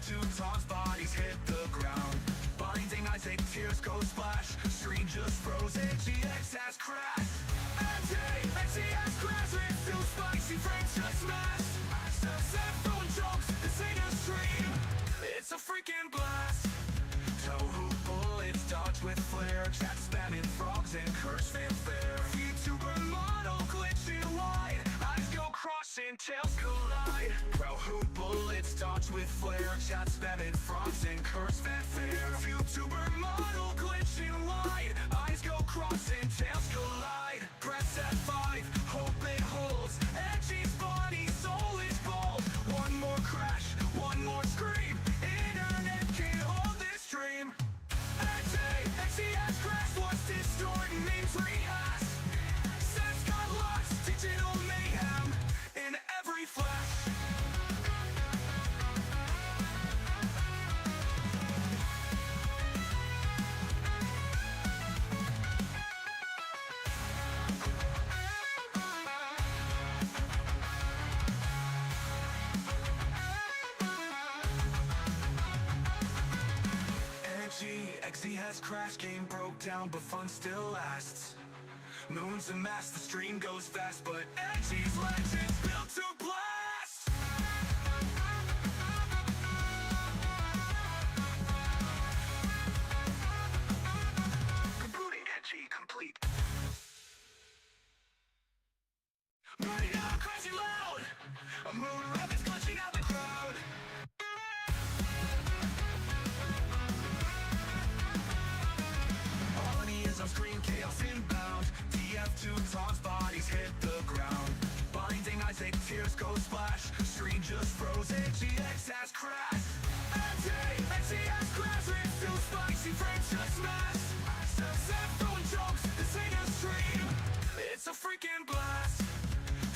TF2 Tom's bodies hit the ground. Blinding eyes, take tears go splash. Screen just froze, GX has crashed. Edgey has crashed, it's too spicy, frames just smashed. Set throwing jokes, this ain't a stream, it's a freaking blast. Tohu bullets dodge with flare, chat spamming frogs and curse fanfare. YouTuber model glitching wide, eyes go crossing, tails collide. Tohu bullets dodge with flare, chat spamming frogs and curse fanfare. YouTuber model glitching wide, eyes go crossing, tails collide. Press F5, hope it holds. Edgy's body, soul is bold. One more crash, one more scream. Internet can't hold this stream. Edgey has crashed, what's distorting, names rehash. Sets got lost, digital mayhem in every flash. Edgey has crashed, game broke down, but fun still lasts. Moon's a mass, the stream goes fast, but Edgy's legends built to blast. Rebooting Edgey complete. Burning out, crashing loud. A moon rabbit's clutching out the crowd. On screen, chaos inbound. TF2 Tom's bodies hit the ground. Blinding eyes, take tears go splash. Screen just froze, GX has crashed. Edgey has crashed, it's too spicy, frames just smashed. Set throwing jokes, this ain't a stream, it's a freaking blast.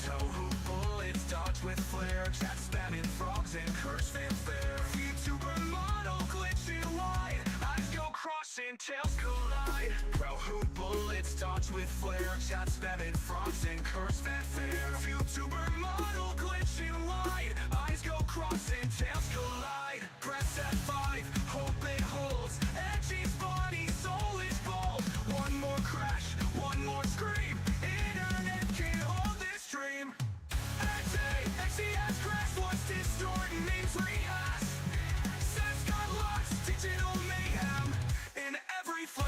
Tohu bullets dodge with flare, chat spamming frogs and curse fanfare. YouTuber model glitching wide, eyes go crossing, tails collide. Tohu bullets dodge with flare, chat spamming frogs and curse fanfare. YouTuber model glitching wide, eyes go crossing, tails collide. Press F5, hope it holds. Edgy's body, soul is bold. One more crash, one more scream. Internet can't hold this stream. Edgey has crashed, what's distorting, names rehash. Sets got lost, digital mayhem in every flash.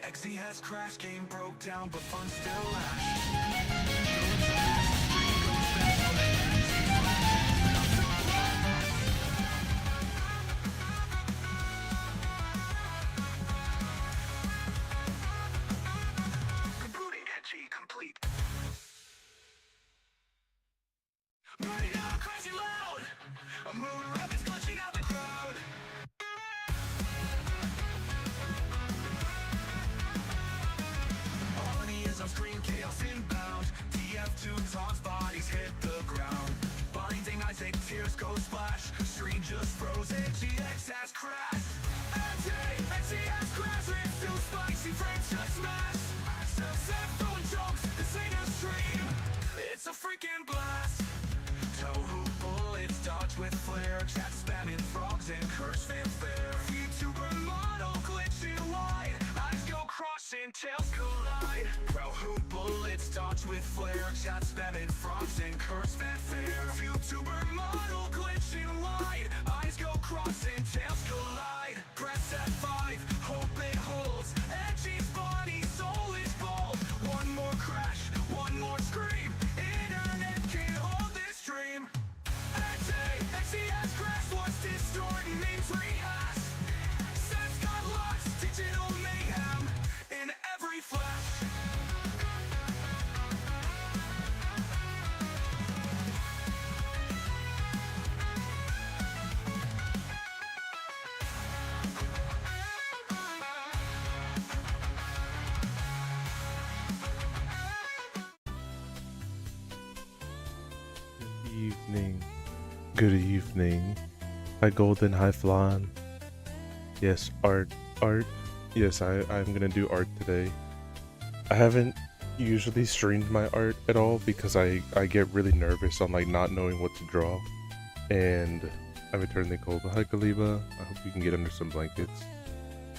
Edgey has crashed, game broke down, but fun still lasts. Rebooting Edgey complete. Burning out, crashing loud. A moon rabbit's glitching out the crowd. On screen, chaos inbound. TF2 Tom's bodies hit the ground. Blinding eyes, take tears go splash. Screen just froze, GX has crashed. Edgey has crashed, it's too spicy, frames just smashed. Set throwing jokes, this ain't a stream, it's a freaking blast. Tohu bullets dodge with flare, chat spamming frogs and curse fanfare. YouTuber model glitching wide, eyes go crossing, tails collide. Tohu bullets dodge with flare, chat spamming frogs and curse fanfare. YouTuber model glitching wide, eyes go crossing, tails collide. Press F5, hope it holds. Edgy's body, soul is bold. One more crash, one more scream. Internet can't hold this stream. Edgey has crashed, what's distorting, names rehash. Sets got lost, digital mayhem in every flash. evening. Good evening. Hi Golden, hi Flan. Yes, art. Yes, I'm gonna do art today. I haven't usually streamed my art at all because I get really nervous on like not knowing what to draw. And I'm eternally cold. Hi Kaliba, I hope you can get under some blankets.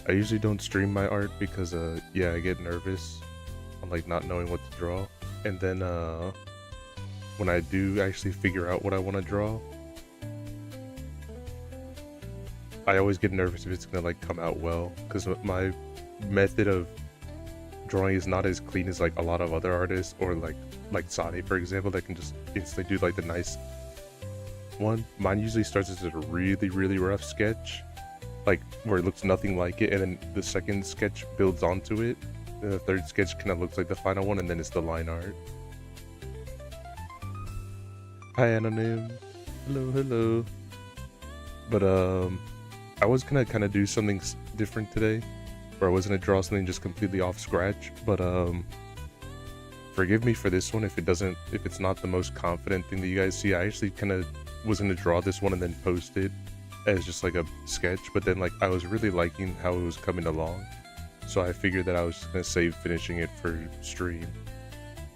I usually don't stream my art because yeah, I get nervous on like not knowing what to draw. And then when I do actually figure out what I want to draw, I always get nervous if it's gonna like come out well, because my method of drawing is not as clean as like a lot of other artists, or like Stary, for example, that can just instantly do like the nice one. Mine usually starts as a really rough sketch, like where it looks nothing like it, and then the second sketch builds onto it, and the third sketch kind of looks like the final one, and then it's the line art. Hi Anonym. Hello. But I was gonna kind of do something different today, where I was gonna draw something just completely off scratch, but forgive me for this one if it's not the most confident thing that you guys see. I actually kind of was gonna draw this one and then post it as just like a sketch, but then like I was really liking how it was coming along, so I figured that I was just gonna save finishing it for stream.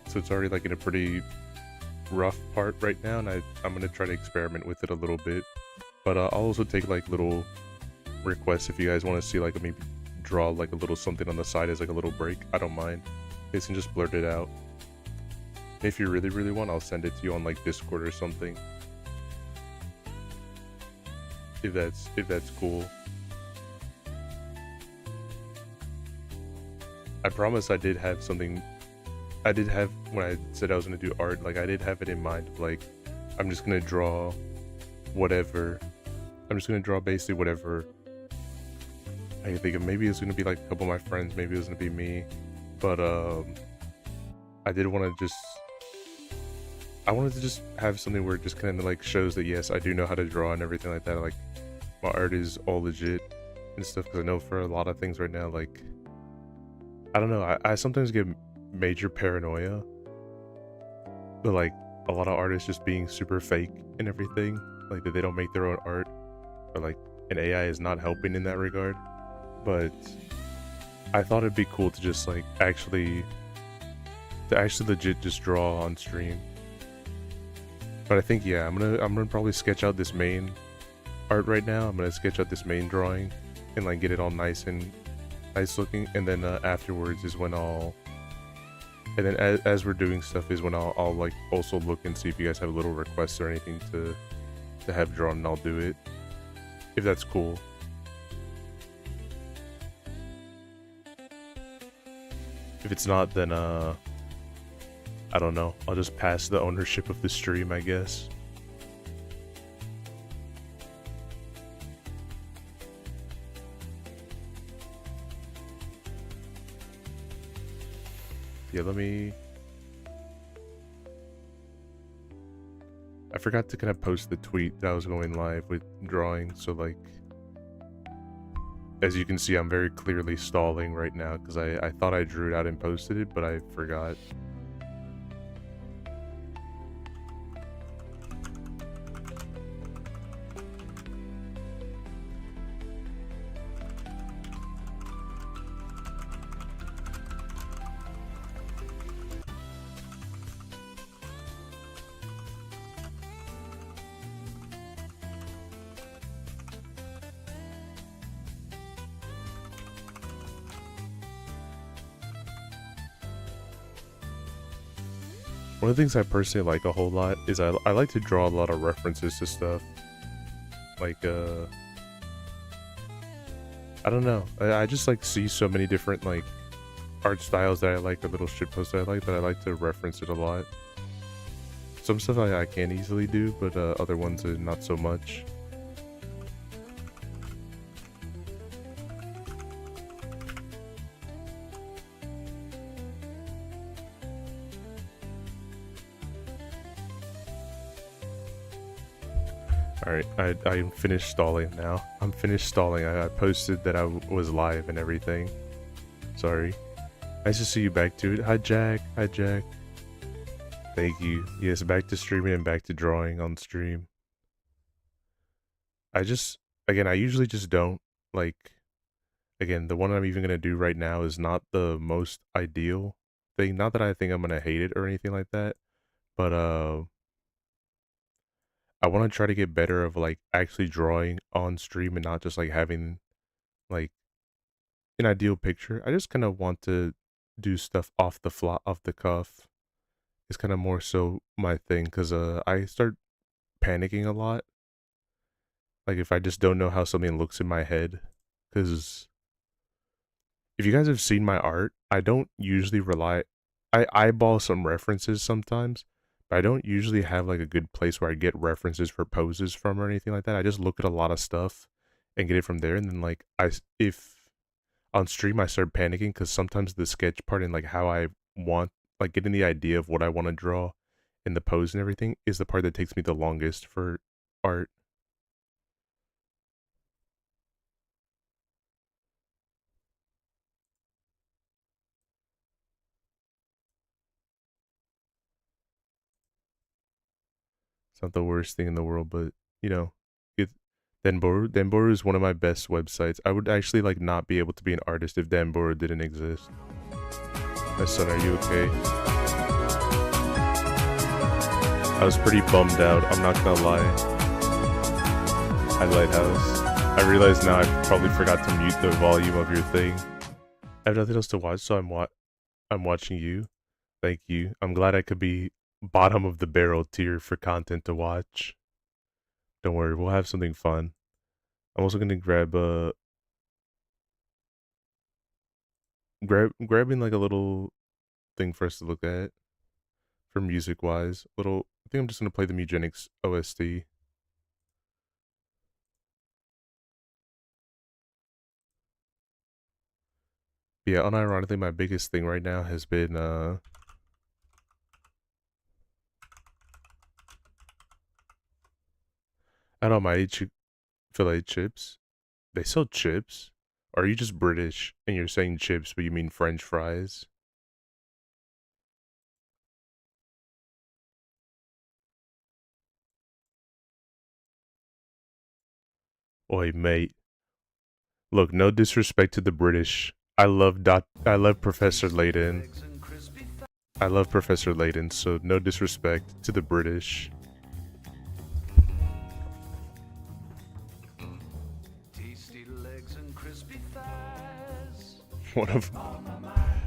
So it's already like in a pretty rough part right now, and I'm gonna try to experiment with it a little bit, but I'll also take like little requests if you guys want to see like maybe draw like a little something on the side as like a little break. I don't mind. You guys can just blurt it out. If you really want, I'll send it to you on like Discord or something, if that's cool. I promise I did have something. I did have, when I said I was gonna do art, like I did have it in mind of like, I'm just gonna draw whatever. I'm just gonna draw basically whatever I can think of. Maybe it's gonna be like a couple of my friends, maybe it was gonna be me, but I did want to just, I wanted to just have something where it just kind of like shows that yes, I do know how to draw and everything like that. Like my art is all legit and stuff, because I know for a lot of things right now, like I don't know, I sometimes get major paranoia, but like a lot of artists just being super fake and everything, like that they don't make their own art, or like an AI is not helping in that regard. But I thought it'd be cool to just like actually legit just draw on stream. But I think yeah, I'm gonna probably sketch out this main art right now. I'm gonna sketch out this main drawing and like get it all nice looking, and then afterwards is when and then as we're doing stuff is when I'll like also look and see if you guys have little requests or anything to have drawn, and I'll do it, if that's cool. If it's not, then I don't know, I'll just pass the ownership of the stream, I guess. Yeah, I forgot to kind of post the tweet that I was going live with drawing, so like, as you can see, I'm very clearly stalling right now, because I thought I drew it out and posted it, but I forgot. One of the things I personally like a whole lot is I like to draw a lot of references to stuff. Like, I don't know. I just like see so many different like art styles that I like, or little shitposts that I like, that I like to reference it a lot. Some stuff I can easily do, but other ones are not so much. Alright, I'm finished stalling now. I'm finished stalling. I posted that I was live and everything. Sorry. Nice to see you back, dude. Hi, Jack. Hi, Jack. Thank you. Yes, back to streaming and back to drawing on stream. Again, I usually just don't, like, again, the one I'm even gonna do right now is not the most ideal thing. Not that I think I'm gonna hate it or anything like that, but, I wanna try to get better of, like, actually drawing on stream and not just, like, having, like, an ideal picture. I just kinda want to do stuff off the cuff. It's kinda more so my thing, cause I start panicking a lot, like, if I just don't know how something looks in my head. Cause if you guys have seen my art, I don't usually I eyeball some references sometimes, but I don't usually have, like, a good place where I get references for poses from or anything like that. I just look at a lot of stuff and get it from there, and then, like, if on stream I start panicking, because sometimes the sketch part and, like, how I want, like, getting the idea of what I wanna draw and the pose and everything is the part that takes me the longest for art. It's not the worst thing in the world, but, you know, it Denboru is one of my best websites. I would actually, like, not be able to be an artist if Denboru didn't exist. My son, are you okay? I was pretty bummed out, I'm not gonna lie. Hi, Lighthouse. I realize now I probably forgot to mute the volume of your thing. I have nothing else to watch, so I'm watching you. Thank you. I'm glad I could be bottom of the barrel tier for content to watch. Don't worry, we'll have something fun. I'm also gonna grabbing like a little thing for us to look at for music wise. I think I'm just gonna play the Mugenics OST. Yeah, unironically, my biggest thing right now has been I don't know, my Chick-fil-A chips. They sell chips? Or are you just British and you're saying chips but you mean French fries? Oi, mate. Look, no disrespect to the British. I love Professor Layton. I love Professor Layton, so no disrespect to the British.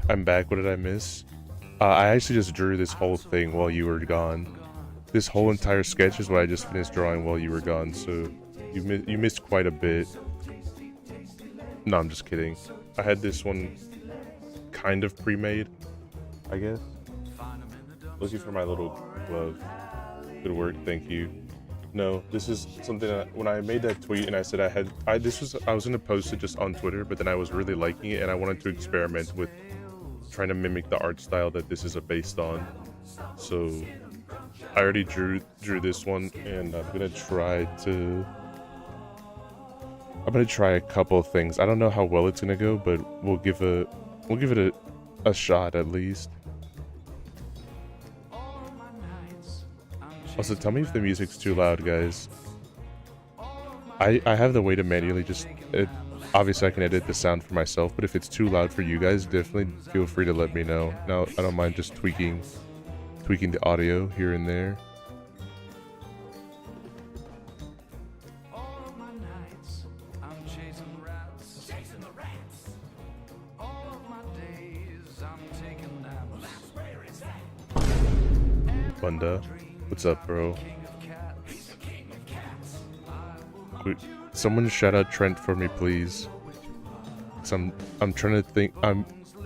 I'm back. What did I miss? I actually just drew this whole thing while you were gone. This whole entire sketch is what I just finished drawing while you were gone, so you missed quite a bit. No, I'm just kidding. I had this one kind of pre-made, I guess. Looking for my little glove. Good work, thank you. No, this is something that when I made that tweet and I said I was gonna post it just on Twitter, but then I was really liking it and I wanted to experiment with trying to mimic the art style that this is based on. So I already drew this one, and I'm gonna try a couple of things. I don't know how well it's gonna go, but we'll give it a shot at least. Also, tell me if the music's too loud, guys. I have the way to manually obviously I can edit the sound for myself, but if it's too loud for you guys, definitely feel free to let me know. Now, I don't mind just tweaking the audio here and there. Bunda, what's up, bro? Wait, someone shout out Trent for me, please. I'm trying to think. I'm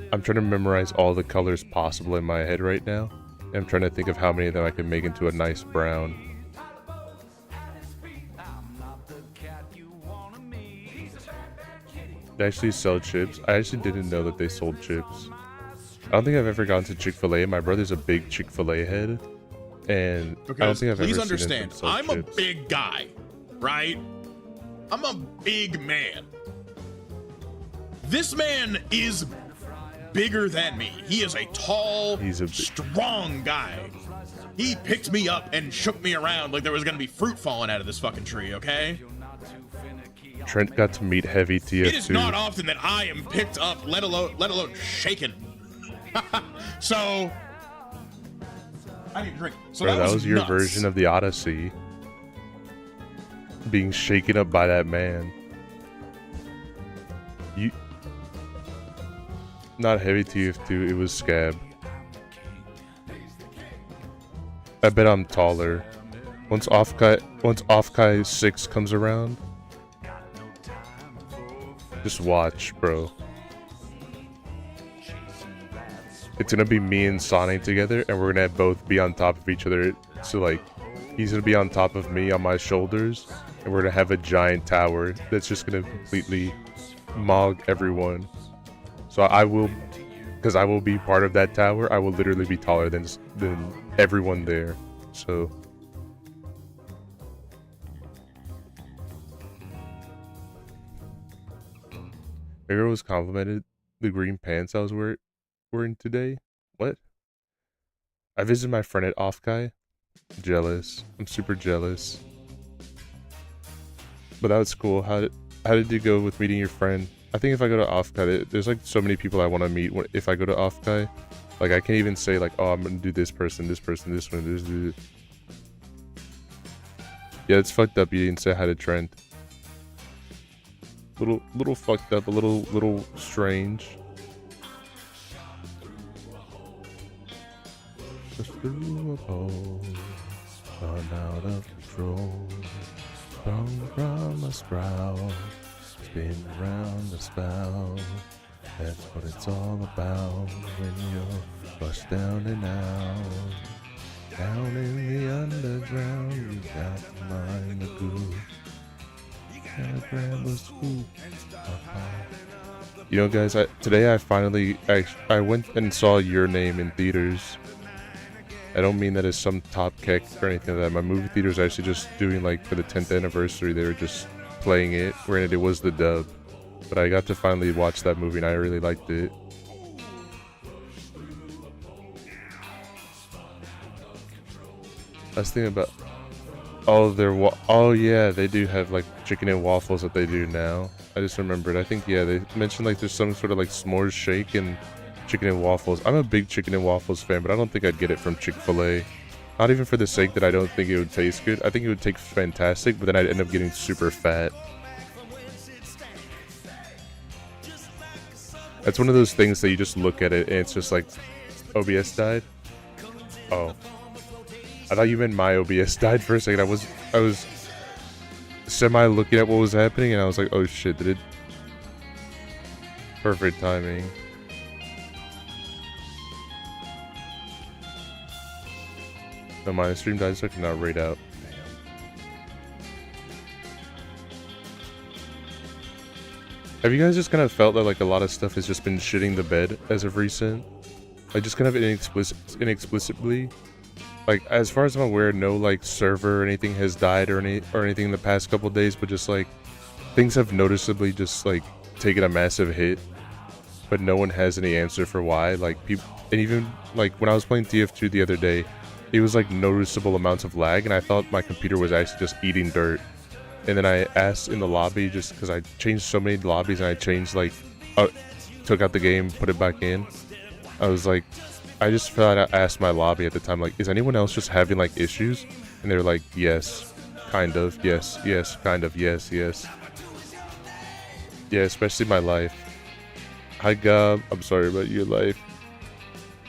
trying to memorize all the colors possible in my head right now. And I'm trying to think of how many of them I can make into a nice brown. They actually sell chips. I actually didn't know that they sold chips. I don't think I've ever gone to Chick-fil-A. My brother's a big Chick-fil-A head, and I don't think I've ever seen him sell I'm chips. a big guy, right? I'm a big man. This man is bigger than me. He is a tall, He's a strong guy. He picked me up and shook me around like there was gonna be fruit falling out of this fucking tree, okay? Trent got to meet Heavy TF2. It is not often that I am picked up, let alone shaken. So I need a drink. So Bro, that was your nuts. version of the Odyssey. Being shaken up by that man. You... Not Heavy TF2, it was Scab. I bet I'm taller. Once Offkai 6 comes around, just watch, bro. It's gonna be me and Sonic together, and we're gonna both be on top of each other. So like, he's gonna be on top of me on my shoulders, and we're gonna have a giant tower that's just gonna completely mog everyone. So I will, because I will be part of that tower, I will literally be taller than everyone there. So Mira was complimented the green pants I was wearing today. What? I visited my friend at Offkai. Jealous. I'm super jealous. But that was cool. How did you go with meeting your friend? I think if I go to Offkai, there's like so many people I want to meet if I go to Offkai. Like I can't even say like, oh, I'm gonna do this person, this one, this. Yeah, it's fucked up. You didn't say hi to Trent. Little fucked up, a little strange. Just through a pole, spun out of control, sprung from a sprout, spin around the spout. That's what it's all about when you're bust down and out. Down in the underground, you got to mind the groove. Gotta grab a scoop. You know, guys, today I finally I went and saw Your Name in theaters. I don't mean that as some top kick or anything like that. My movie theater's actually just doing like for the 10th anniversary. They were just playing it. Granted, it was the dub, but I got to finally watch that movie and I really liked it. I was thinking about, oh yeah, they do have like chicken and waffles that they do now. I just remembered. I think, yeah, they mentioned like there's some sort of like s'mores shake and chicken and waffles. I'm a big chicken and waffles fan, but I don't think I'd get it from Chick-fil-A. Not even for the sake that I don't think it would taste good. I think it would taste fantastic, but then I'd end up getting super fat. That's one of those things that you just look at it and it's just like, OBS died? Oh. I thought you meant my OBS died for a second. I was semi looking at what was happening and I was like, oh shit, did it? Perfect timing. No, my stream died, so I cannot raid out. Have you guys just kind of felt that like a lot of stuff has just been shitting the bed as of recent? Like just kind of inexplicably? Like as far as I'm aware, no like server or anything has died or anything in the past couple days, but just like things have noticeably just like taken a massive hit, but no one has any answer for why. Like people, and even like when I was playing TF2 the other day, it was like noticeable amounts of lag, and I thought my computer was actually just eating dirt. And then I asked in the lobby, just because I changed so many lobbies and I changed like, took out the game, put it back in. I was like, I just felt I asked my lobby at the time, like, is anyone else just having like issues? And they were like, yes, kind of, yes, kind of, yes. Yeah, especially my life. Hi Gob, I'm sorry about your life.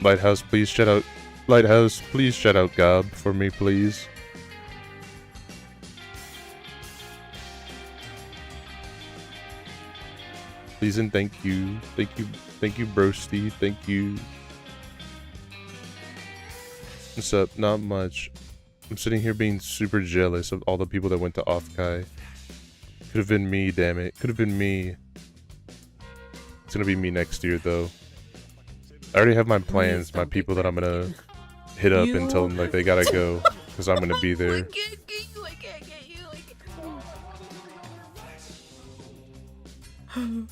Lighthouse, please shout out. Lighthouse, please shout out Gob for me, please. Please and thank you, Broski, thank you. What's up? Not much. I'm sitting here being super jealous of all the people that went to Offkai. Could have been me, damn it. Could have been me. It's gonna be me next year, though. I already have my plans, my people that I'm gonna hit up and tell them like they gotta go, because I'm gonna be there. I can't get you.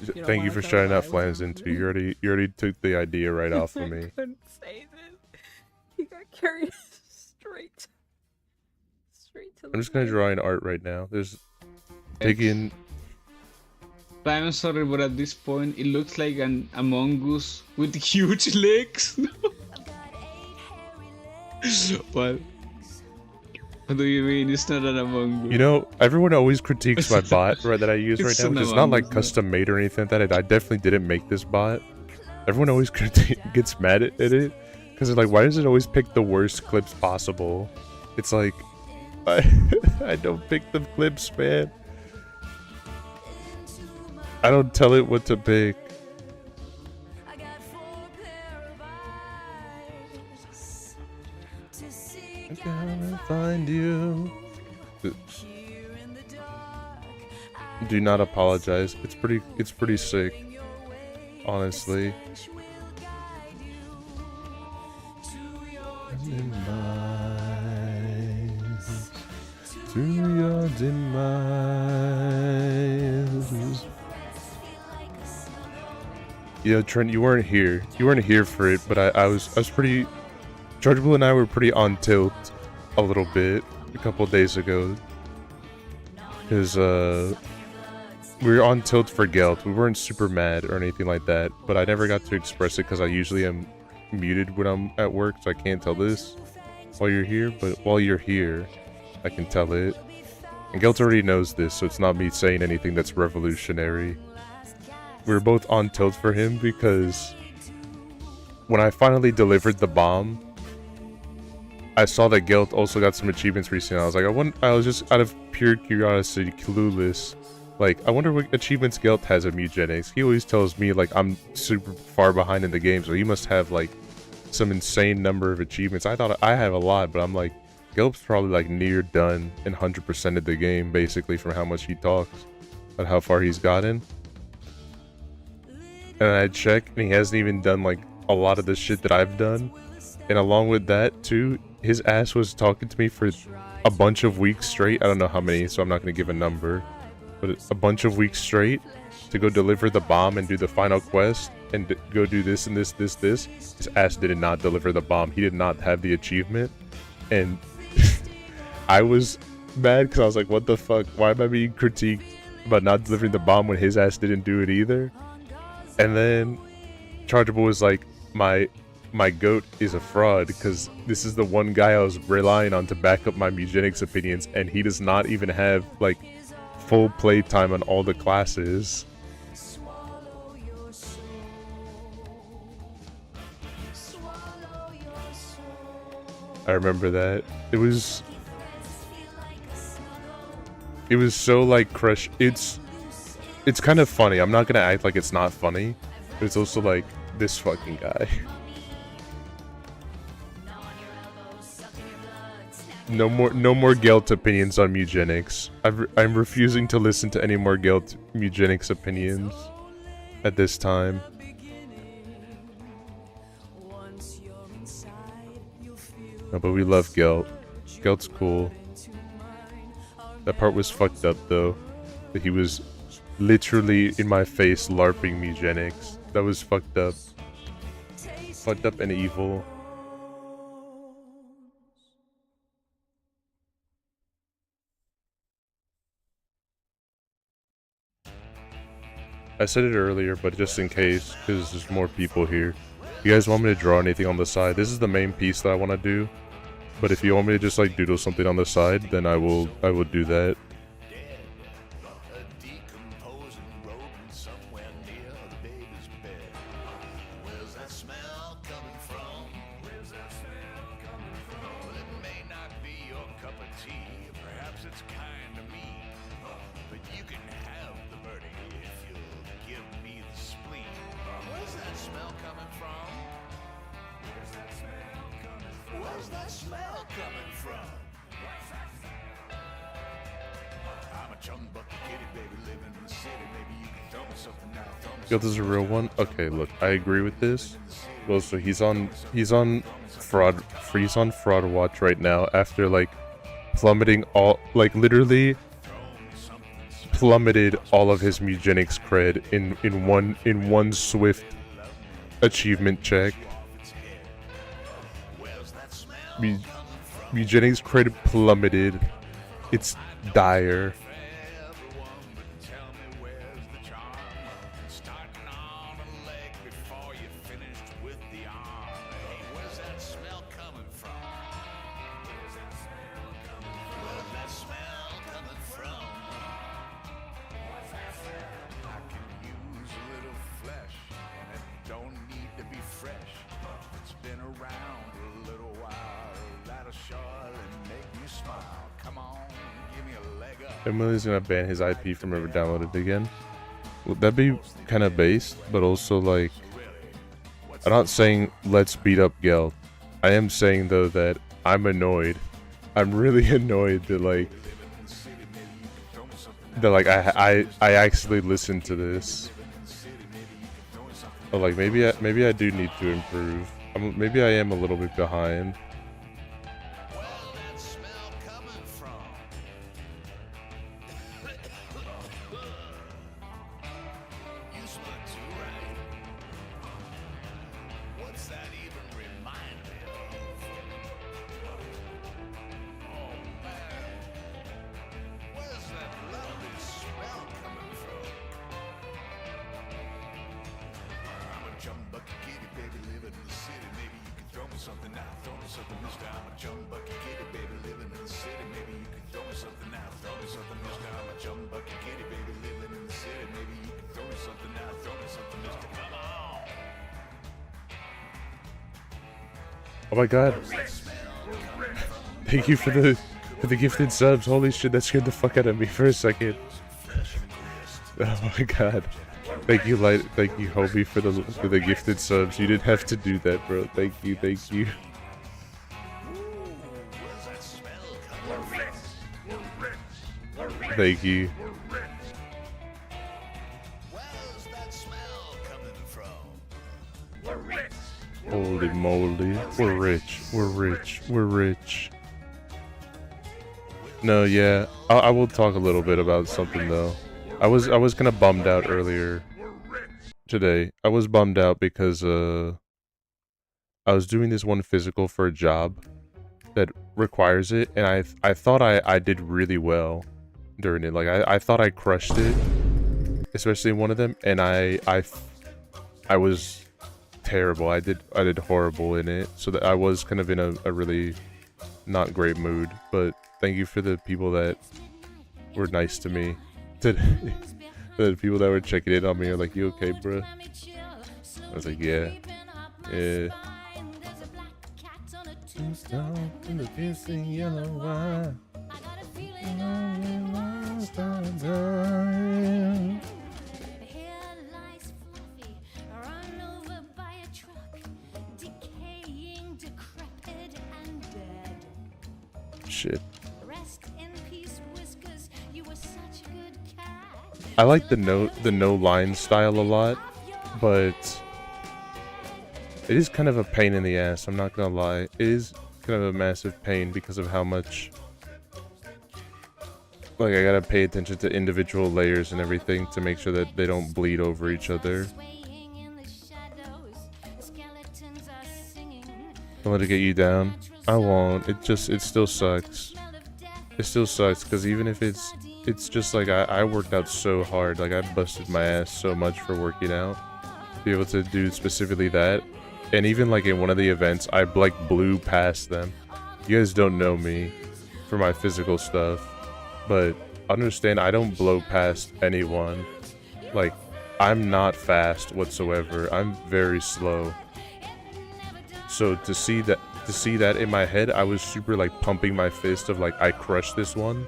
don't Thank you wanna for go shouting out live. Flans into. You already took the idea right off of I me. couldn't say this. He got carried straight to the I'm just gonna mic. draw in art right now. There's digging. I'm sorry, but at this point, it looks like an Among Us with huge legs. What? What do you mean? It's not an Among Us. You know, everyone always critiques my bot right, that I use right It's now, an which is not Among like Us, custom made or anything like that. I definitely didn't make this bot. Everyone always gets mad at it because they're like, why does it always pick the worst clips possible? It's like, I don't pick the clips, man. I don't tell it what to pick. I gotta find you. Do not apologize. It's pretty sick, honestly. To your demise. Yeah, Trent, you weren't here. You weren't here for it, but I was pretty. Chargeable and I were pretty on tilt a little bit a couple days ago. Because we were on tilt for Gelt. We weren't super mad or anything like that, but I never got to express it because I usually am muted when I'm at work, so I can't tell this while you're here. But while you're here, I can tell it. And Gelt already knows this, so it's not me saying anything that's revolutionary. We were both on tilt for him because when I finally delivered the bomb, I saw that Gelt also got some achievements recently. I was like, I was just out of pure curiosity, clueless. Like, I wonder what achievements Gelt has of Mugenics. He always tells me, like, I'm super far behind in the game, so he must have, like, some insane number of achievements. I thought I have a lot, but I'm like, Gelt's probably, like, near done and 100% of the game, basically, from how much he talks about how far he's gotten. And I check, and he hasn't even done, like, a lot of the shit that I've done. And along with that, too, his ass was talking to me for a bunch of weeks straight. I don't know how many, so I'm not going to give a number. But a bunch of weeks straight to go deliver the bomb and do the final quest and go do this and this. His ass did not deliver the bomb. He did not have the achievement. And I was mad because I was like, what the fuck? Why am I being critiqued about not delivering the bomb when his ass didn't do it either? And then Chargeable was like, my goat is a fraud because this is the one guy I was relying on to back up my Mugenics opinions, and he does not even have, like, full playtime on all the classes. I remember that. It was so, like, crush. It's kind of funny. I'm not gonna act like it's not funny, but it's also like, this fucking guy. No more Gelt opinions on Mugenics. I'm refusing to listen to any more Gelt Mugenics opinions at this time. No, but we love Gelt. Gelt's cool. That part was fucked up though. That he was literally in my face LARPing Mugenics. That was fucked up. Fucked up and evil. I said it earlier, but just in case, because there's more people here. You guys want me to draw anything on the side? This is the main piece that I want to do. But if you want me to just like doodle something on the side, then I will do that. Yo, this is a real one? Okay, look, I agree with this. Well, so he's on fraud watch right now after like plummeting all, like literally plummeted all of his Mugenics cred in one swift achievement check. Mugenics cred plummeted. It's dire. Emily's gonna ban his IP from ever downloaded again. Would that be kind of based, but also like, I'm not saying let's beat up Gelt. I am saying though that I'm annoyed. I'm really annoyed that I actually listened to this. But like maybe I do need to improve. Maybe I am a little bit behind. Oh my god. Thank you for the gifted subs. Holy shit, that scared the fuck out of me for a second. Oh my god. Thank you, thank you, Hobie, for the gifted subs. You didn't have to do that, bro. Thank you, thank you. Thank you. Holy moly. We're rich. We're rich. We're rich. No, yeah. I will talk a little bit about something though. I was kind of bummed out earlier today. I was bummed out because I was doing this one physical for a job that requires it, and I thought I did really well during it. Like I thought I crushed it, especially in one of them, and I was terrible. I did horrible in it, so that I was kind of in a really not great mood. But thank you for the people that were nice to me today. The people that were checking in on me are like, "You okay, bro?" I was like, "Yeah, yeah." Shit. I like the no line style a lot, but it is kind of a pain in the ass, I'm not gonna lie. It is kind of a massive pain because of how much, like, I gotta pay attention to individual layers and everything to make sure that they don't bleed over each other. Don't let it get you down. I won't. It still sucks. It still sucks because even if it's just like I worked out so hard, like I busted my ass so much for working out to be able to do specifically that. And even like in one of the events, I like blew past them. You guys don't know me for my physical stuff, but understand I don't blow past anyone. Like, I'm not fast whatsoever. I'm very slow. So to see that in my head, I was super like pumping my fist of like, I crushed this one.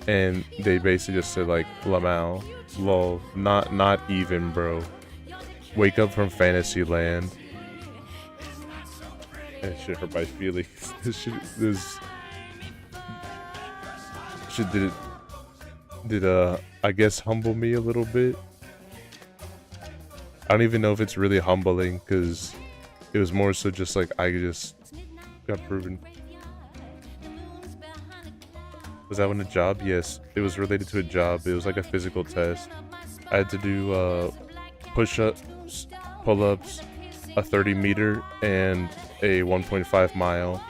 And they basically just said like, Lamau, lol, not even, bro. Wake up from fantasy land. That shit hurt my feelings. This shit did I guess humble me a little bit. I don't even know if it's really humbling, because it was more so just like I just got proven. Was that one a job? Yes, it was related to a job. It was like a physical test. I had to do push-ups, pull-ups, a 30-meter, and a 1.5 mile.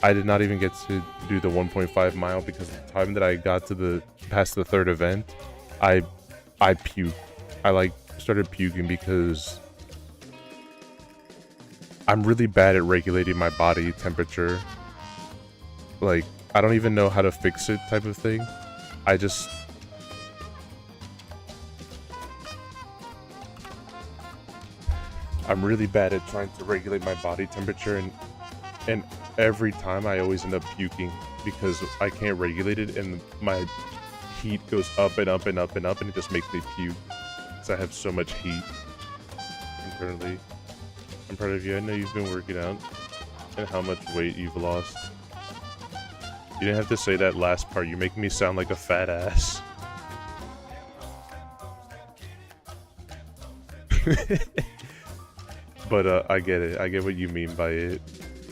I did not even get to do the 1.5 mile because the time that I got to the past the third event, I puked. I like started puking because I'm really bad at regulating my body temperature. Like, I don't even know how to fix it type of thing. I'm really bad at trying to regulate my body temperature, and every time I always end up puking because I can't regulate it, and my heat goes up and up and up and up, and it just makes me puke because I have so much heat internally. I'm proud of you. I know you've been working out and how much weight you've lost. You didn't have to say that last part. You're making me sound like a fat ass. But I get it. I get what you mean by it.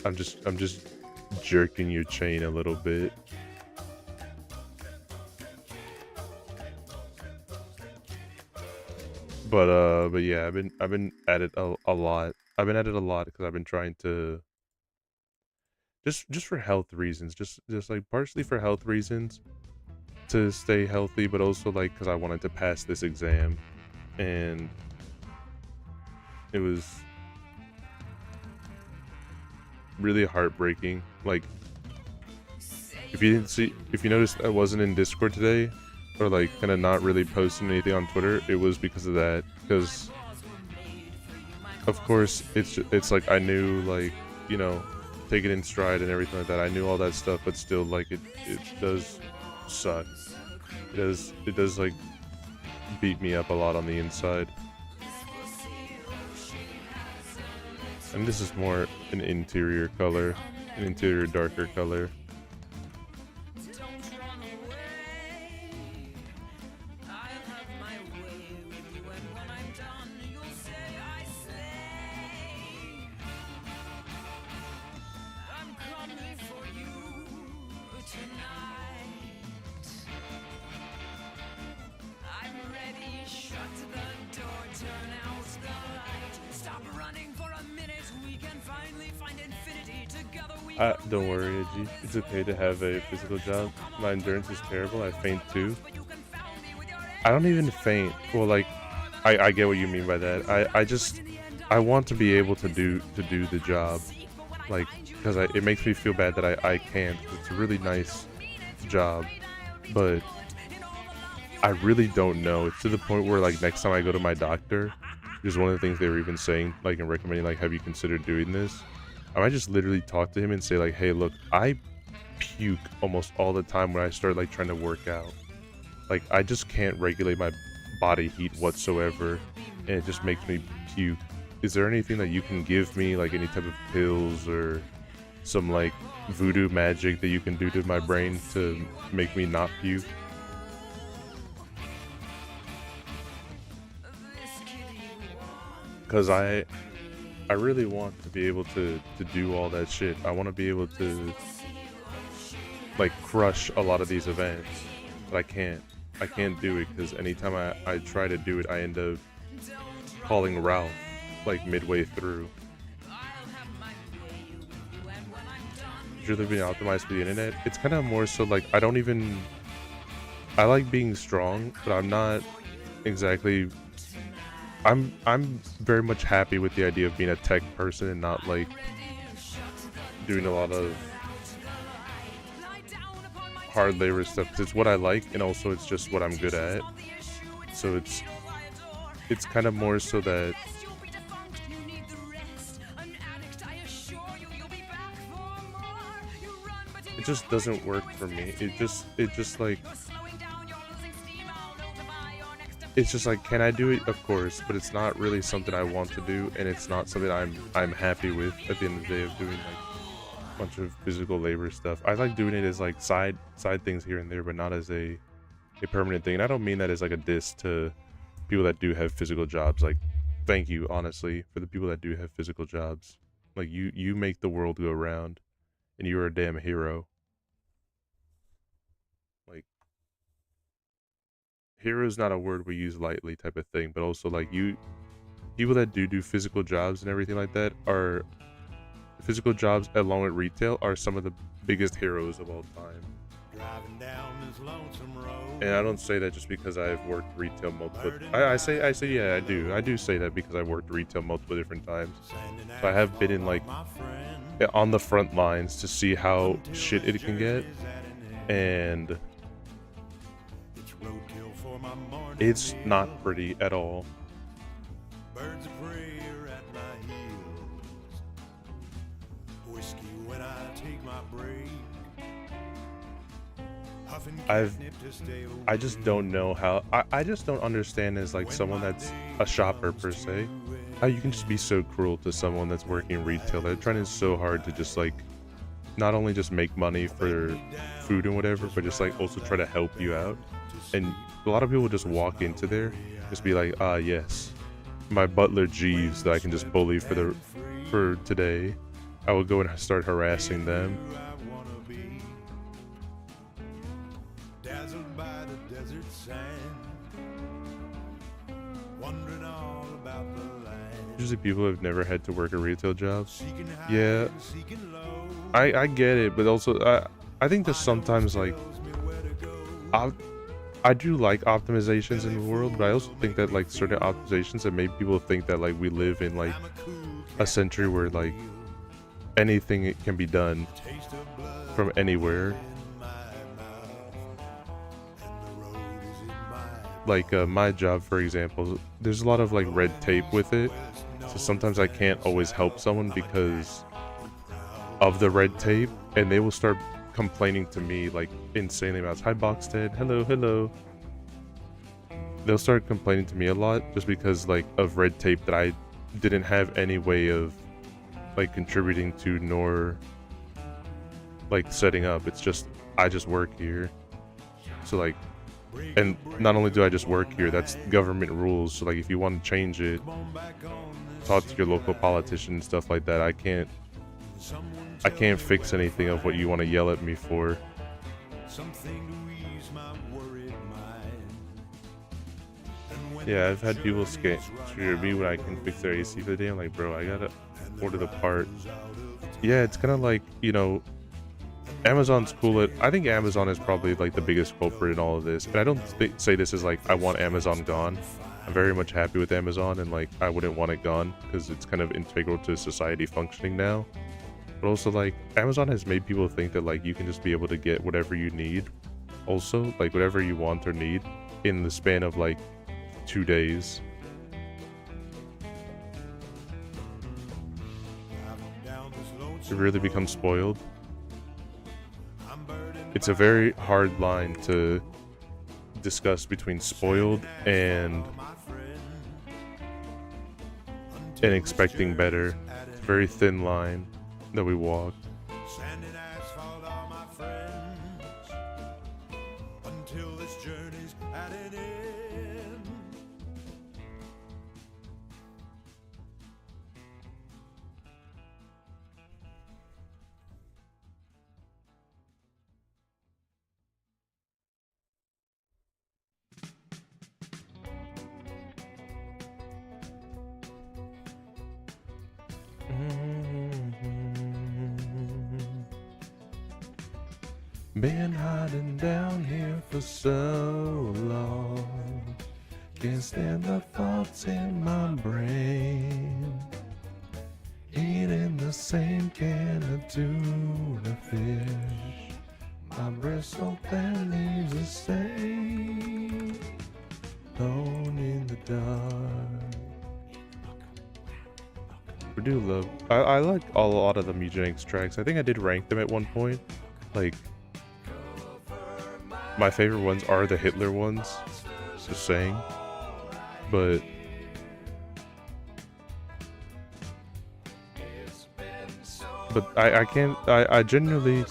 I'm just jerking your chain a little bit. But yeah, I've been at it a lot. I've been at it a lot because I've been trying to just for health reasons, just like partially for health reasons to stay healthy, but also like because I wanted to pass this exam, and it was really heartbreaking. Like, if you noticed I wasn't in Discord today, or like kind of not really posting anything on Twitter, it was because of that. Because of course it's like I knew, like, you know, take it in stride and everything like that. I knew all that stuff, but still, like, it does suck. It does like beat me up a lot on the inside. And this is more an interior color, an interior darker color. Don't worry, Edgey. It's okay to have a physical job. My endurance is terrible. I faint too. I don't even faint. Well, like, I get what you mean by that. I want to be able to do the job, like, because it makes me feel bad that I can't. It's a really nice job, but I really don't know. It's to the point where, like, next time I go to my doctor, there's one of the things they were even saying, like, in recommending, like, have you considered doing this? I might just literally talk to him and say, like, hey, look, I puke almost all the time when I start, like, trying to work out. Like, I just can't regulate my body heat whatsoever, and it just makes me puke. Is there anything that you can give me, like any type of pills or some, like, voodoo magic that you can do to my brain to make me not puke? Because I really want to be able to do all that shit. I want to be able to, like, crush a lot of these events, but I can't. I can't do it because anytime I try to do it, I end up calling Ralph, like, midway through. It's really being optimized for the internet. It's kind of more so, like, I like being strong, but I'm not exactly... I'm very much happy with the idea of being a tech person and not, like, doing a lot of hard labor stuff, because it's what I like, and also it's just what I'm good at. So it's kind of more so that it just doesn't work for me. It just like, it's just like, can I do it? Of course, but it's not really something I want to do, and it's not something I'm happy with at the end of the day of doing, like, a bunch of physical labor stuff. I like doing it as, like, side things here and there, but not as a permanent thing. And I don't mean that as, like, a diss to people that do have physical jobs. Like, thank you, honestly, for the people that do have physical jobs. Like, you make the world go round, and you're a damn hero. hero is not a word we use lightly type of thing, but also like people that do physical jobs and everything like that are physical jobs along with retail are some of the biggest heroes of all time. Driving down this lonesome road. And I don't say that just because I've worked retail multiple. I say yeah, I do say that because I've worked retail multiple different times. So I have been in like on the front lines to see how shit it can get, and it's not pretty at all. Birds of prey are at my heels. Whiskey when I take my break. Huffing catnip to stay awake. I just don't know how. I just don't understand as like someone that's a shopper per se, how you can just be so cruel to someone that's working retail. They're trying so hard to just like not only just make money for food and whatever, but just like also try to help you out. And a lot of people just walk into there, just be like, ah, yes, my butler Jeeves that I can just bully for today. I will go and start harassing them. Dazzled by the desert sand. Wondering all about the land. Usually people have never had to work a retail job. Seeking high Yeah, and seeking low. I get it, but also I think that sometimes like I do like optimizations in the world, but I also think that like certain optimizations that make people think that like we live in like a century where like anything can be done from anywhere. Like my job, for example, there's a lot of like red tape with it, so sometimes I can't always help someone because of the red tape, and they will start complaining to me like insanely amounts. Hi Boxted, hello. They'll start complaining to me a lot just because like of red tape that I didn't have any way of like contributing to nor like setting up. It's just I just work here, so like, and not only do I just work here, that's government rules. So like if you want to change it, talk to your local politician and stuff like that. I can't fix anything of what you want to yell at me for. Yeah, I've had people scare me when I can fix their AC for the day. I'm like, bro, I gotta order the part. Yeah, it's kind of like, you know, Amazon's cool. I think Amazon is probably like the biggest culprit in all of this. And I don't say this as like I want Amazon gone. I'm very much happy with Amazon, and like I wouldn't want it gone because it's kind of integral to society functioning now. But also like Amazon has made people think that like you can just be able to get whatever you need, also like whatever you want or need in the span of like 2 days. It really becomes spoiled. It's a very hard line to discuss between spoiled and expecting better. It's a very thin line that we walk. Sand and asphalt are my friends until this journey's at an end. Been hiding down here for so long. Can't stand the thoughts in my brain. Eating the same can of tuna fish. My breath so thin leaves a stain. Alone in the dark. I do love. I like a lot of the Mugenics tracks. I think I did rank them at one point. Like, my favorite ones are the Hitler ones. Just saying. But I genuinely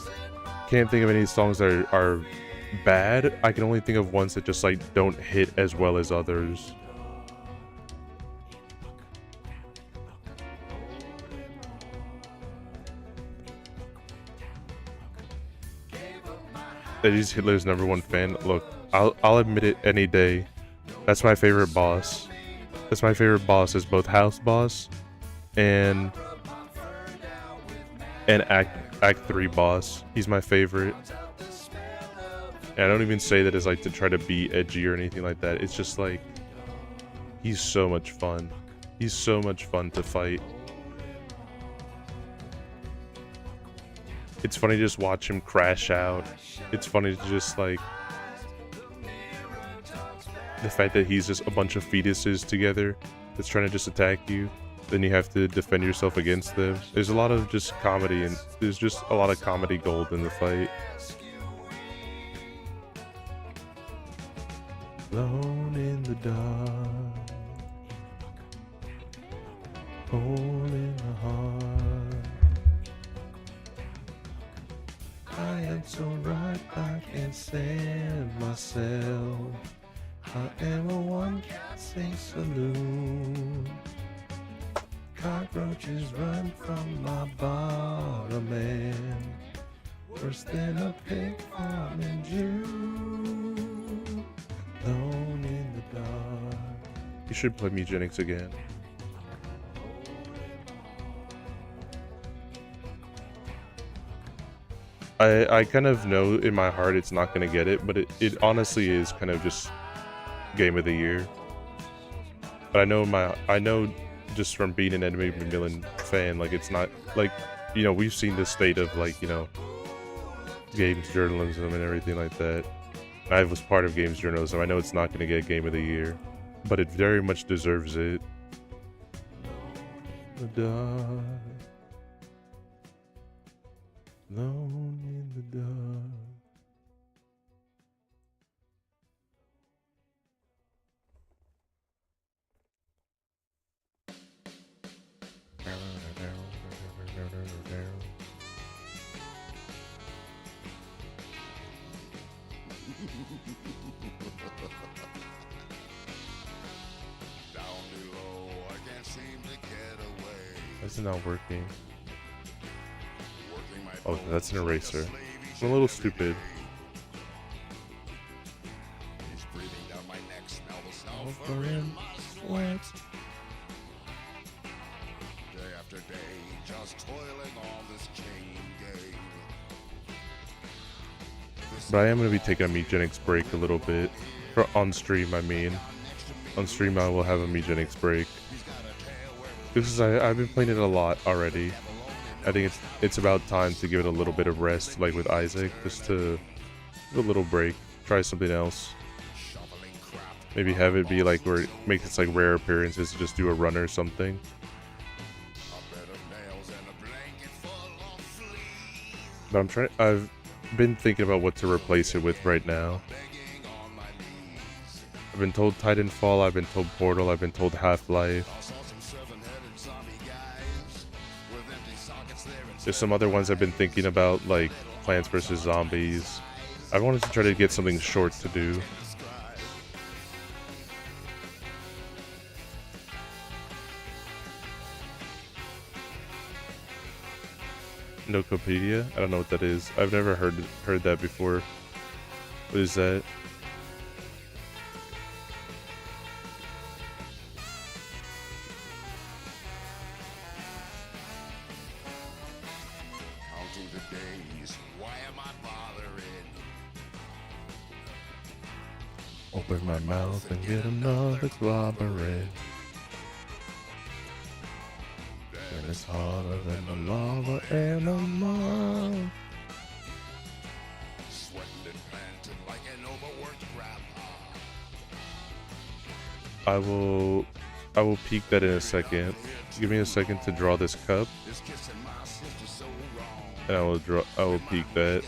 can't think of any songs that are bad. I can only think of ones that just like don't hit as well as others. Eddie's Hitler's #1 fan. Look, I'll admit it any day. That's my favorite boss. That's my favorite boss is both house boss and Act 3 boss. He's my favorite. And I don't even say that as like to try to be edgy or anything like that. It's just like he's so much fun. He's so much fun to fight. It's funny to just watch him crash out. It's funny to just like the fact that he's just a bunch of fetuses together that's trying to just attack you. Then you have to defend yourself against them. There's a lot of just comedy, and there's just a lot of comedy gold in the fight. Alone in the dark, hole in the heart. I am so right, I can't stand myself. I am a one-cat-sing saloon. Cockroaches run from my bottom end. Worse than a pig farm in June. Alone in the dark. You should play Mugenics again. I kind of know in my heart it's not going to get it, but it honestly is kind of just game of the year. But I know just from being an Enemy Macmillan fan, like it's not like, you know, we've seen the state of like, you know, games journalism and everything like that. I was part of games journalism. I know it's not going to get game of the year, but it very much deserves it. The dark. Alone in the dark. That's not working. Oh, that's an eraser. I'm a little stupid. But I am going to be taking a Mugenics break a little bit. On stream, I mean. On stream, I will have a Mugenics break. Because I've been playing it a lot already. I think it's about time to give it a little bit of rest, like with Isaac, just to give a little break, try something else. Maybe have it be like where it makes its like rare appearances to just do a run or something. But I've been thinking about what to replace it with right now. I've been told Titanfall, I've been told Portal, I've been told Half-Life. There's some other ones I've been thinking about, like Plants vs. Zombies. I wanted to try to get something short to do. Nokopedia? I don't know what that is. I've never heard that before. What is that? Open my mouth and get another clobberin'. And it's harder than the lava animal. I will peek that in a second. Give me a second to draw this cup. And I will peek that.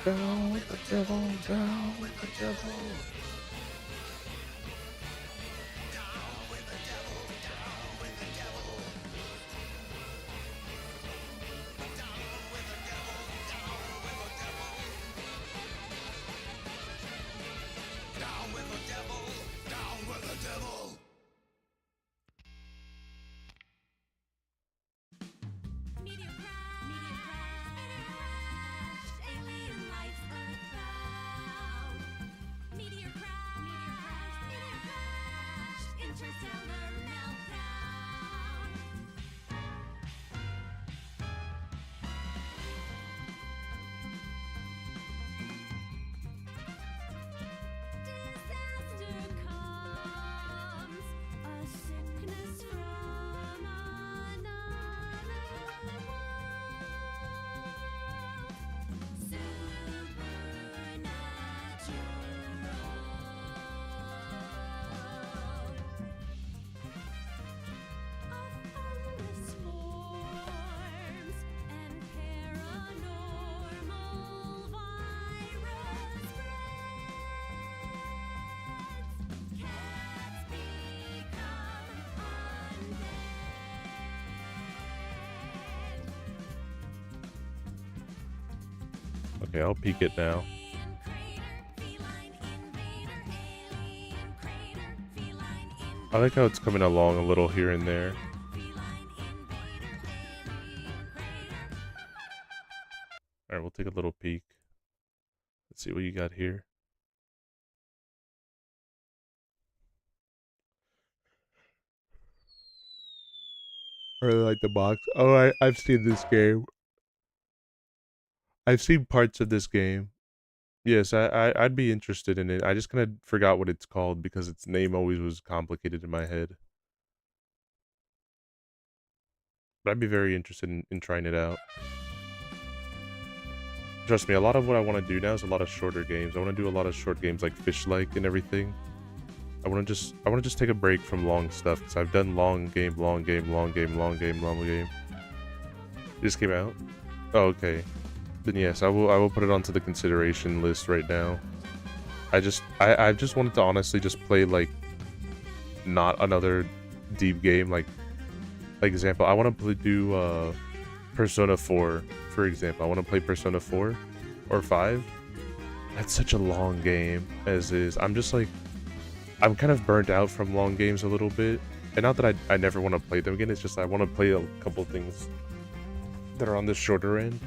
Down with the devil, down with the devil. Okay, I'll peek it now. I like how it's coming along a little here and there. Alright, we'll take a little peek. Let's see what you got here. I really like the box. Oh, I've seen this game. I've seen parts of this game. Yes, I'd be interested in it. I just kind of forgot what it's called because its name always was complicated in my head. But I'd be very interested in trying it out. Trust me, a lot of what I want to do now is a lot of shorter games. I want to do a lot of short games like Fish-like and everything. I want to just take a break from long stuff because I've done long game. It just came out. Oh, okay. Then yes, I will put it onto the consideration list right now. I just wanted to honestly just play like not another deep game like example. I want to do Persona 4 for example. I want to play Persona 4 or 5. That's such a long game as is. I'm just like I'm kind of burnt out from long games a little bit. And not that I never want to play them again, it's just I want to play a couple things that are on the shorter end.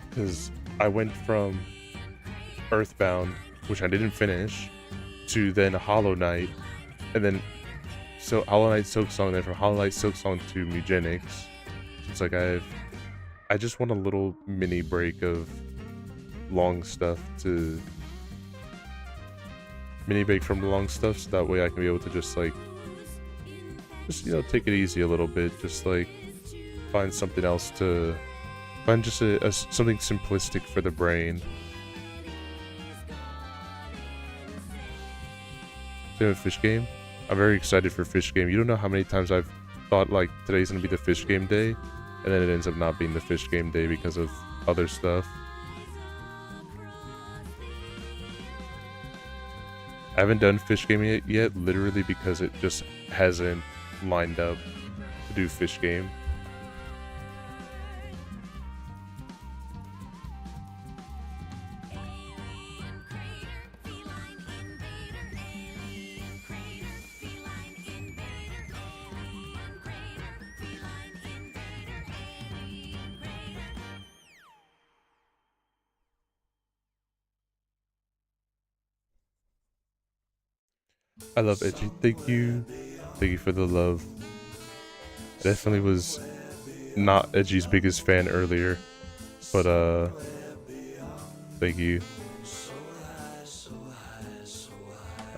Because I went from Earthbound, which I didn't finish, to then Hollow Knight, and then so Hollow Knight Silksong, then from Hollow Knight Silksong to Mugenics. So it's like I just want a little mini break of long stuff to mini break from the long stuff, so that way I can be able to just you know take it easy a little bit, just like find something else to. Find just something simplistic for the brain. Same with Fish Game. I'm very excited for Fish Game. You don't know how many times I've thought like today's gonna be the Fish Game day, and then it ends up not being the Fish Game day because of other stuff. I haven't done Fish Game yet, literally because it just hasn't lined up to do Fish Game. I love Edgey. Thank you for the love. I definitely was not Edgey's biggest fan earlier, but thank you.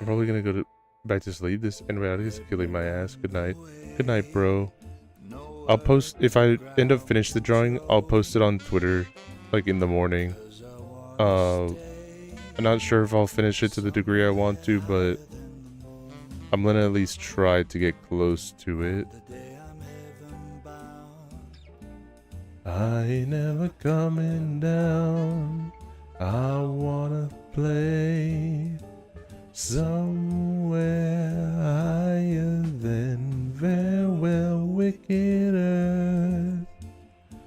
I'm probably gonna go back to sleep. This antibiotic is killing my ass. Good night, bro. I'll post if I end up finish the drawing. I'll post it on Twitter, like in the morning. I'm not sure if I'll finish it to the degree I want to, but I'm gonna at least try to get close to it. I ain't never coming down. I wanna play somewhere higher than farewell wicked earth.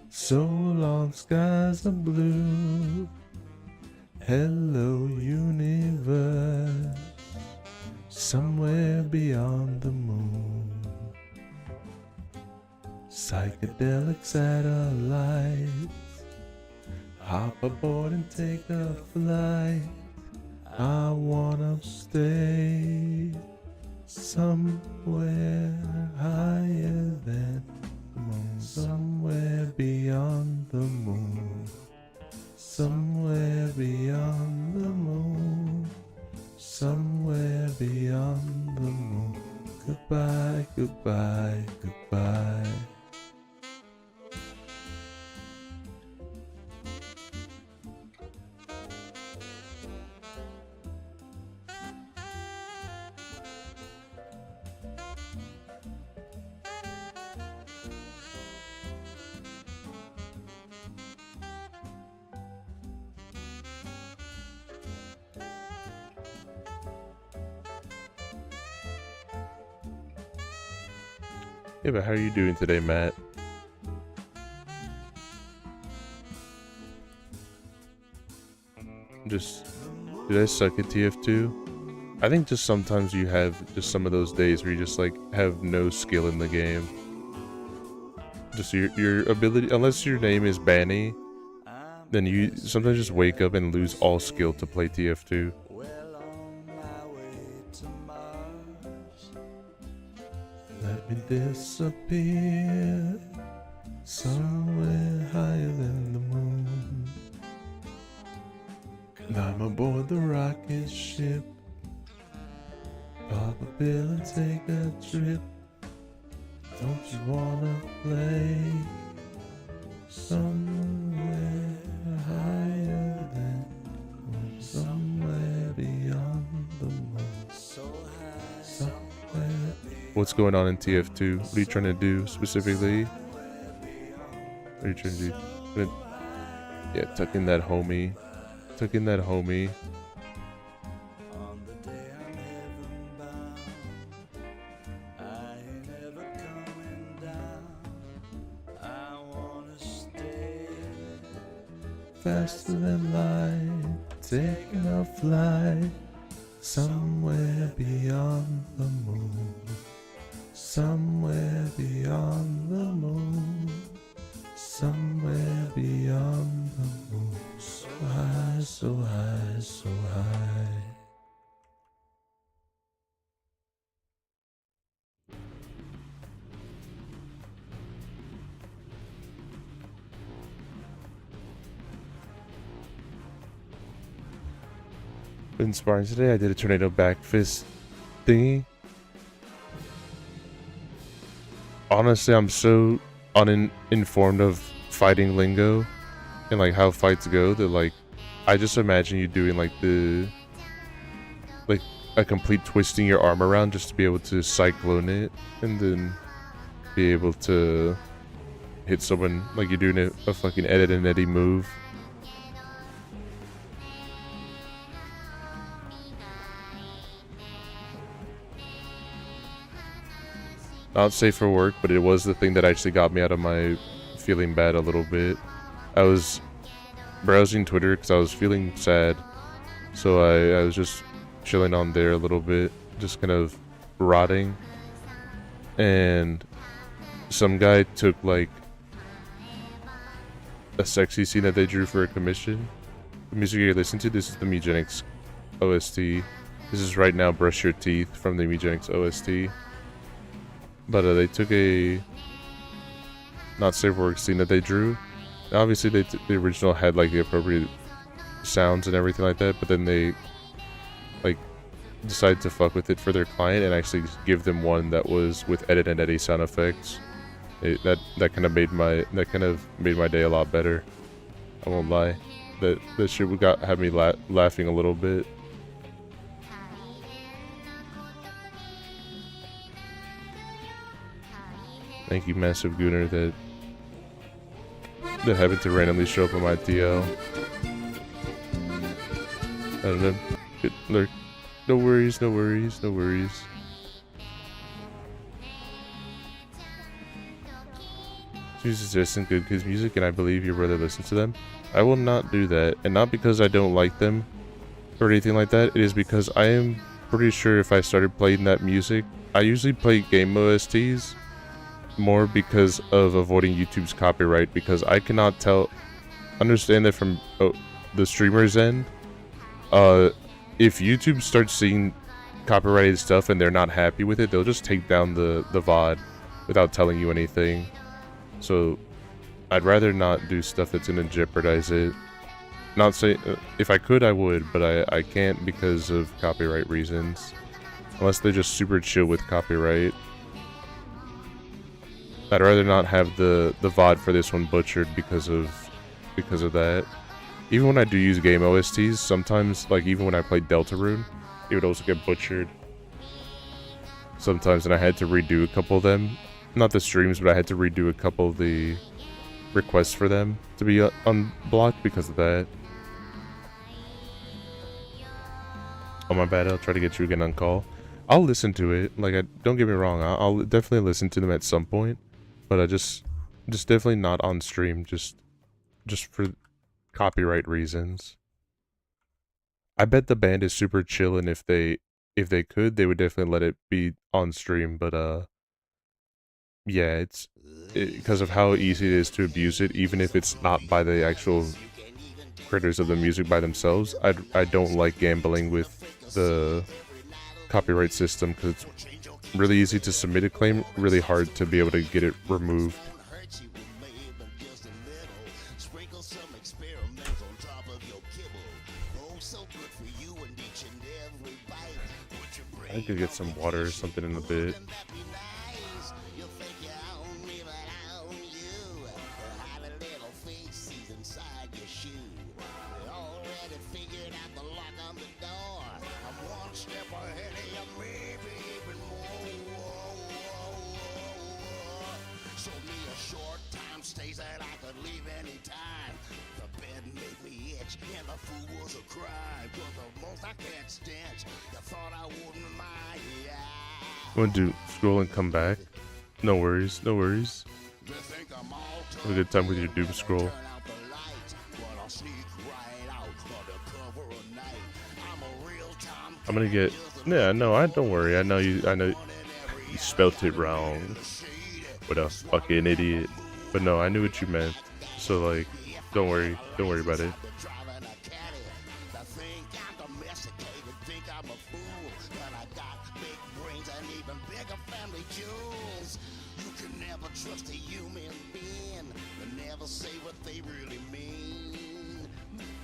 So long skies are blue. Hello universe. Somewhere beyond the moon. Psychedelic satellites. Hop aboard and take a flight. I wanna stay somewhere higher than the moon. Somewhere beyond the moon. Somewhere beyond the moon. Somewhere beyond the moon. Goodbye, goodbye, goodbye. Yeah, but how are you doing today, Matt? Did I suck at TF2? I think just sometimes you have just some of those days where you just like have no skill in the game. Just your ability, unless your name is Banny, then you sometimes just wake up and lose all skill to play TF2. Let me disappear somewhere higher than the moon. I'm aboard the rocket ship. Pop a pill and take a trip. Don't you wanna play somewhere higher than somewhere beyond the moon? Somewhere. What's going on in TF2? What are you trying to do specifically? What are you trying to do? Yeah, tuck in that homie. Tuck in that homie. Faster than light, taking a flight somewhere beyond the moon. Somewhere beyond the moon. Somewhere beyond the moon. So high, so high, so high. Been sparring today. I did a tornado back fist thingy. Honestly, I'm so uninformed of fighting lingo and like how fights go that like I just imagine you doing like a complete twisting your arm around just to be able to cyclone it and then be able to hit someone like you're doing a fucking Ed and Eddy move. Not safe for work, but it was the thing that actually got me out of my feeling bad a little bit. I was browsing Twitter because I was feeling sad, so I was just chilling on there a little bit, just kind of rotting, and some guy took like a sexy scene that they drew for a commission. The music you're listening to, this is the Megenics OST. This is Right Now Brush Your Teeth from the Megenics OST. But they took a not safe for work scene that they drew. Obviously, the original had like the appropriate sounds and everything like that, but then they like decided to fuck with it for their client and actually give them one that was with Edit and Eddy sound effects. That kind of made my day a lot better. I won't lie. That shit had me laughing a little bit. Thank you, Massive Gooner, that happened to randomly show up on my TL. I don't know. Good lurk. No worries, no worries, no worries. Jesus isn't good because music, and I believe your brother listens to them. I will not do that, and not because I don't like them or anything like that. It is because I am pretty sure if I started playing that music, I usually play game OSTs more because of avoiding YouTube's copyright, because I cannot understand that from the streamer's end. If YouTube starts seeing copyrighted stuff and they're not happy with it, they'll just take down the VOD without telling you anything. So I'd rather not do stuff that's gonna jeopardize it. Not say if I could I would, but I can't because of copyright reasons, unless they're just super chill with copyright. I'd rather not have the VOD for this one butchered because of that. Even when I do use game OSTs, sometimes, like even when I played Deltarune, it would also get butchered sometimes, and I had to redo a couple of them. Not the streams, but I had to redo a couple of the requests for them to be unblocked because of that. Oh my bad, I'll try to get you again on call. I'll listen to it, like, don't get me wrong, I'll definitely listen to them at some point. But I just definitely not on stream, just for copyright reasons. I bet the band is super chill, and if they could, they would definitely let it be on stream. But yeah, it's because of how easy it is to abuse it, even if it's not by the actual creators of the music by themselves. I don't like gambling with the copyright system because it's really easy to submit a claim, really hard to be able to get it removed. I could get some water or something in a bit. Stays that I could leave any time. The bed made me itch, and the food was a crime. But the most I can't stench. You thought I wouldn't mind, yeah. Want to scroll and come back? No worries, no worries. Have a good time with your doom scroll. I'm gonna get. Yeah, no, I don't worry. I know you spelt it wrong. What a fucking idiot. But no, I knew what you meant. So like, don't worry about it. You can never trust a human being. They never say what they really mean.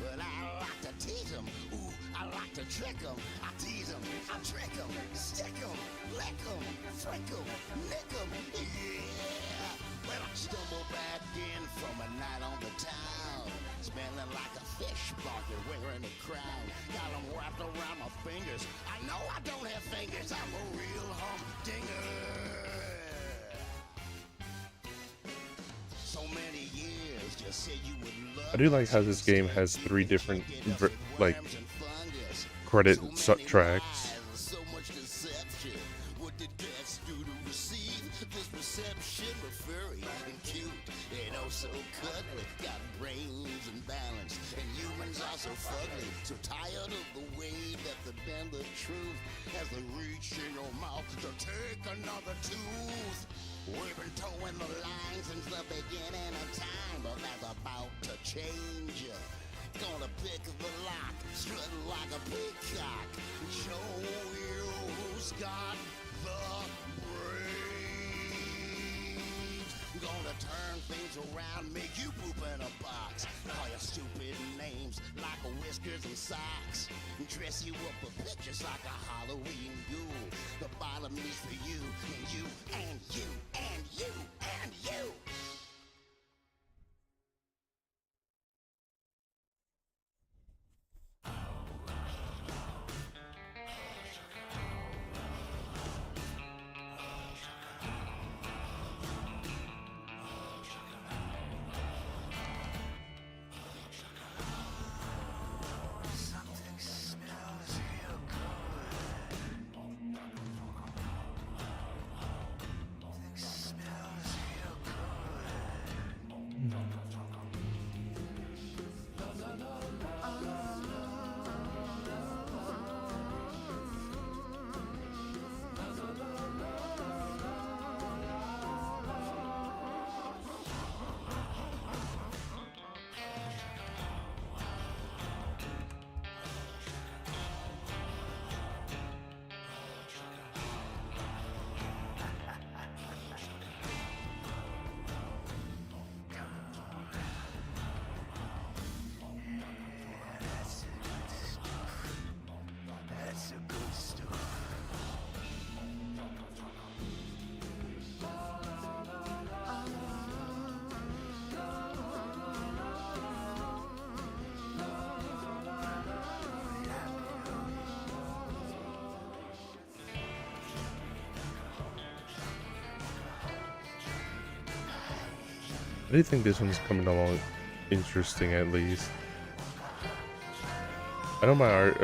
But I like to tease them. Ooh, I like to trick them. I tease them, I trick them, stick them, lick them, frick them, nick them. Yeah. When I stumble back in from a night on the town, smelling like a fish market, wearing a crown. Got them wrapped around my fingers. I know I don't have fingers. I'm a real humdinger. So many years, just said you would love. I do like how this game has 3 different like credit tracks. So much deception. What did cats do to receive this reception? We're furry and cute and oh so cuddly. Got brains and balance, and humans are so fugly. So tired of the way that they bend the truth as they reach in your mouth to take another tooth. We've been towing the line since the beginning of time, but that's about to change. Gonna pick the lock, strut like a peacock, show you who's got the brains. Gonna turn things around, make you poop in a box, call you stupid names like a whiskers and socks, dress you up with pictures like a Halloween ghoul. The bottom is for you, and you, and you, and you, and you. I do think this one's coming along interesting, at least. I know my art.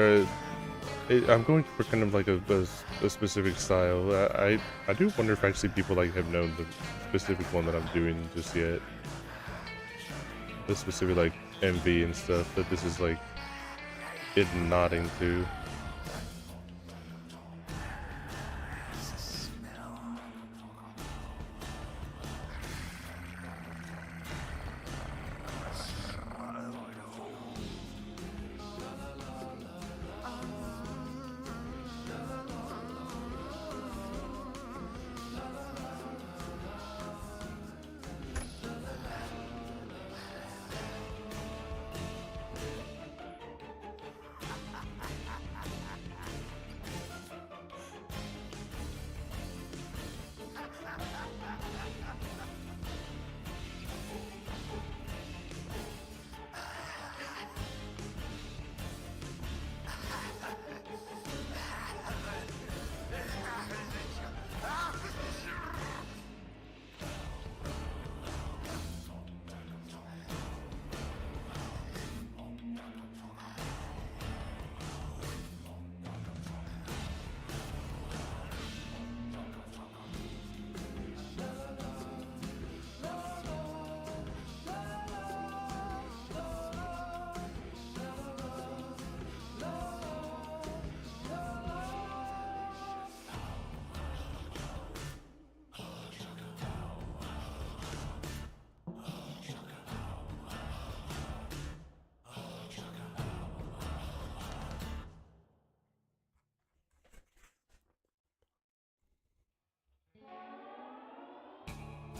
I'm going for kind of like a specific style. I do wonder if actually people like have known the specific one that I'm doing just yet. The specific like MV and stuff. That this is like it nodding too.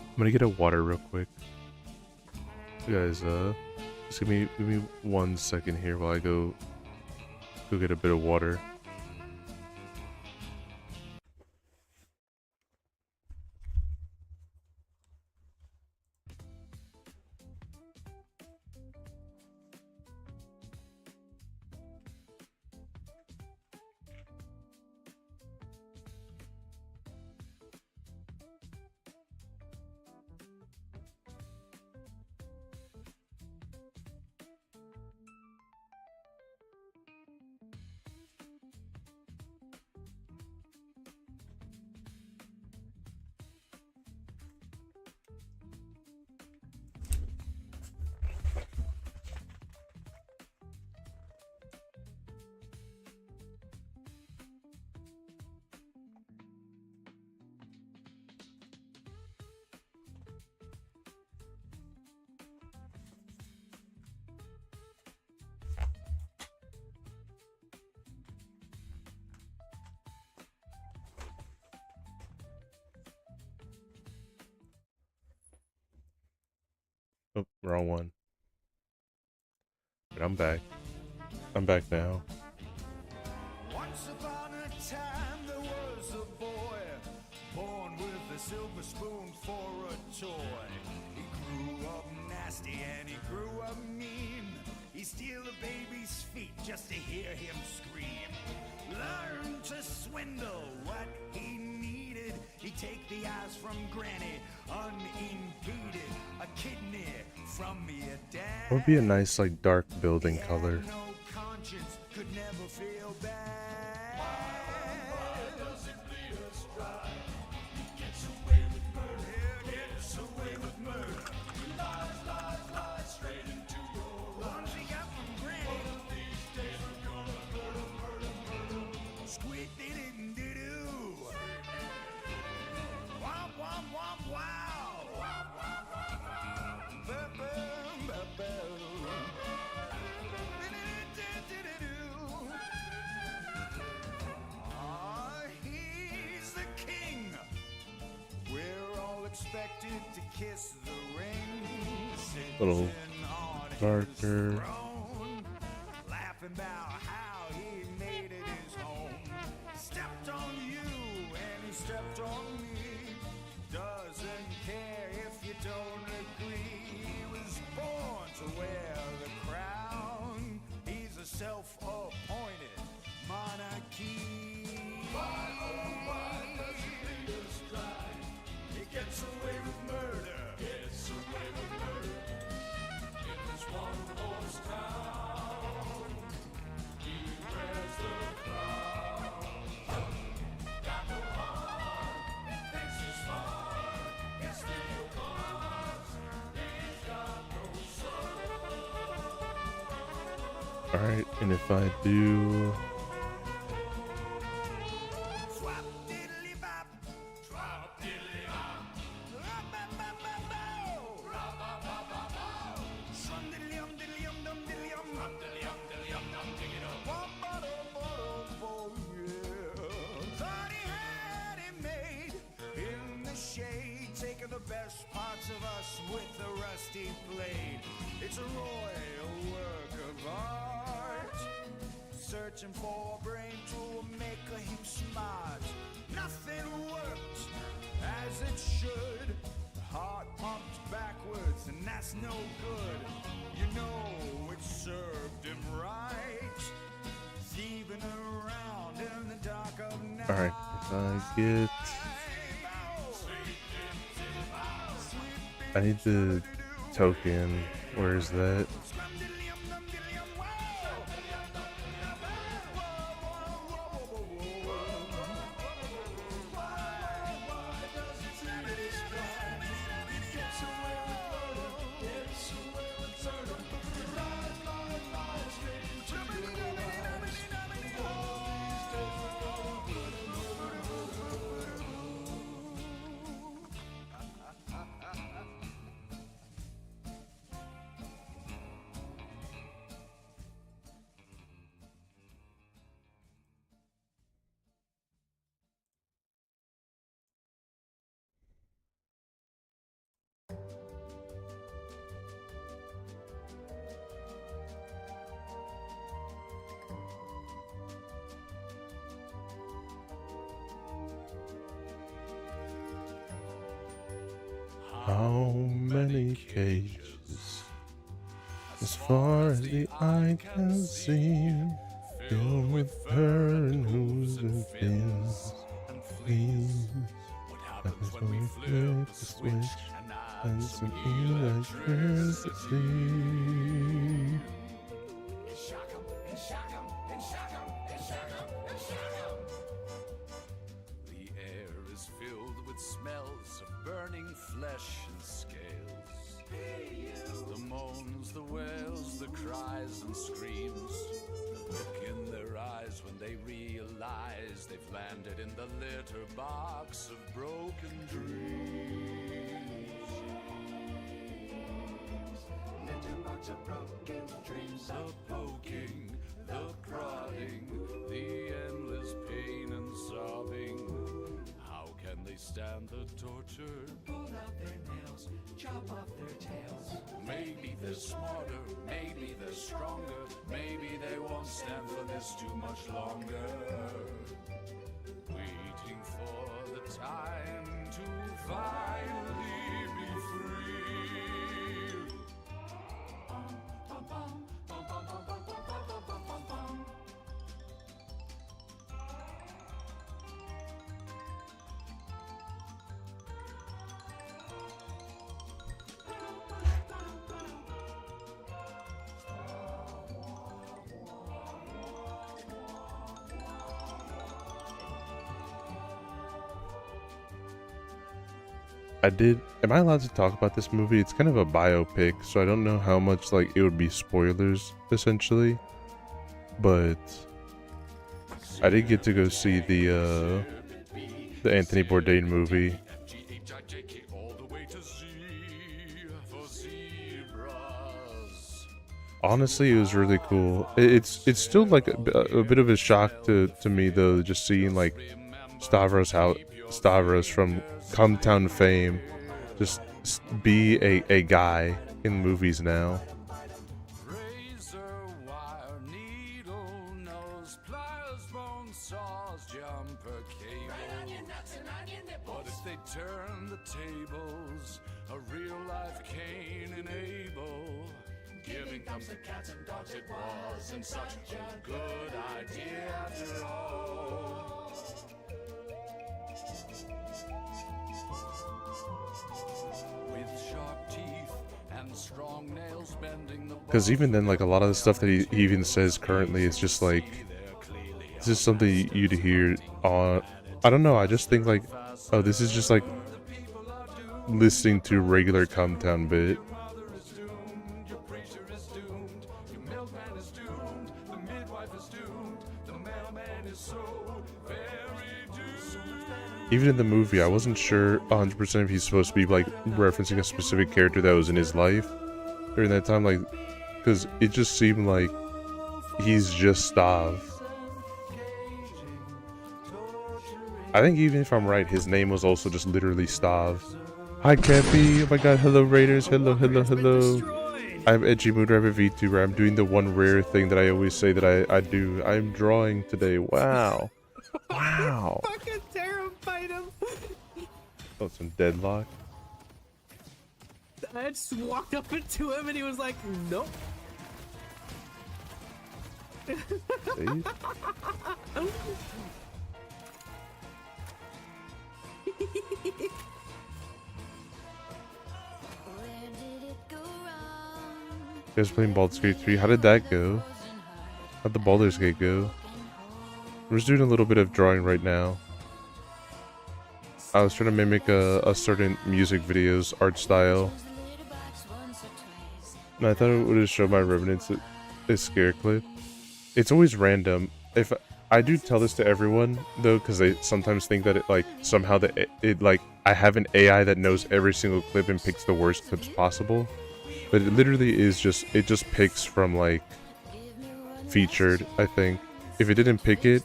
I'm gonna get a water real quick. You guys, just give me 1 second here while I go get a bit of water. Oh, wrong one. But I'm back. I'm back now. Once upon a time there was a boy born with a silver spoon for a toy. He grew up nasty and he grew up mean. He'd steal a baby's feet just to hear him scream. Learn to swindle what he needed. He'd take the eyes from Granny unimpeded. A kidney from your dad. What would be a nice like dark building color? No conscience, could never feel bad. Expected to kiss the ring, Little darker. laughing about how he made it his home. Stepped on you and he stepped on me. Doesn't care if you don't agree. He was born to wear the crown. He's a self-appointed monarchy. Why, oh, why does he lead us dry? He gets away with murder. Gets away with murder. In this one horse town, he wears the crown. Got no heart, thinks he's smart. Can steal your cars. He's got no soul. Alright, and if I do... Taking the best parts of us with a rusty blade. It's a royal work of art. Searching for a brain to make him smart. Nothing worked as it should. The heart pumped backwards, and that's no good. You know it served him right. Thieving around in the dark of night. Alright, if I get... I need the token. Where is that? How many cages, as far as the eye can see, filled with burning hooves and fins and fleas? What happens when we flip the switch and some electricity? The air is filled with smells of burning flesh and scales. The moans, the wails, the cries and screams. The look in their eyes when they realize they've landed in the litter box of broken dreams. Litter box of broken dreams. The poking, the prodding, the endless pain and sobbing. How can they stand the torture? Pull out their nails, chop off their tails. Maybe they're smarter, maybe they're stronger. Maybe they won't stand for this too much longer. Waiting for the time to finally be free. Bum, bum, bum, bum, bum, bum, bum, bum, bum, bum, bum. Am I allowed to talk about this movie? It's kind of a biopic, so I don't know how much like it would be spoilers essentially. But I did get to go see the Anthony Bourdain movie. Honestly, it was really cool. It's still like a bit of a shock to me though, just seeing like Stavros from Cometown fame just be a guy in movies now. Razor wire, needle nose, pliers, bone saws, jumper cable. But if they turn the tables, a real life Cain and Abel. Giving thumbs to cats and dogs, it wasn't such a good idea after all. With sharp teeth and strong nails bending the Because even then, like a lot of the stuff that he even says currently is just like, this is something you'd hear on, I don't know, I just think like, oh, this is just like listening to regular Cometown bit. Your preacher is doomed, your milkman is doomed, even in the movie, I wasn't sure 100% if he's supposed to be like referencing a specific character that was in his life during that time, like, because it just seemed like he's just Stav. I think even if I'm right, his name was also just literally Stav. Hi Cappy, oh my god, hello Raiders, hello, hello, hello. I'm Edgy Mood Rabbit VTuber. I'm doing the one rare thing that I always say that I do. I'm drawing today. Wow. Wow. Fucking terrified him. Oh, some deadlock. I just walked up into him and he was like, nope. See? You guys playing Baldur's Gate 3? How did that go? How'd the Baldur's Gate go? We're just doing a little bit of drawing right now. I was trying to mimic a certain music video's art style. And I thought it would have shown my Revenant's a scare clip. It's always random. If I do tell this to everyone though, because they sometimes think that it like somehow that it like I have an AI that knows every single clip and picks the worst clips possible. But it literally is just, it just picks from like featured, I think. If it didn't pick it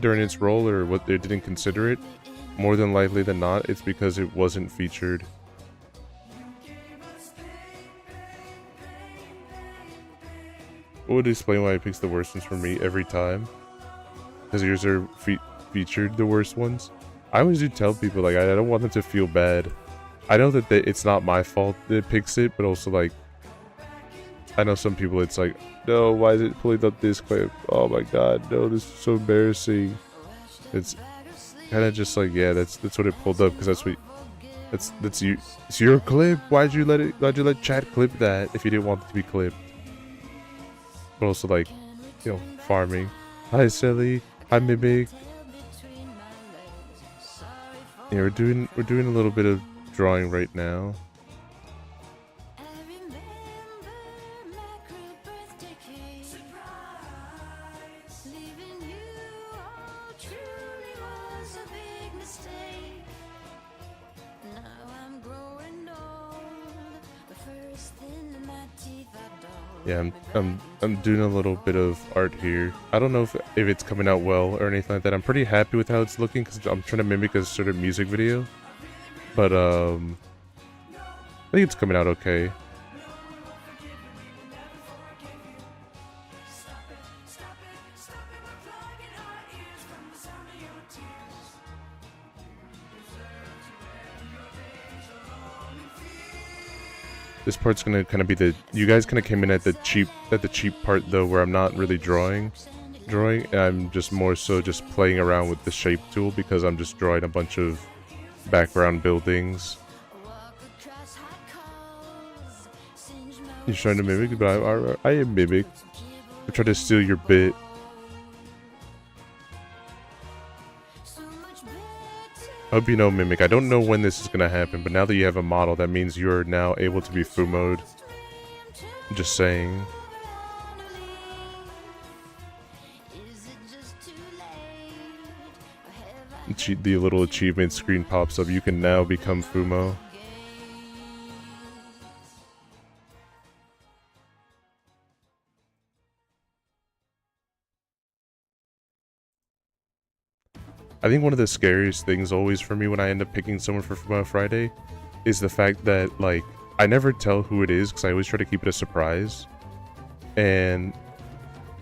during its roll or what they didn't consider it, more than likely than not, it's because it wasn't featured. What would explain why it picks the worst ones for me every time? Because yours are featured the worst ones. I always do tell people, like, I don't want them to feel bad. I know that it's not my fault that it picks it, but also, like, I know some people it's like, no, why is it pulling up this clip? Oh my god, no, this is so embarrassing. It's kind of just like, yeah, that's what it pulled up, because that's you. It's your clip. Why'd you let chat clip that if you didn't want it to be clipped? But also, like, you know, farming. Hi Sally. Hi Mimic. Yeah, we're doing a little bit of drawing right now. Yeah, I'm doing a little bit of art here. I don't know if it's coming out well or anything like that. I'm pretty happy with how it's looking because I'm trying to mimic a sort of music video. But I think it's coming out okay. This part's gonna kind of be the, you guys kind of came in at the cheap part though, where I'm not really drawing. I'm just more so just playing around with the shape tool because I'm just drawing a bunch of background buildings. You're trying to mimic, but I am mimic. I'm trying to steal your bit. I hope you know, Mimic. I don't know when this is gonna happen, but now that you have a model, that means you're now able to be Fu mode. Just saying. The little achievement screen pops up. You can now become Fumo. I think one of the scariest things always for me when I end up picking someone for Fumo Friday is the fact that, like, I never tell who it is because I always try to keep it a surprise. And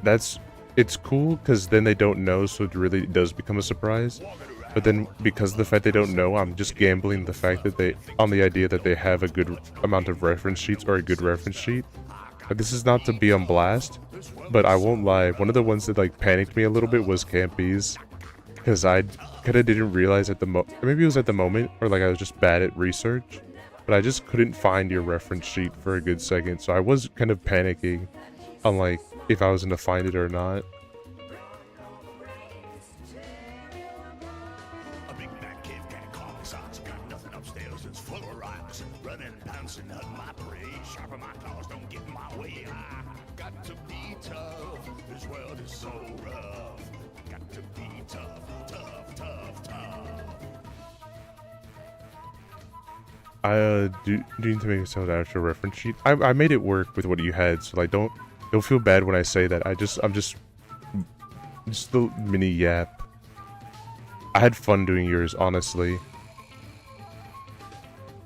it's cool because then they don't know, so it really does become a surprise. But then because of the fact they don't know, I'm just gambling the fact that on the idea that they have a good amount of reference sheets or a good reference sheet. But this is not to be on blast, but I won't lie. One of the ones that like panicked me a little bit was Campy's. Because I kind of didn't realize at the maybe it was at the moment, or like I was just bad at research, but I just couldn't find your reference sheet for a good second, so I was kind of panicking on like if I was going to find it or not. A big back cave cat caught socks, got nothing upstairs, it's full of rocks. Running, bouncing on my prey, sharpen my claws, don't get in my way. I got to be tough, this world is so rough. Got to be tough, tough, tough, tough. Do you need to make some actual reference sheet? I made it work with what you had, so like don't feel bad when I say that. I'm just the mini yap. I had fun doing yours, honestly.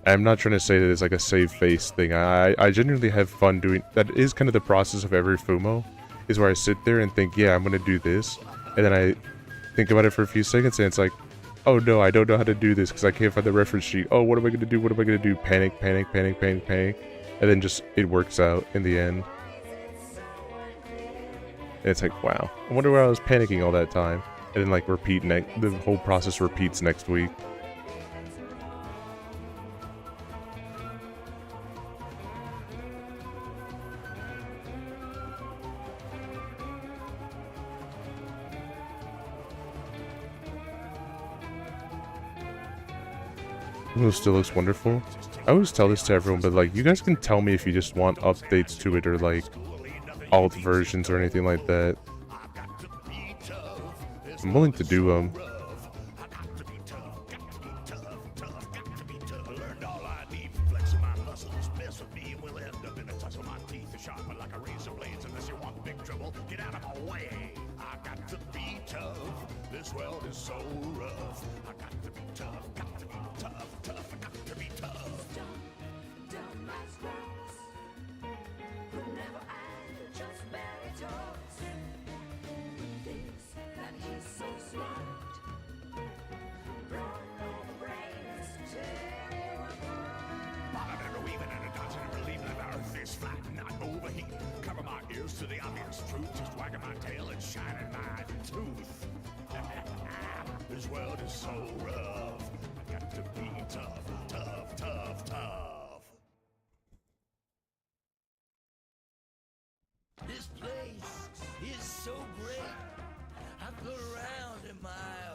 I'm not trying to say that it's like a save face thing. I genuinely have fun doing that. Is kind of the process of every Fumo, is where I sit there and think, yeah, I'm gonna do this, and then I think about it for a few seconds, and it's like, oh no, I don't know how to do this because I can't find the reference sheet. Oh, what am I gonna do? What am I gonna do? Panic, panic, panic, panic, panic, and then just it works out in the end. And it's like, wow, I wonder why I was panicking all that time. And then like the whole process repeats next week. It still looks wonderful. I always tell this to everyone, but like, you guys can tell me if you just want updates to it or like alt versions or anything like that. I'm willing to do them. This world is so rough. I got to be tough, got to be tough, tough, I got to be tough. Don't my stripes could never end, just bury toes. Thinks that he's so smart. Wrong over brains, tear you apart. I'm never weaving and a dodging and believing that the earth is flat and not overheat. Cover my ears to the obvious truth, just wagging my tail and shining my tooth. This world is so rough. I got to be tough, tough, tough, tough. This place is so great. I float around in my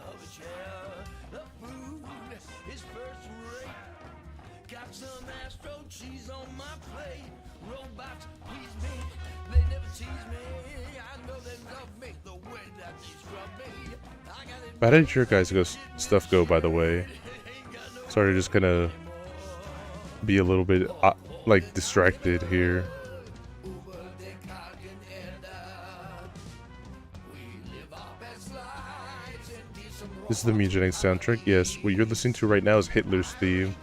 hover chair. The food is first rate. Got some Astro cheese on my plate. Robots please me, they never tease me. I know they love me the way that they scrub me. I got it. How did your guys' stuff go, by the way? Sorry to just kind of be a little bit like distracted here. This is the Mugenics soundtrack. Yes, what you're listening to right now is Hitler's theme.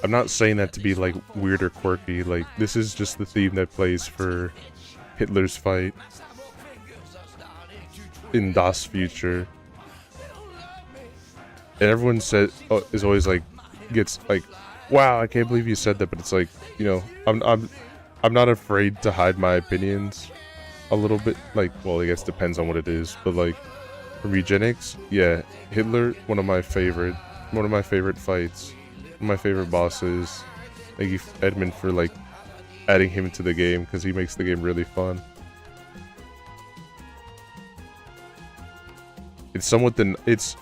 I'm not saying that to be like weird or quirky. Like, this is just the theme that plays for Hitler's fight in Das Future. And everyone is always like, gets like, wow, I can't believe you said that. But it's like, you know, I'm not afraid to hide my opinions a little bit. Like, well, I guess it depends on what it is. But like, from Eugenics, yeah, Hitler, one of my favorite fights. One of my favorite bosses. Thank you, Edmund, for like adding him into the game because he makes the game really fun. It's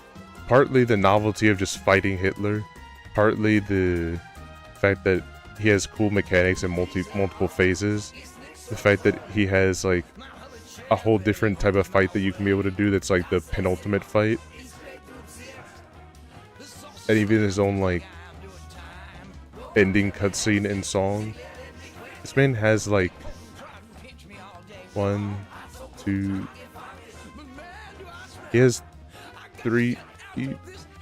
partly the novelty of just fighting Hitler, partly the fact that he has cool mechanics and multiple phases, the fact that he has like a whole different type of fight that you can be able to do that's like the penultimate fight, and even his own like ending cutscene and song. This man has like 1, 2. He has 3. He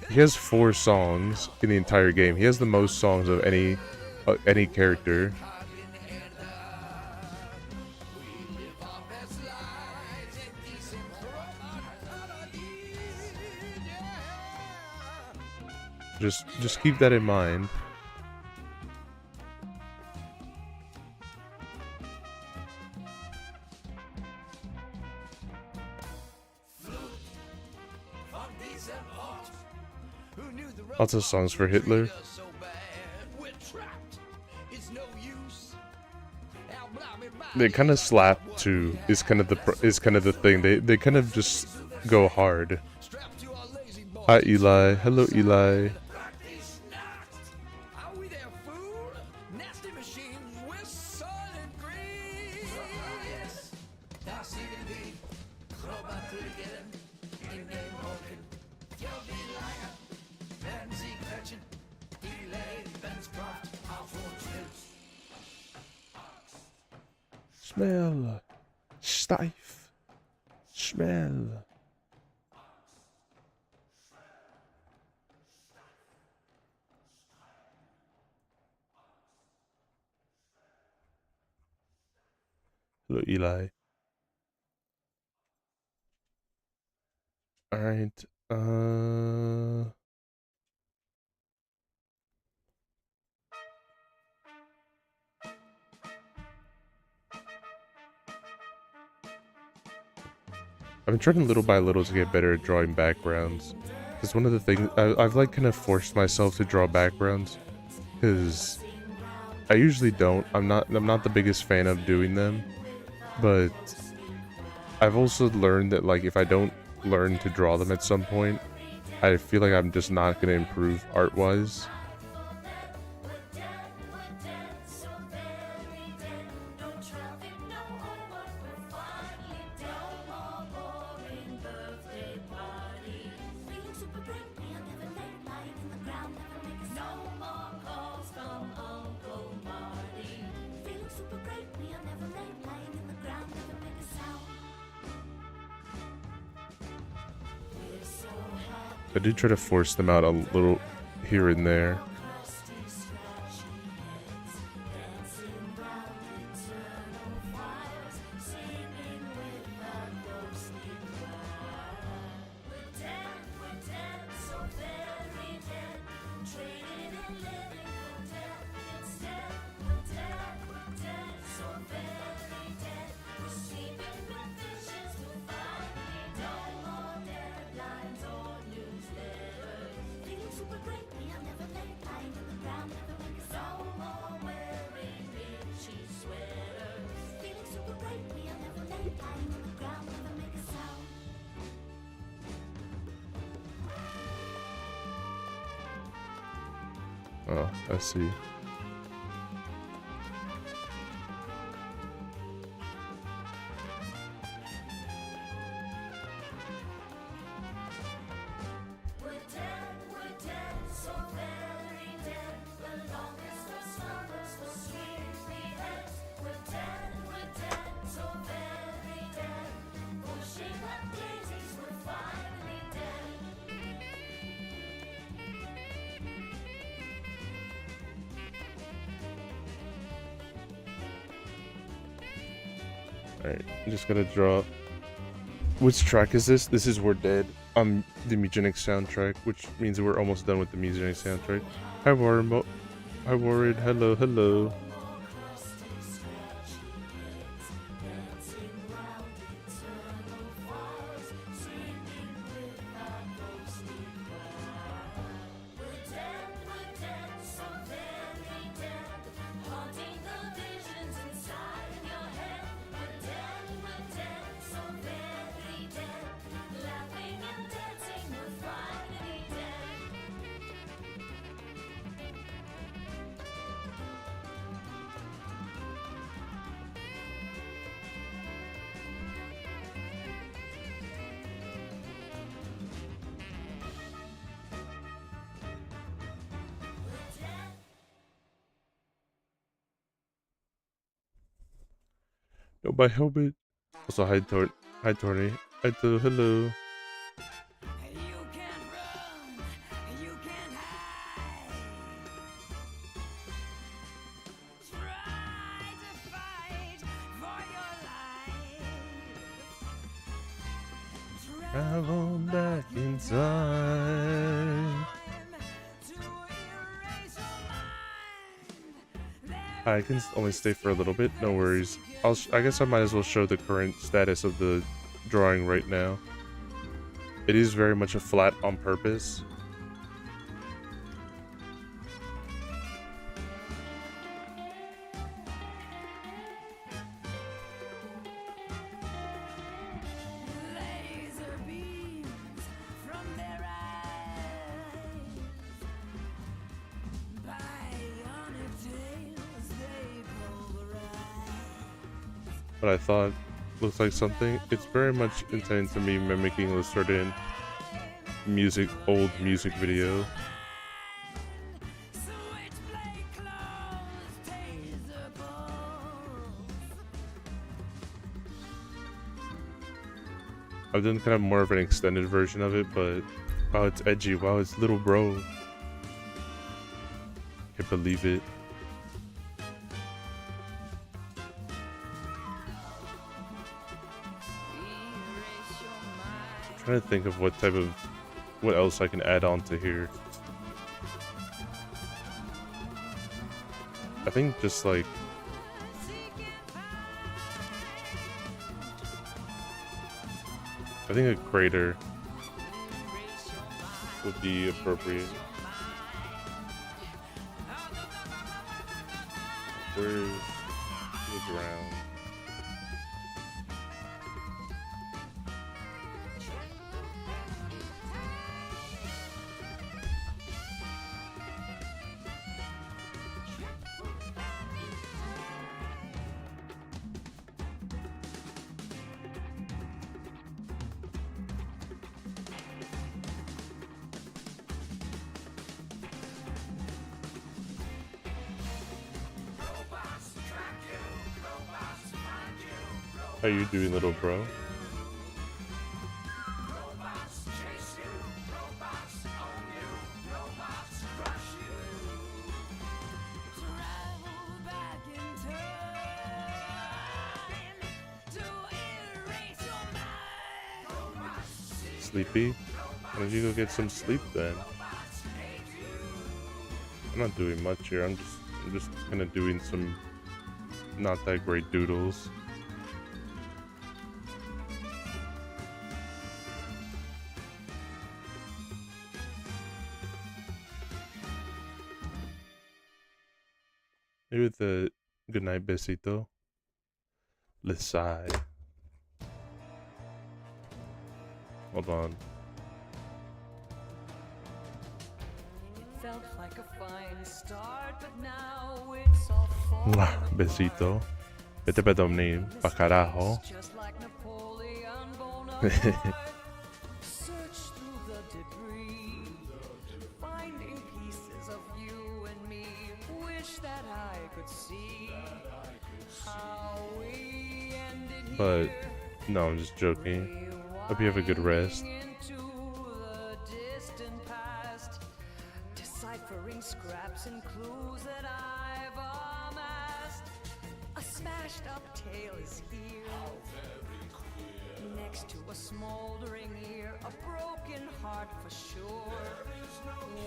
has 4 songs in the entire game. He has the most songs of any character. Just keep that in mind. Lots of songs for Hitler. They kind of slap too. Is kind of the thing. They kind of just go hard. Hi Eli. Hello Eli. Smell. Stife. Smell. Hello, Eli. All right. I've been trying little by little to get better at drawing backgrounds. Because one of the things I've like kind of forced myself to draw backgrounds, because I usually don't. I'm not the biggest fan of doing them, but I've also learned that like if I don't learn to draw them at some point, I feel like I'm just not gonna improve art-wise. I did try to force them out a little here and there. Oh, I see. Alright, I'm just gonna draw. Which track is this? This is We're Dead. The Mugenic soundtrack, which means we're almost done with the Mugenic soundtrack. Hi, Warren. Hi, Warren. Hello, hello. No, by helmet. Also, hi, hi, Tony. Hi, hello. You can't run, you can't hide. Try to fight for your life. Travel back in time. To erase your mind. I can only stay for a little bit. No worries. I guess I might as well show the current status of the drawing right now. It is very much a flat on purpose. Laser beams from their eyes. Bionic tails they pulverize. But I thought looks like something. It's very much intended to me mimicking a certain old music video. Switchblade claws, taser balls. I've done kind of more of an extended version of it, but wow, it's Edgy. Wow, it's little bro. Can't believe it. I'm trying to think of what else I can add on to here. I think just like I think a crater would be appropriate. Where's the ground? How you doing, little bro? Sleepy? Why don't you go get some sleep then? I'm not doing much here. I'm just kind of doing some not that great doodles. Maybe with the goodnight besito. Let's sigh. Hold on. It felt like a fine start, but now it's all falling Besito. Vete pa domni, pa carajo. just like Napoleon Bonaparte. Search through the debris, finding pieces of you and me. Wish that I could see how we ended But here. no, I'm just joking. Hope you have a good rest. Into the distant past, deciphering scraps and clues that I've amassed. A smashed up tale is here, next to a smoldering ear, a broken heart for sure.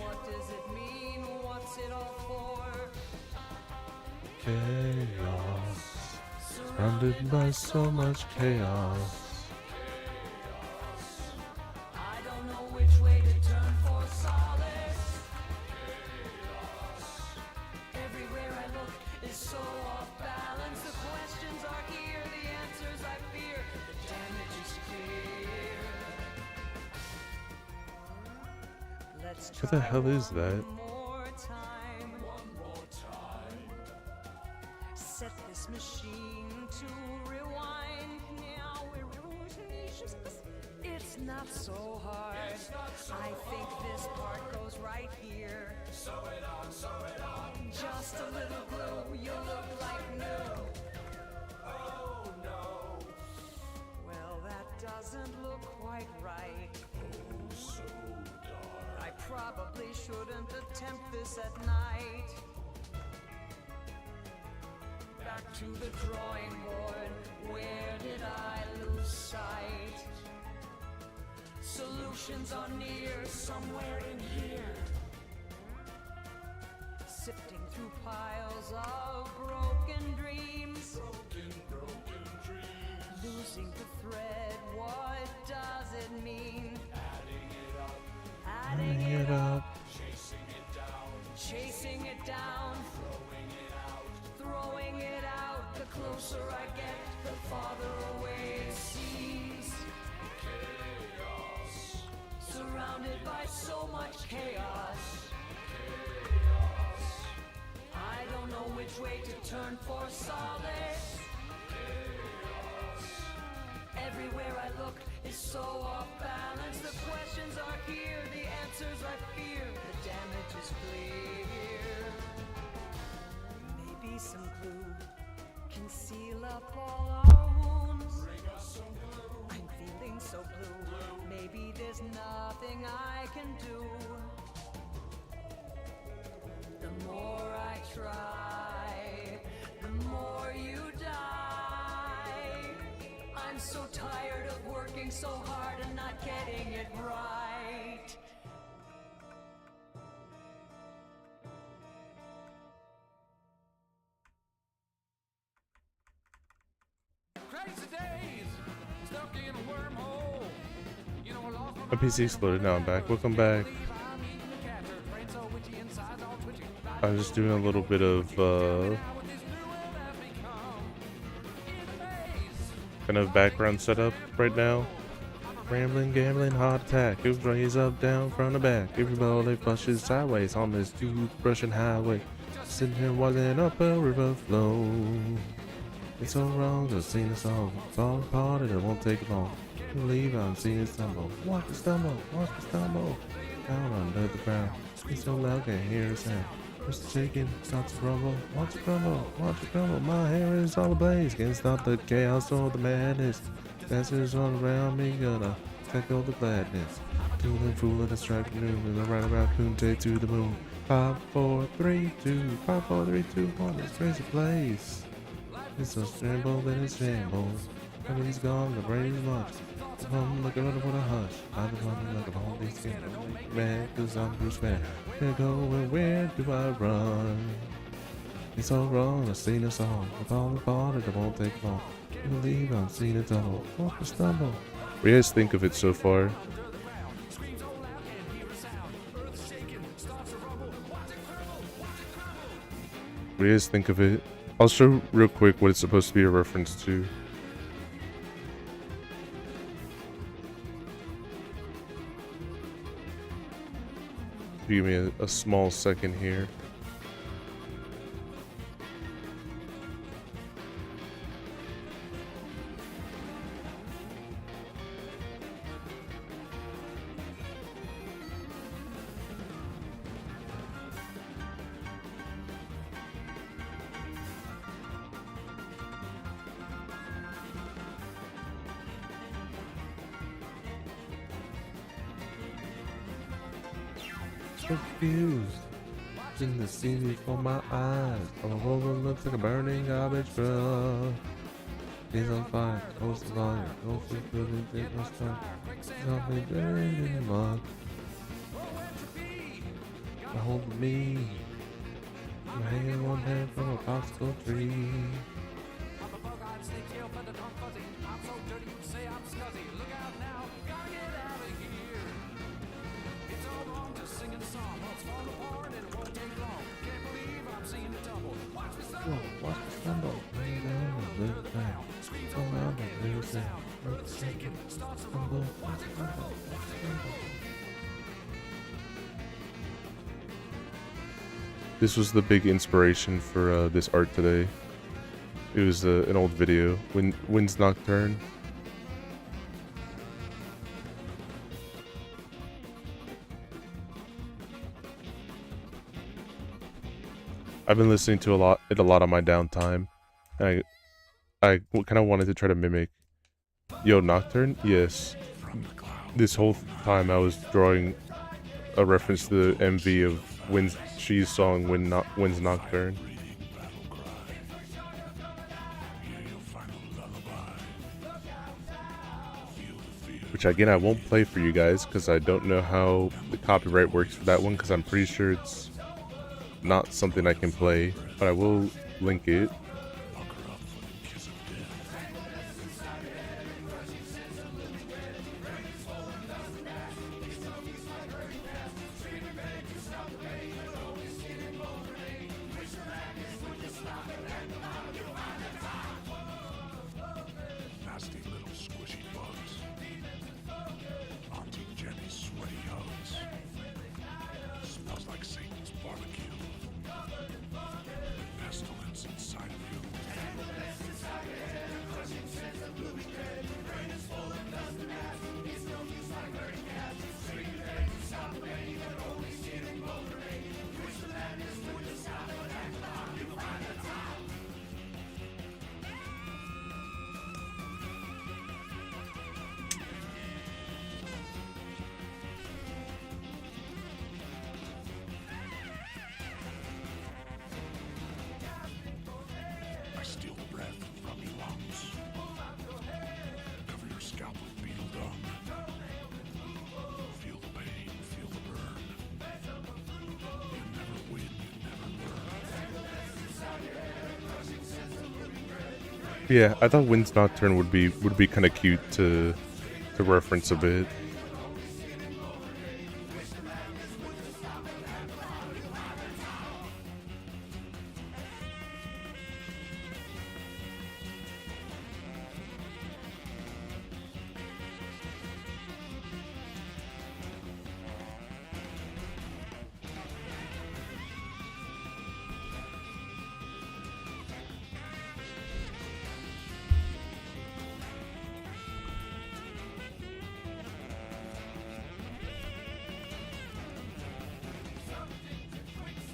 What does it mean? What's it all for? Chaos. Surrounded by so much chaos. I don't know which way to turn for solace. Everywhere I look is so off balance. The questions are here, the answers I fear. The damage is clear. Let's What the try hell is one that? more time. One more time. Set this machine to rewind. Now we're it's not so hard. I think this part goes right here. Sew it on, sew it on. Just a little glue, you look like new. Oh no. Well, that doesn't look quite right. Oh, so dark. I probably shouldn't attempt this at night. Back to the drawing board. Where did I lose sight? Solutions are near, somewhere in here. Sifting through piles of broken dreams. Broken dreams. Losing the thread, what does it mean? Adding it up. Chasing it down. Chasing it down. Throwing it out. Throwing it out. The closer I get, the farther away it seems. Surrounded by so much chaos. I don't know which way to turn for solace. Everywhere I look is so off balance. The questions are here, the answers I fear. The damage is clear. Maybe some glue can seal up all our wounds. I'm feeling so blue. can do. The more I try, the more you die. I'm so tired of working so hard and not getting it right. Crazy days, stuck in a wormhole. You know, I lost my My PC exploded. Now I'm back. Welcome back. I was just doing a little bit of kind of background setup right now. Rambling, gambling, heart attack. It raise up, down, front to back. Everybody flushes sideways on this toothbrushing highway. Sitting here watching up a river flow. It's so wrong to sing the song. Fall apart and it won't take long. Believe I'm seeing it stumble. Watch me stumble, watch me stumble. Down under the ground. It's so loud, can't hear a sound. Just shaking, starts to rumble. Watch it crumble, watch it crumble. My hair is all ablaze. Can't stop the chaos or the madness. Dancers all around me, gonna tackle the gladness. Tooling, fooling, distracting, moving around a raccoon, take to the moon. 5, 4, 3, 2, 5, 4, 3, 2, 1. This crazy place. It's so scrambled and it's shambles. Everybody's gone, the brain is much. I'm looking at what a hush. I'm the one looking at all these things. Man, cause I'm Bruce Man. Where go and where do I run? It's all wrong, I've seen us all. With all the bond, it won't take long. I believe I'm seeing it double. Walk or stumble. What do you guys think of it so far? What do you guys think of it? I'll show real quick what it's supposed to be a reference to. Give me a small second here. Confused in the sea before my eyes. I'm a rover looks like a burning garbage truck. He's on fire, close the fire, go for good, take no start. Something buried in the mud. Hold me. I'm hanging one hand from a popsicle tree. Watch me stumble, lay down and live back. So loud and lose that. Stumble, watch me stumble. This was the big inspiration for this art today. It was an old video, Wind's Nocturne. I've been listening to it a lot on my downtime, and I kind of wanted to try to mimic. Yo, Nocturne? Yes. This whole time I was drawing a reference to the MV of She's song Wind's Nocturne. Which again I won't play for you guys because I don't know how the copyright works for that one, because I'm pretty sure it's not something I can play, but I will link it. Nasty little squishy bugs. Auntie Jenny's sweaty hugs. Smells like Satan's barbecue. Pestilence inside of Yeah, I thought Wind's Nocturne would be kind of cute to reference a bit.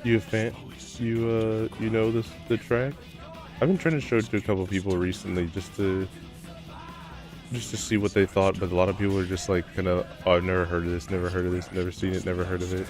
You a fan? You know the track? I've been trying to show it to a couple people recently just to see what they thought, but a lot of people are just like kind of, oh, I've never heard of this, never heard of this, never seen it, never heard of it.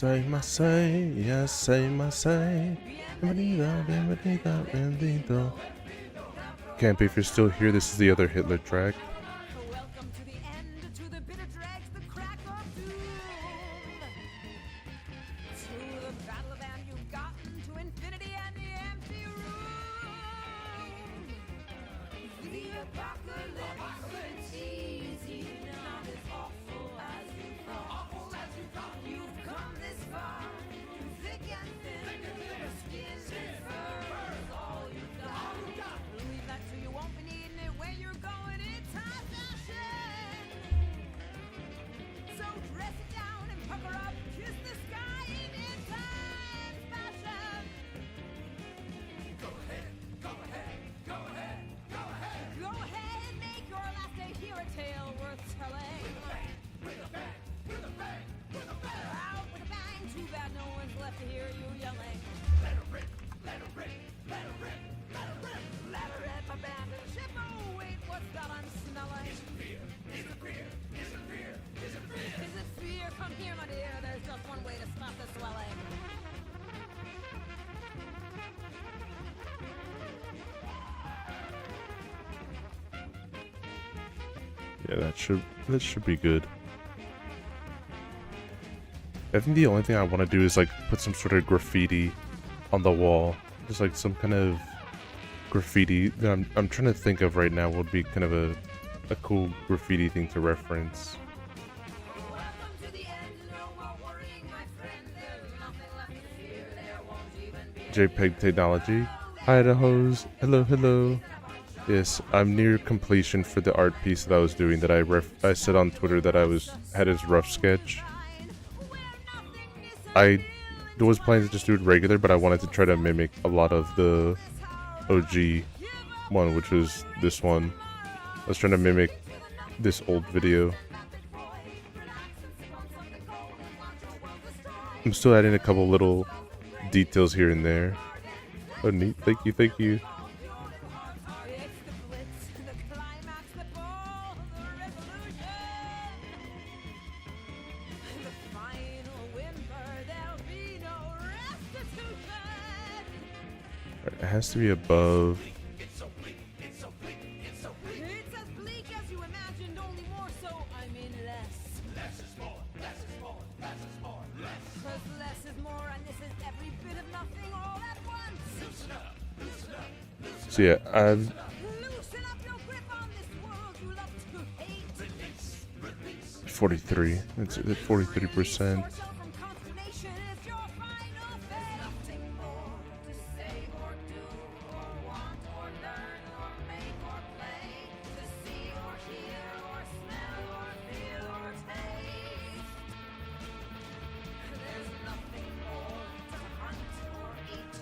I say, bienvenido, bienvenido, bienvenido. Can't be if you're still here. This is the other Hitler track. Welcome to the end, to the bitter dregs, the crack of doom. To the battle and you've gotten to infinity and the empty room. The apocalypse is easy, not as awful as you thought. You've come this far, through thick and thin, your skin and fur is all you've got. Leave that to you, won't be needing it when you're going in time fashion. So dress it down and pucker up, kiss the sky in time fashion. Go ahead, go ahead, go ahead, go ahead. Go ahead, make your last day here a tale worth telling. With a bang, with a bang, with a bang. Out with a bang, too bad no one's left to hear you yelling. Let her rip, let her rip, let her rip, let her rip. Let her rip, abandon ship. Oh wait, what's that I'm smelling? Is it fear? Is it fear? Is it fear? Is it fear? Is it fear? Come here, my dear. There's just one way to stop the swelling. Yeah, that should be good. I think the only thing I want to do is like put some sort of graffiti on the wall, just like some kind of graffiti that I'm trying to think of right now would be kind of a cool graffiti thing to reference. Welcome to the end. No more worrying, my friend. There's nothing left to fear. There won't even be JPEG technology. Hi, Idahos. Hello, hello. Yes, I'm near completion for the art piece that I was doing. That I said on Twitter that I had as rough sketch. I was planning to just do it regular, but I wanted to try to mimic a lot of the OG one, which was this one. I was trying to mimic this old video. I'm still adding a couple little details here and there. Oh, neat. Thank you, thank you. It's the blitz, the climax, the ball, the revolution. The final whimper, there'll be no restitution. It has to be above. It's as bleak as you imagined, only more so, I mean less. Less is more, less is more, less is more, less. 'Cause less is more, and this is every bit of nothing all at once. Loosen up, loosen up, loosen up. So yeah, Loosen up your grip on this world you love to hate. Release, release. 43. It's at 43%. Yourself from consternation is your final fate. Nothing more to say or do, or want or learn, or make or play. To see or hear, or smell or feel or taste. There's nothing more to hunt or eat,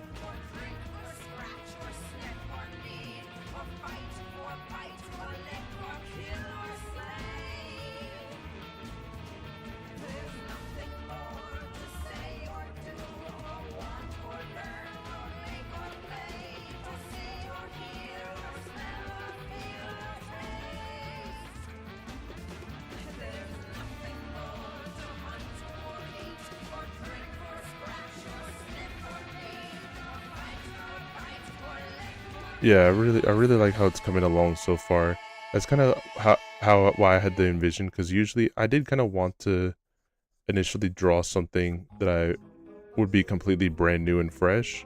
Yeah, I really like how it's coming along so far. That's kind of why I had the envision, because usually I did kind of want to initially draw something that I would be completely brand new and fresh,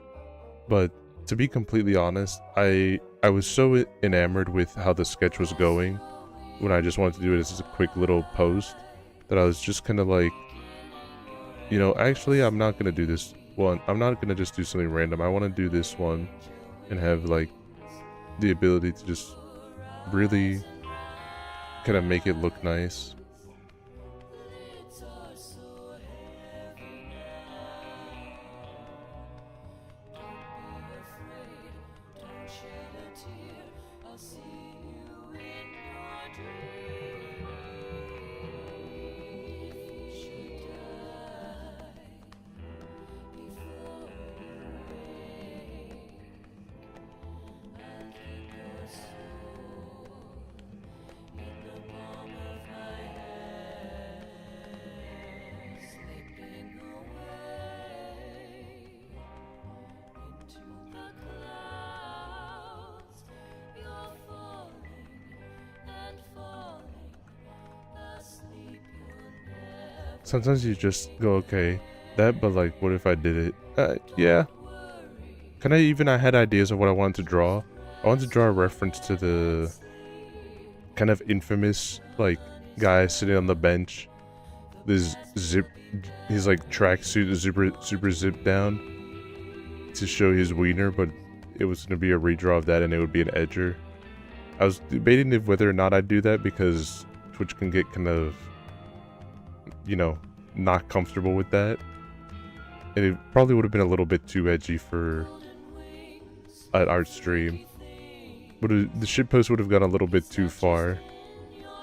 but to be completely honest, I was so enamored with how the sketch was going when I just wanted to do it as a quick little post that I was just kind of like, you know, actually I'm not gonna do this one. I'm not gonna just do something random. I want to do this one and have like the ability to just really kind of make it look nice. Sometimes you just go, okay, that, but like, what if I did it? Yeah. I had ideas of what I wanted to draw. I wanted to draw a reference to the kind of infamous, like, guy sitting on the bench. This his like tracksuit is super zipped down to show his wiener, but it was gonna be a redraw of that and it would be an edger. I was debating if whether or not I'd do that because Twitch can get kind of, you know, not comfortable with that. And it probably would have been a little bit too edgy for an art stream. But the shitpost would have gone a little bit too far.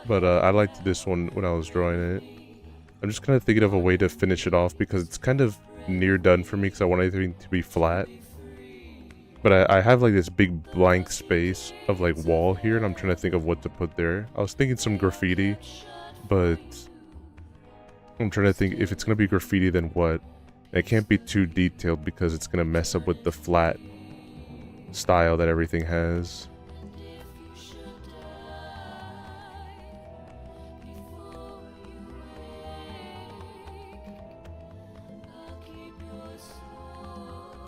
But I liked this one when I was drawing it. I'm just kind of thinking of a way to finish it off because it's kind of near done for me because I want everything to be flat. But I have like this big blank space of like wall here and I'm trying to think of what to put there. I was thinking some graffiti, but I'm trying to think if it's going to be graffiti then what. And it can't be too detailed because it's going to mess up with the flat style that everything has.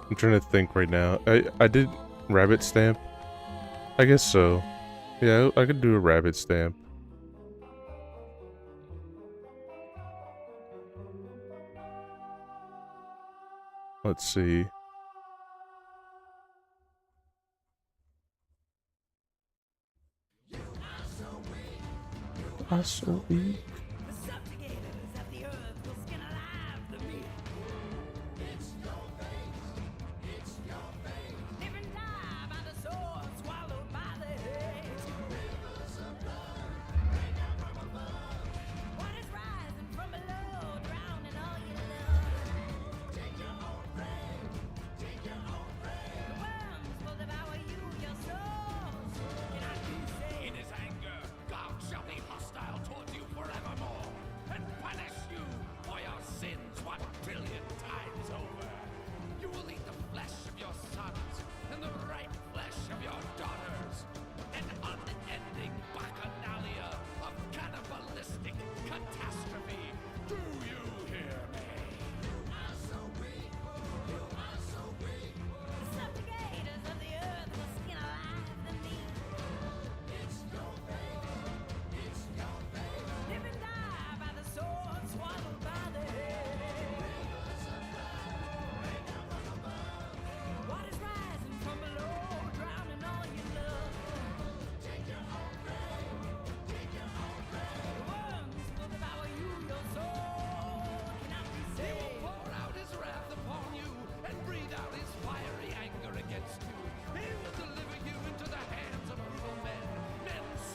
I'm trying to think right now. I did rabbit stamp. I guess so. Yeah, I could do a rabbit stamp. Let's see. I'm so weak.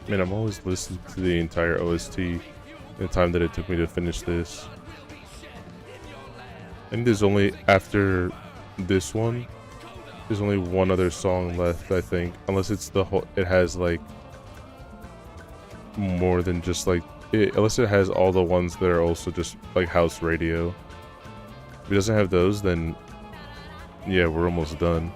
Man, I'm always listening to the entire OST in the time that it took me to finish this. And there's only, after this one, there's only one other song left, I think. Unless it's the whole, it has like more than just like, unless it has all the ones that are also just like house radio. If it doesn't have those, then yeah, we're almost done.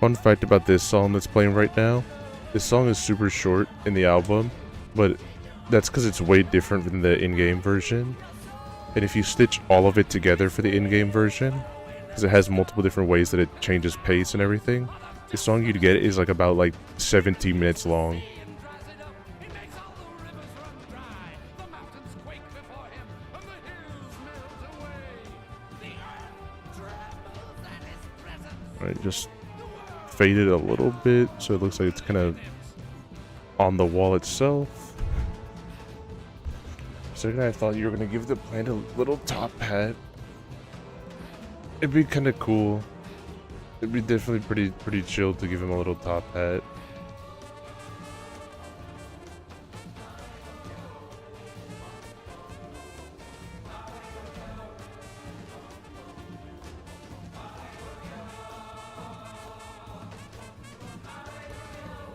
Fun fact about this song that's playing right now, this song is super short in the album, but that's because it's way different than the in-game version. And if you stitch all of it together for the in-game version, because it has multiple different ways that it changes pace and everything, the song you'd get is like about like 17 minutes long. Alright, just fade it a little bit so it looks like it's kind of on the wall itself. For a second I thought you were going to give the plant a little top hat. It'd be kind of cool. It'd be definitely pretty chill to give him a little top hat.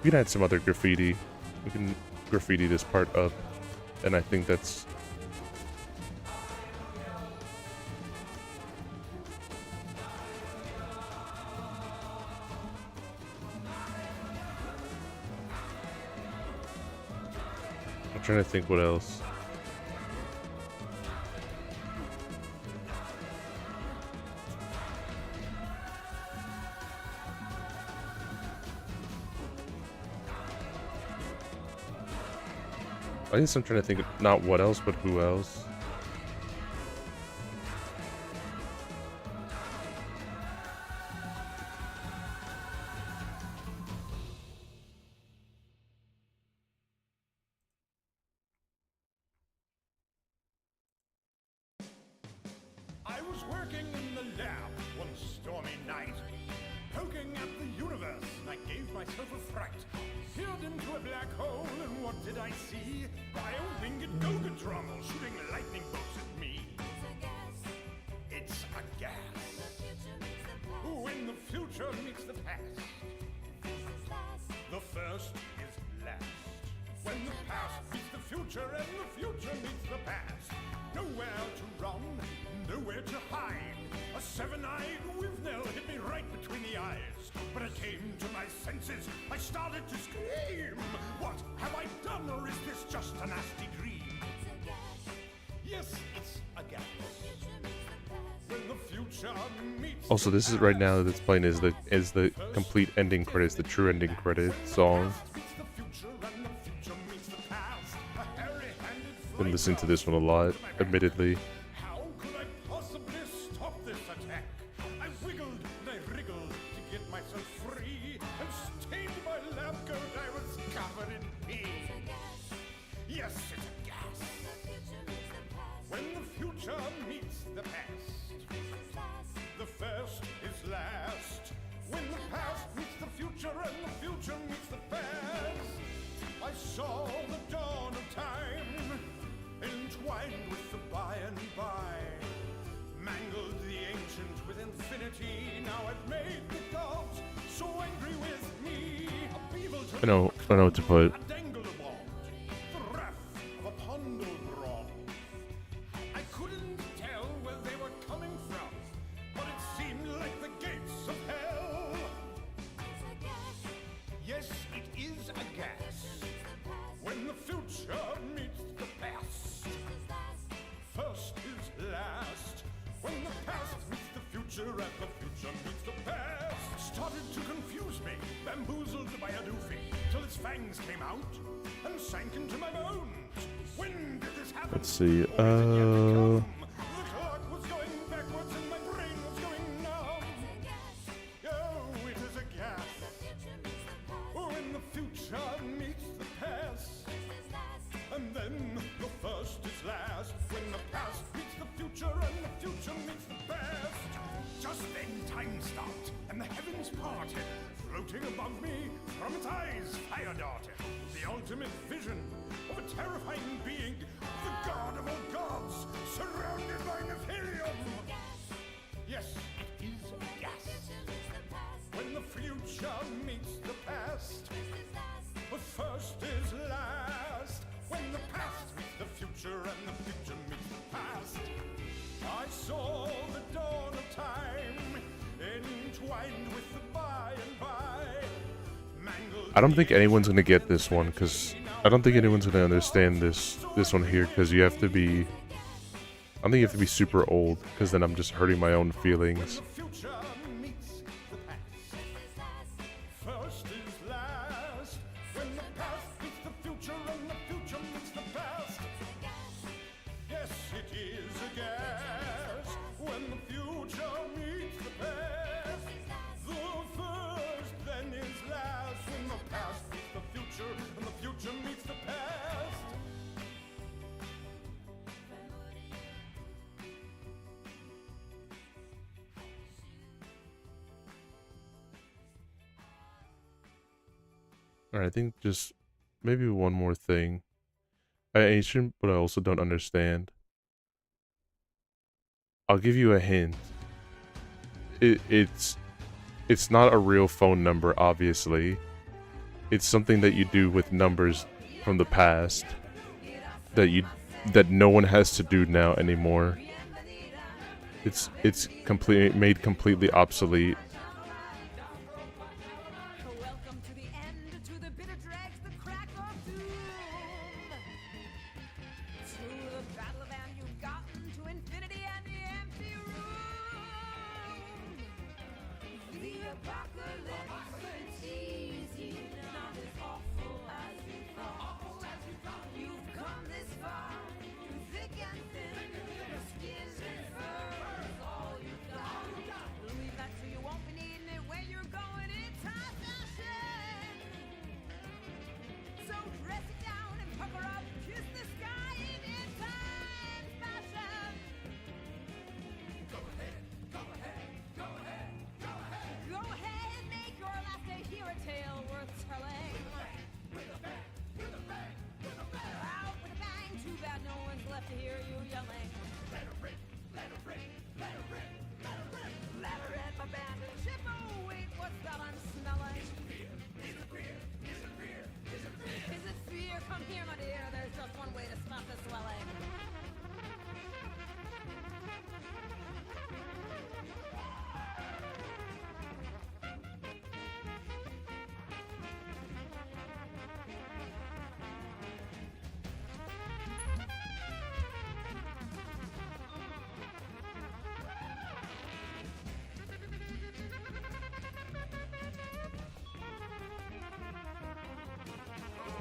We can add some other graffiti. We can graffiti this part up, and I think that's... I'm trying to think what else. I guess I'm trying to think of not what else, but who else. I was working in the lab one stormy night, poking at the universe, and I gave myself a fright. Peered into a black hole, and what did I see? Bio-winged Gogatron shooting lightning bolts at me. It's a gas. When the future meets the past, the first is last. When the past meets the future, and the future meets the past. Nowhere to run, nowhere to hide. A seven-eyed Wivnell hit me right between the eyes. But I came to my senses, I started to scream. What have I done, or is this just a nasty dream? Yes, it's a gas. When the future meets Also, this is right now that's playing is the complete ending credits, the true ending credits song. Been listening to this one a lot, admittedly. How could I possibly stop this attack? I wiggled and I wriggled to get myself free, and stained my lab coat, I was covered in pee. Yes, it's a gas. When the future meets the past, the first is last. When the past meets the future, and the future meets the past, I saw the dawn of time, entwined with the by and by, mangled the ancient with infinity. Now I've made the gods so angry with me. A beetle to I know what to put. a dangle-a-ball, the wrath of a pondle-brawl. I couldn't tell where they were coming from, but it seemed like the gates of hell. Yes, it is a gas. When the future meets the past, first is last. When the past meets the future, and the future meets the past, started to confuse me, bamboozled by a doofy, till its fangs came out and sank into my bones. When did this happen? Let's see. Or is it yet to come? The clock was going backwards and my brain was going numb. Oh, it is a gas. When the future meets the past, and then the first is last. When the past meets the future, and the future meets the past. Just then time stopped, and the heavens parted. Floating above me, from its eyes fire darted. The ultimate vision of a terrifying being, the god of all gods, surrounded by Nephilium. Yes, it is a gas. When the future meets the past, the first is last. When the past meets the future, and the future meets the past, I saw the dawn of time, entwined with the by I don't think anyone's gonna get this one because I don't think anyone's gonna understand this one here because you have to be. I think you have to be super old because then I'm just hurting my own feelings. First is last. When the past meets the future and the future meets the past. Yes, it is a gas. When the future meets the past. The first then is last. When the past meets the future and the future meets the past. Alright, I think just maybe one more thing. I ancient, but I also don't understand. I'll give you a hint. It's not a real phone number, obviously. It's something that you do with numbers from the past that no one has to do now anymore. It's completely made completely obsolete. Welcome to the end, to the bitter dregs, the crack of doom. To the battle of and you've gotten to infinity and the empty room. The apocalypse is easy, not as awful as you thought. You've come this far, through thick and thin, your skin and fur is all you've got. Leave that to you, won't be needing it where you're going, it's high fashion. So dress it down and pucker up, kiss the sky in time fashion. Go ahead, make your last day here a tale worth telling. With a bang, out with a bang, too bad no one's left to hear you yelling. Let her rip, abandon ship, oh wait, what's that I'm smelling? Is it fear? Come here, my dear, there's just one way to stop the swelling.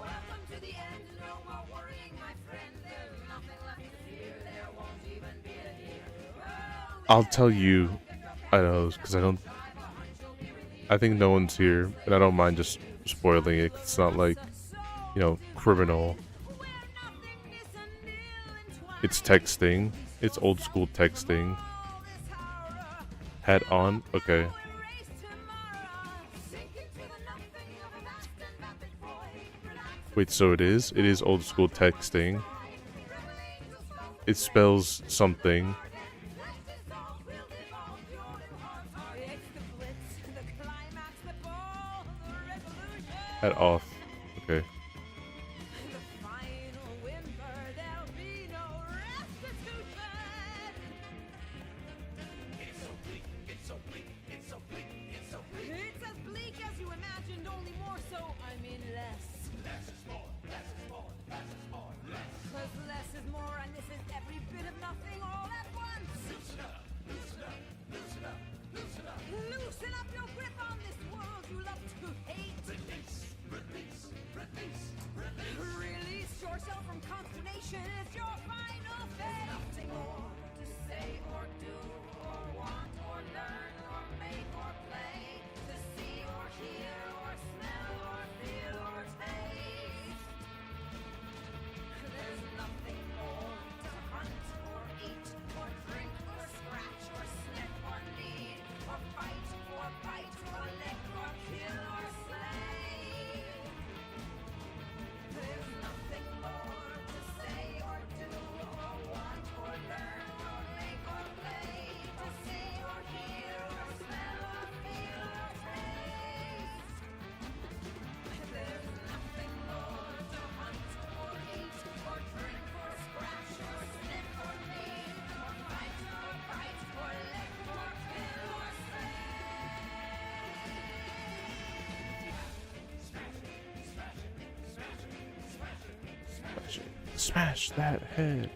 Welcome to the end, no more worrying, my friend. There's nothing left to fear, there won't even be a year. I'll tell you, I know, because I think no one's here, and I don't mind just spoiling it. It's not like, you know, criminal. It's texting. It's old school texting. Hat on? Okay. Wait, so it is? It is old school texting. It spells something. Hat off. Okay. It's as bleak as you imagined, only more so, I mean less. Less is more, less is more, less is more, less. 'Cause less is more, and this is every bit of nothing all at once. Loosen up, loosen up, loosen up, loosen up. Loosen up your grip on this world you love to hate. Release, release, release, release. Release yourself from consternation, it's your final fate. Nothing more to say or do, or want, or learn, or make, or play. To see, or hear, or smell, or feel, or taste. There's nothing more to hunt, or eat, or drink, or scratch, or sniff, or need, or fight, or bite, or lick, or kill, or slay. There's nothing more to say or do, or want, or learn, or make, or play. Smash that head.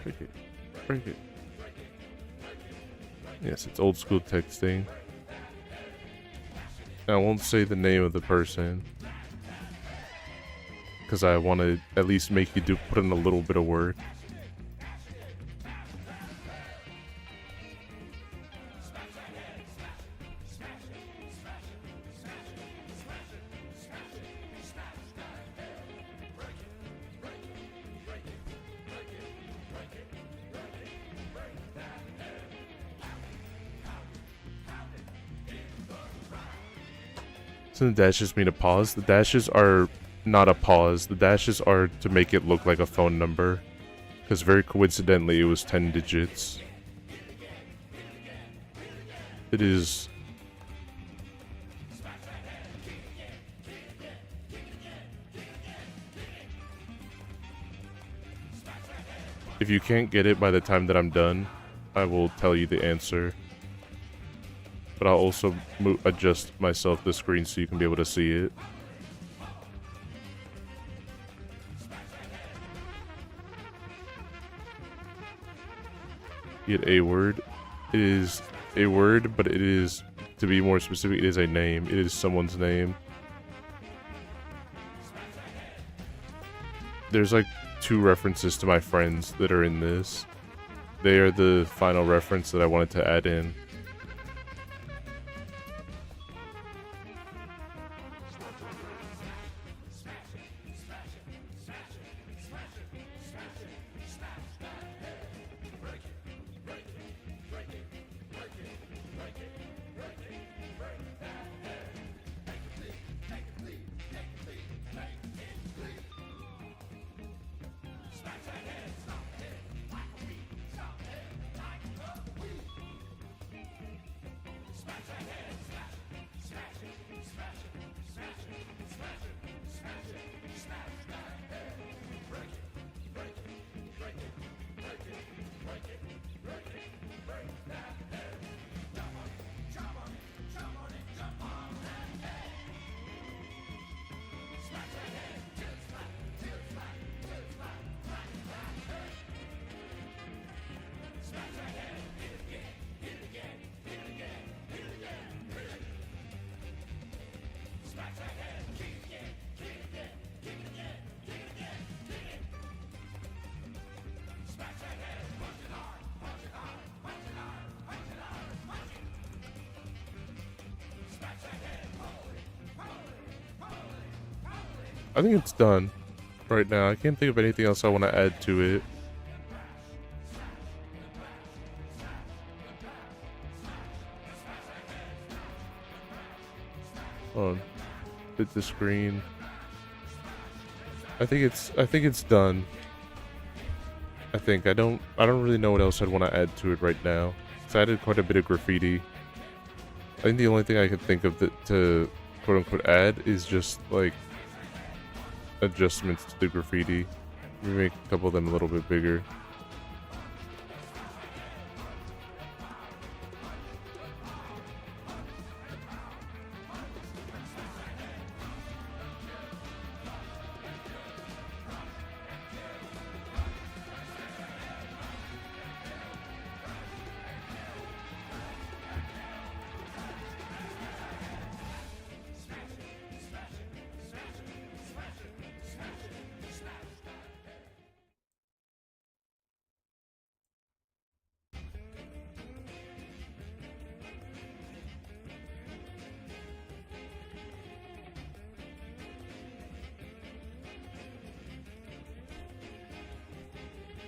Break it. Break it. Yes, it's old school texting. I won't say the name of the person because I want to at least make you put in a little bit of work. So the dashes mean a pause. The dashes are not a pause. The dashes are to make it look like a phone number. Because very coincidentally, it was 10 digits. It is... If you can't get it by the time that I'm done, I will tell you the answer. But I'll also adjust myself the screen so you can be able to see it. Get a word. It is a word, but it is, to be more specific, it is a name. It is someone's name. There's like 2 references to my friends that are in this. They are the final reference that I wanted to add in. I think it's done right now. I can't think of anything else I want to add to it. Hold on. Fit the screen. I think it's done. I don't really know what else I'd want to add to it right now. So I added quite a bit of graffiti. I think the only thing I could think of to quote unquote add is just like adjustments to the graffiti. Maybe make a couple of them a little bit bigger.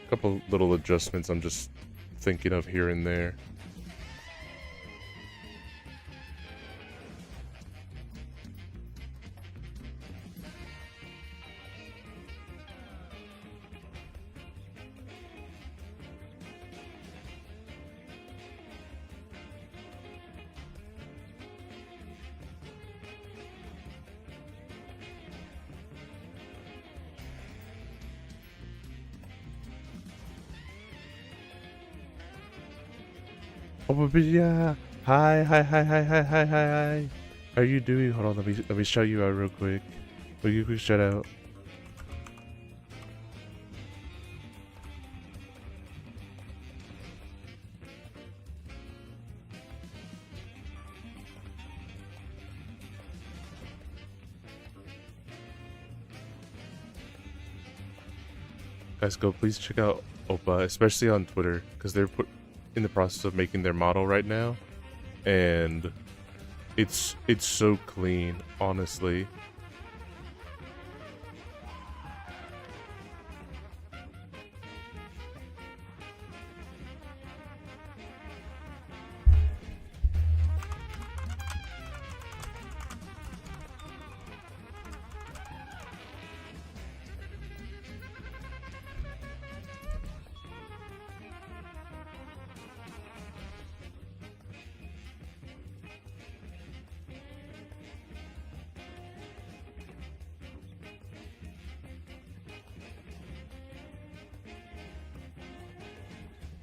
Couple little adjustments I'm just thinking of here and there. Oh, but yeah. Hi. How are you doing? Hold on, let me shout you out real quick. Will you quick shout out? Guys, go please check out Opa, especially on Twitter, because they're in the process of making their model right now, and it's so clean, honestly.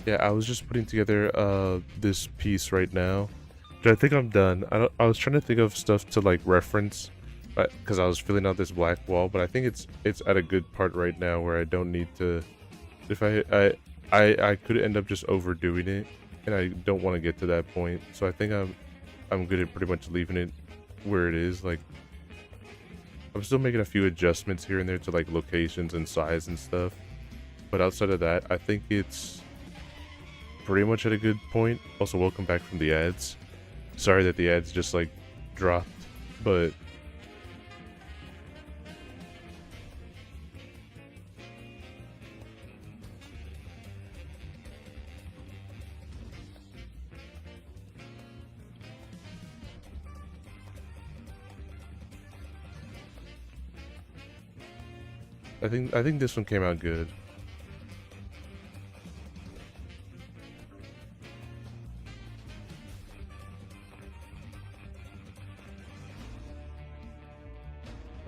Yeah, I was just putting together this piece right now. I think I'm done. I was trying to think of stuff to like reference, but because I was filling out this black wall, but I think it's at a good part right now where I don't need to. If I could end up just overdoing it, and I don't want to get to that point. So I think I'm good at pretty much leaving it where it is. Like, I'm still making a few adjustments here and there to like locations and size and stuff, but outside of that, I think it's pretty much at a good point. Also, welcome back from the ads. Sorry that the ads just like dropped, but I think this one came out good.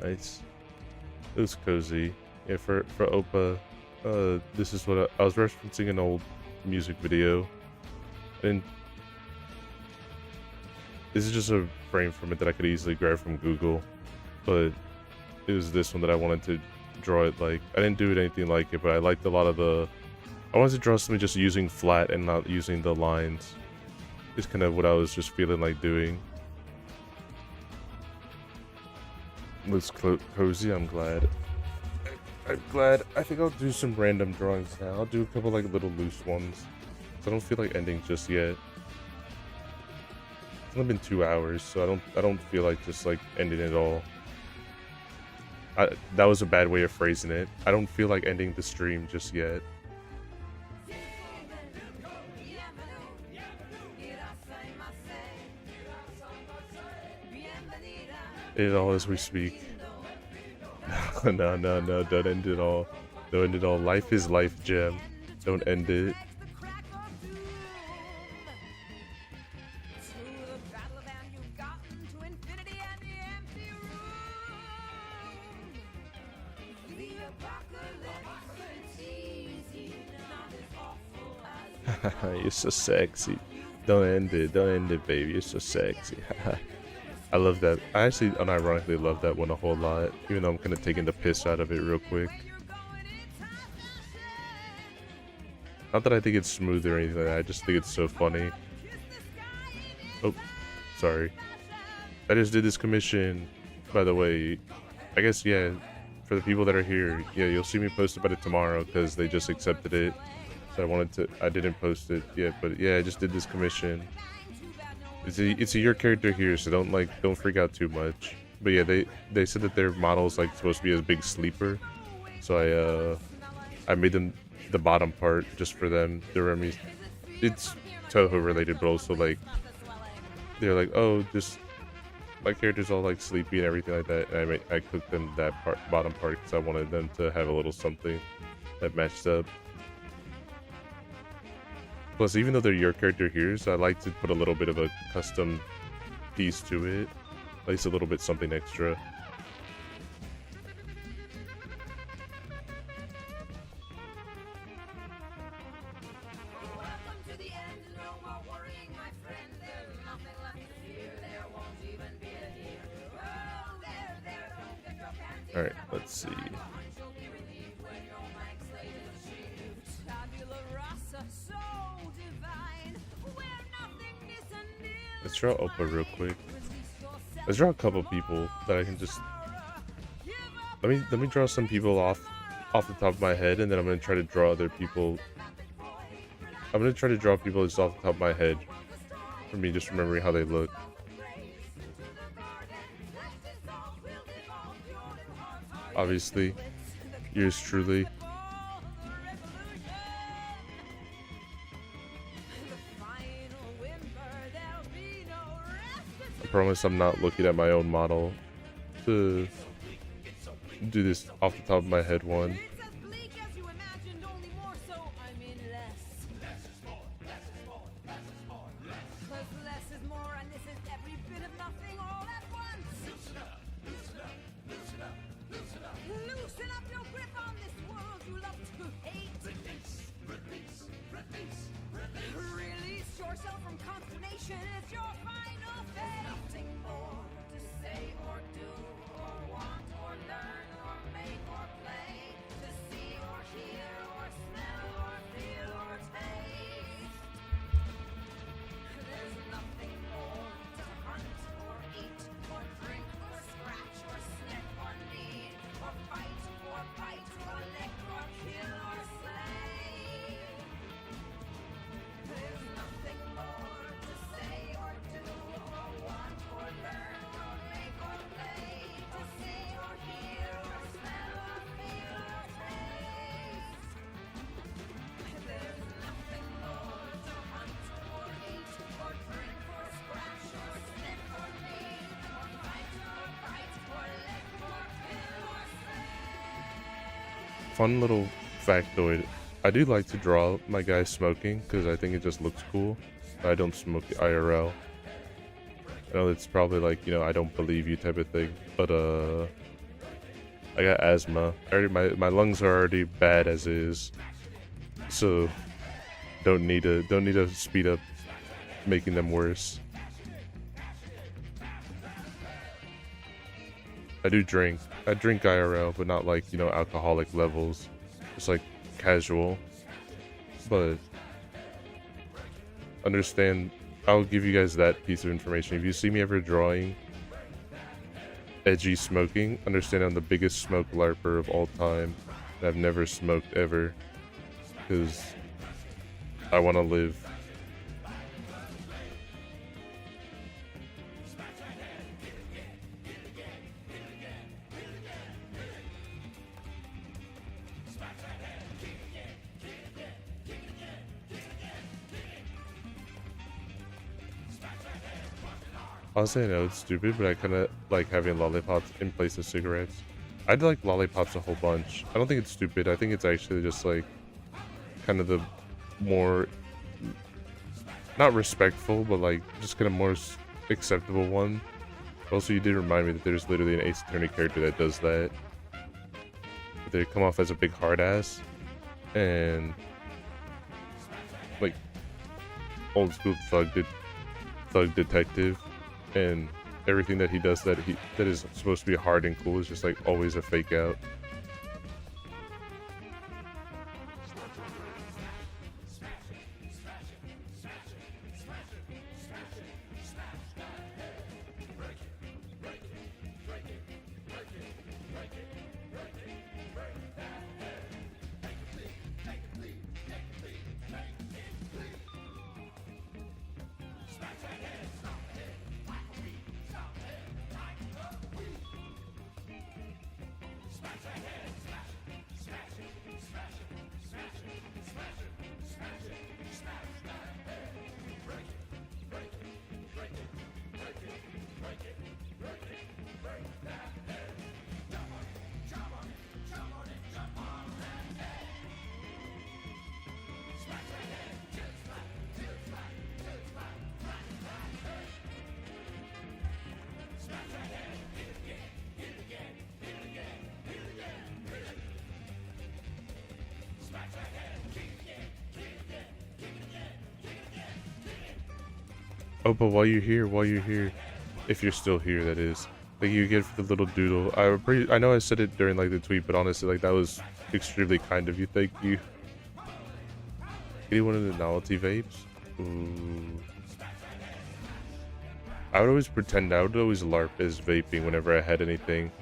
Nice. It was cozy. Yeah, for Opa, this is what I was referencing an old music video, and this is just a frame from it that I could easily grab from Google, but it was this one that I wanted to draw it like. I didn't do it anything like it, but I liked a lot of the. I wanted to draw something just using flat and not using the lines. It's kind of what I was just feeling like doing. Looks cozy. I'm glad. I'm glad. I think I'll do some random drawings now. I'll do a couple like little loose ones. So I don't feel like ending just yet. It's only been 2 hours, so I don't feel like just like ending it all. That was a bad way of phrasing it. I don't feel like ending the stream just yet. It all as we speak. No, don't end it all. Don't end it all. Life is life, Gem. Don't end it. You're so sexy. Don't end it. Don't end it, baby. You're so sexy. I love that. I actually unironically love that one a whole lot, even though I'm kind of taking the piss out of it real quick. Not that I think it's smooth or anything like that, I just think it's so funny. Oh, sorry. I just did this commission, by the way. I guess, yeah, for the people that are here, yeah, you'll see me post about it tomorrow because they just accepted it. So I didn't post it yet, but yeah, I just did this commission. It's a your character here, so don't freak out too much. But yeah, they said that their model is like supposed to be a big sleeper, so I made them the bottom part just for them. It's Toho related, but also like they're like, oh, just my character's all like sleepy and everything like that. And I cooked them that bottom part because I wanted them to have a little something that matched up. Plus, even though they're your character here, so I like to put a little bit of a custom piece to it. At least a little bit something extra. Alright, let's see. Let's draw Opa real quick. Let's draw a couple people that I can just let me draw some people off off the top of my head, and then I'm gonna try to draw other people. I'm gonna try to draw people just off the top of my head, for me just remembering how they look. Obviously, yours truly. I promise I'm not looking at my own model to do this off the top of my head one. Release yourself from consternation. It's your final fate. Nothing more to say or do, or want or learn or make or play, to see or hear or smell or feel or taste. There's nothing more to hunt or eat or drink or scratch or sniff or need or fight or bite or lick or kill or slay. There's nothing more to say or do or want or learn or make or play, to see or hear or smell or feel or taste. There's nothing more to hunt or eat or drink or scratch or sniff or need or fight or bite or lick or kill or slay. Fun little factoid. I do like to draw my guys smoking because I think it just looks cool. I don't smoke IRL. I know it's probably like, you know, I don't believe you type of thing, but I got asthma. My lungs are already bad as is, so don't need to speed up making them worse. I do drink. I drink IRL, but not like, you know, alcoholic levels. Just like casual. But understand, I'll give you guys that piece of information. If you see me ever drawing Edgey smoking, understand I'm the biggest smoke larper of all time. And I've never smoked ever. Because I want to live. Honestly, I know it's stupid, but I kind of like having lollipops in place of cigarettes. I'd like lollipops a whole bunch. I don't think it's stupid. I think it's actually just like kind of the more, not respectful, but like just kind of more acceptable one. Also, you did remind me that there's literally an Ace Attorney character that does that. But they come off as a big hard ass and like old school thug detective. And everything that he does that is supposed to be hard and cool is just like always a fake out. Oh, but while you're here, if you're still here, that is, thank you again for the little doodle. I know I said it during like the tweet, but honestly, like that was extremely kind of you. Thank you. Getting one of the novelty vapes. Ooh. I would always LARP as vaping whenever I had anything,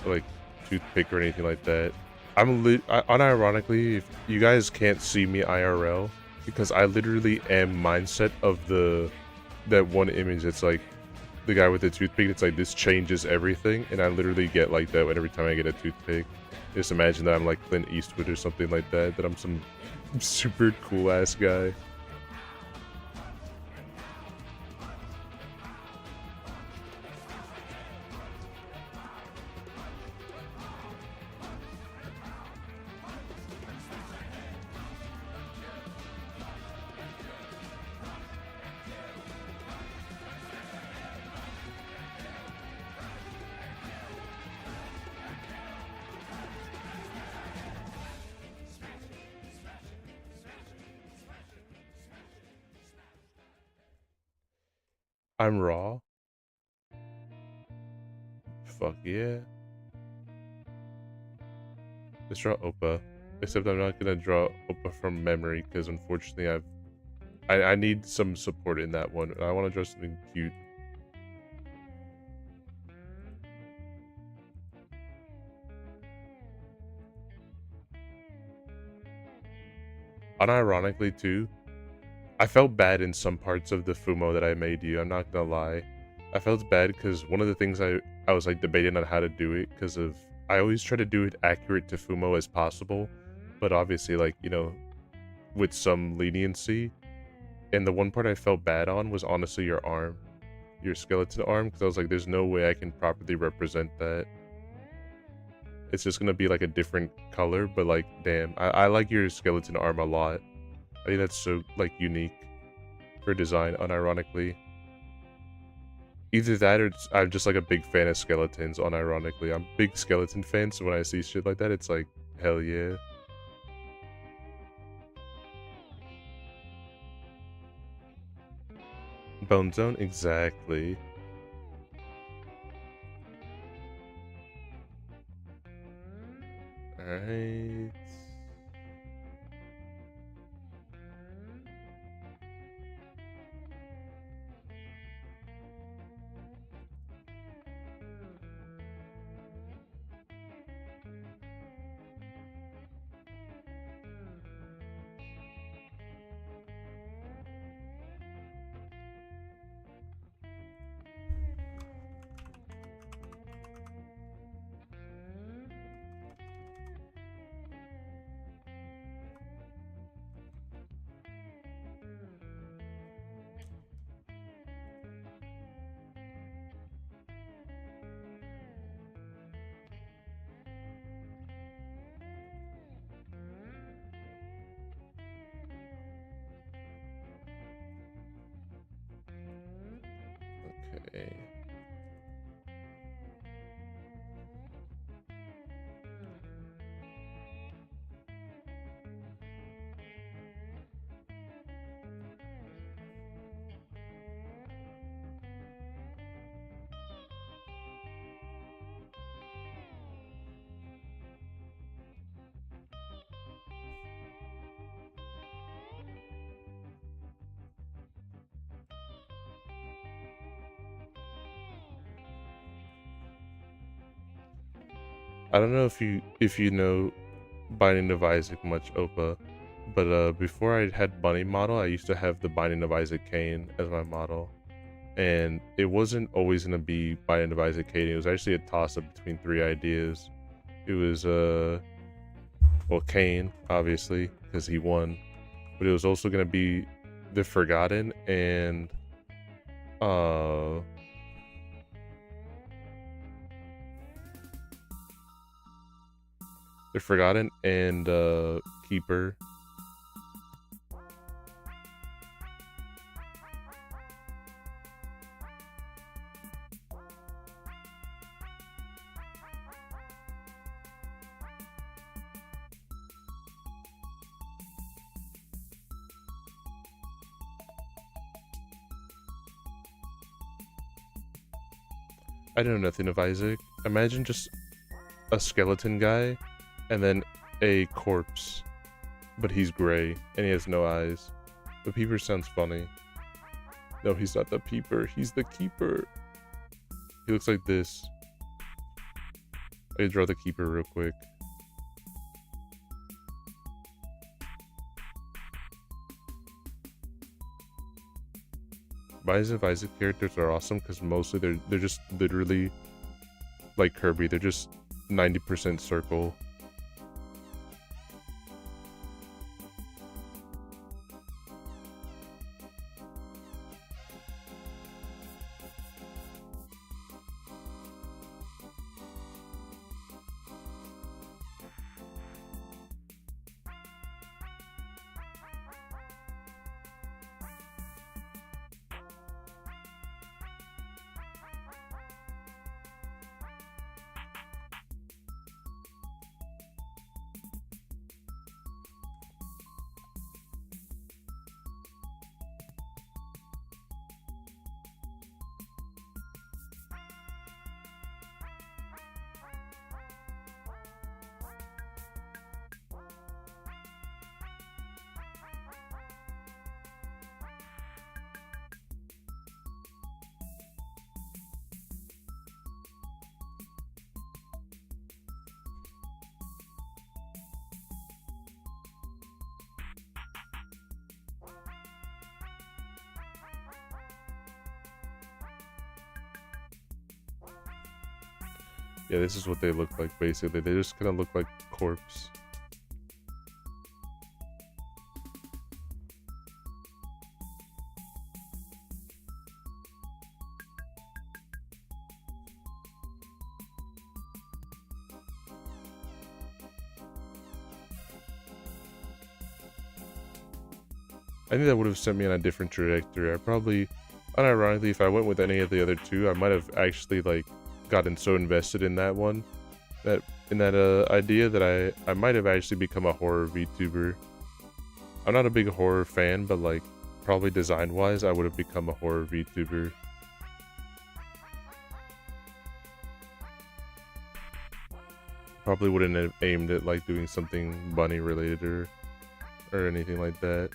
like toothpick or anything like that. unironically, if you guys can't see me IRL, because I literally am mindset of that one image. It's like the guy with the toothpick. It's like this changes everything, and I literally get like that every time I get a toothpick. Just imagine that I'm like Clint Eastwood or something like that. That I'm some super cool ass guy. I'm raw. Fuck yeah. Let's draw Oppa. Except I'm not gonna draw Oppa from memory because unfortunately I need some support in that one. I want to draw something cute. Unironically too, I felt bad in some parts of the Fumo that I made you. I'm not gonna lie. I felt bad because one of the things I was like debating on how to do it because of I always try to do it accurate to Fumo as possible, but obviously like with some leniency. And the one part I felt bad on was honestly your arm, your skeleton arm, because I was like, there's no way I can properly represent that. It's just gonna be like a different color, but like, damn, I like your skeleton arm a lot. I think that's so like unique for design, unironically. Either that or I'm just like a big fan of skeletons, unironically. I'm a big skeleton fan, so when I see shit like that, it's like, hell yeah. Bone Zone, exactly. Alright. Okay. I don't know if you know Binding of Isaac much, Opa, but before I had Bunny model, I used to have the Binding of Isaac Kane as my model, and it wasn't always gonna be Binding of Isaac Kane. It was actually a toss up between three ideas. It was well, Kane obviously because he won, but it was also gonna be the Forgotten and the Forgotten and Keeper. I know nothing of Isaac. Imagine just a skeleton guy and then a corpse, but he's gray and he has no eyes. The Peeper sounds funny. No, he's not the Peeper. He's the Keeper. He looks like this. I can draw the Keeper real quick. Binding of Isaac characters are awesome because mostly they're just literally like Kirby. They're just 90% circle. Yeah, this is what they look like basically. They just kind of look like corpse. I think that would have sent me on a different trajectory. I probably, unironically, if I went with any of the other two, I might have actually like gotten so invested in that one, idea that I might have actually become a horror VTuber. I'm not a big horror fan, but like probably design wise, I would have become a horror VTuber. Probably wouldn't have aimed at like doing something bunny related or anything like that.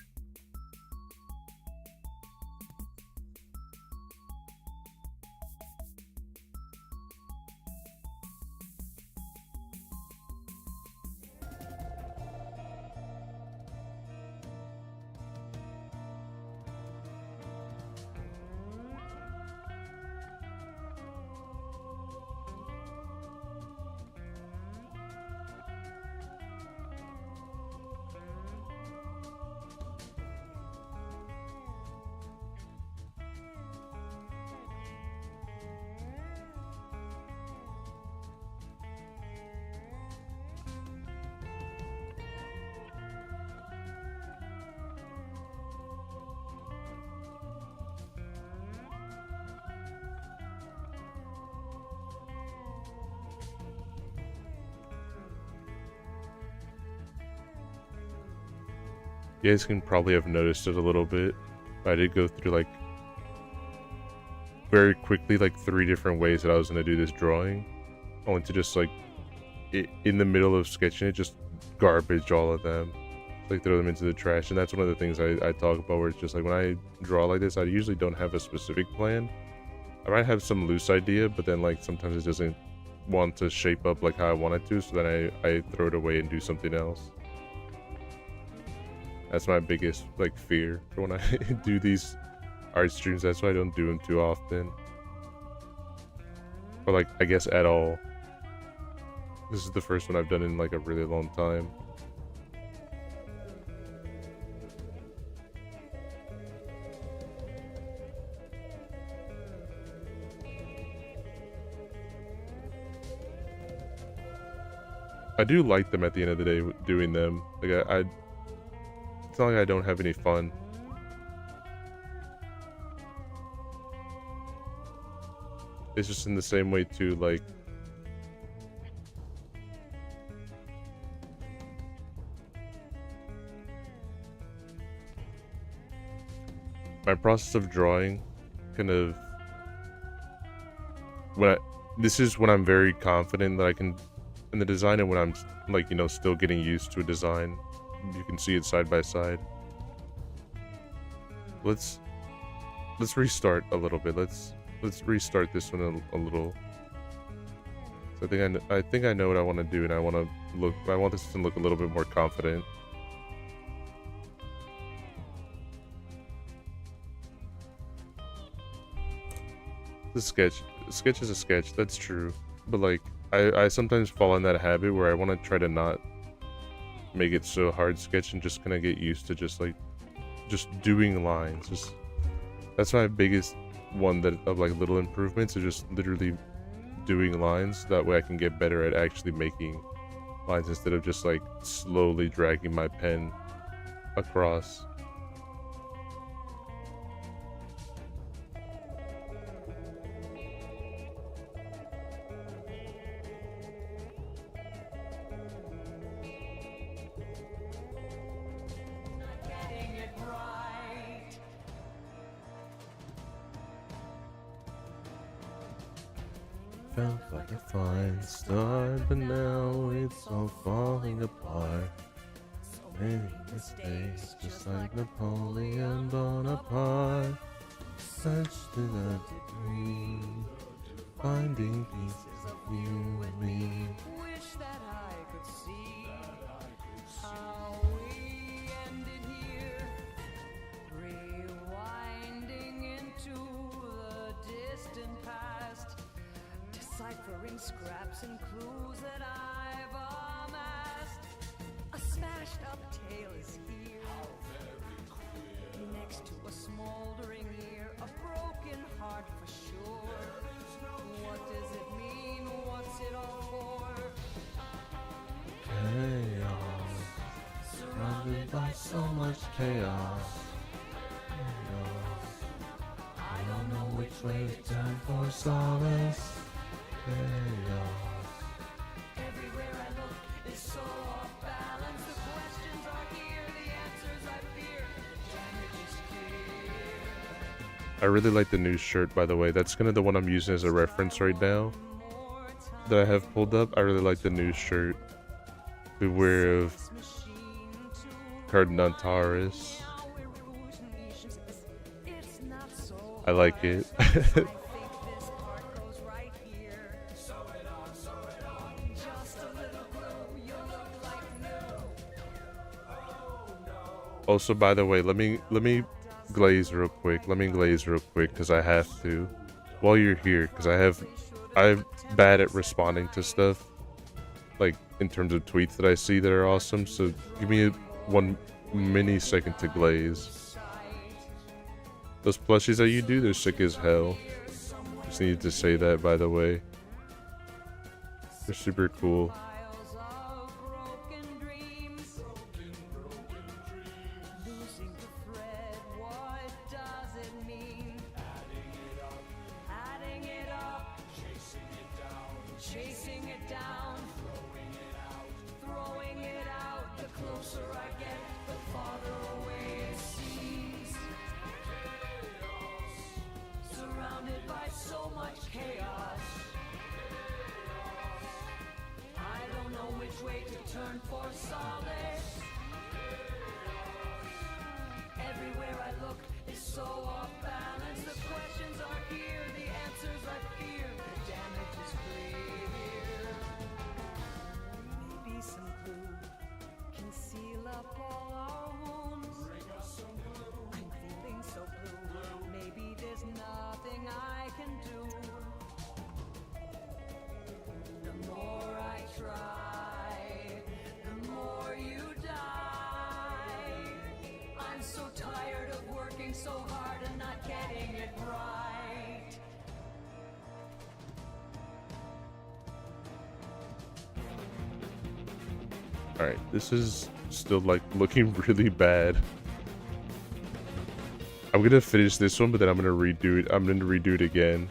You guys can probably have noticed it a little bit. I did go through like very quickly like 3 different ways that I was going to do this drawing, only to just like in the middle of sketching it, just garbage all of them, like throw them into the trash. And that's one of the things I talk about, where it's just like when I draw like this, I usually don't have a specific plan. I might have some loose idea, but then like sometimes it doesn't want to shape up like how I want it to, so then I throw it away and do something else. That's my biggest like fear for when I do these art streams. That's why I don't do them too often, or like I guess at all. This is the first one I've done in like a really long time. I do like them at the end of the day doing them. Like it's not like I don't have any fun. It's just in the same way too, like my process of drawing kind of this is when I'm very confident that I can in the design, and when I'm like, you know, still getting used to a design. You can see it side by side. Let's restart a little bit. Let's restart this one a little. So I think I know what I want to do, and I want this to look a little bit more confident. the sketch. A sketch is a sketch. That's true. But like, I sometimes fall in that habit where I want to try to not make it so hard sketch and just kind of get used to just doing lines. Just that's my biggest one that of like little improvements are just literally doing lines. That way I can get better at actually making lines instead of just like slowly dragging my pen across. Getting it right. Felt like a fine start, but now it's all falling apart. Many mistakes, just like Napoleon Bonaparte. Such to the degree, finding pieces of you and me. Wish that I could see how we ended here, rewinding into the distant past, deciphering scraps and clues that I've amassed. A smashed up tale is here, next to a smoldering ear, a broken heart for sure. What does it mean? What's it all for? Chaos, surrounded by so much chaos. I don't know which way to turn for solace. Chaos. Everywhere I look is so off balance. The questions are here, the answers I fear. The damage is clear. I really like the new shirt, by the way. That's kind of the one I'm using as a reference right now that I have pulled up. I really like the new shirt. Beware of Cardinantaris. It's not so I like it. I think this part goes right here. Just a little glue, you look like new. Also, by the way, let me glaze real quick. Let me glaze real quick because I have to. While you're here, because I'm bad at responding to stuff, like in terms of tweets that I see that are awesome. So give me one mini second to glaze. Those plushies that you do, they're sick as hell. Just needed to say that, by the way. They're super cool. Piles of broken dreams. Losing the thread, what does it mean? Adding it up. Chasing it down. Throwing it out. The closer I get, the farther away it seems. Surrounded by so much chaos. I don't know which way to turn for solace. Everywhere I look is so off balance. The questions are here, the answers I fear. The damage is clear. Maybe some glue can seal up all our wounds. I'm feeling so blue. Maybe there's nothing I can do. The more I try, the more you die. I'm so tired of working so hard and not getting it right. Alright, this is still like looking really bad. I'm gonna finish this one, but then I'm gonna redo it. I'm gonna redo it again.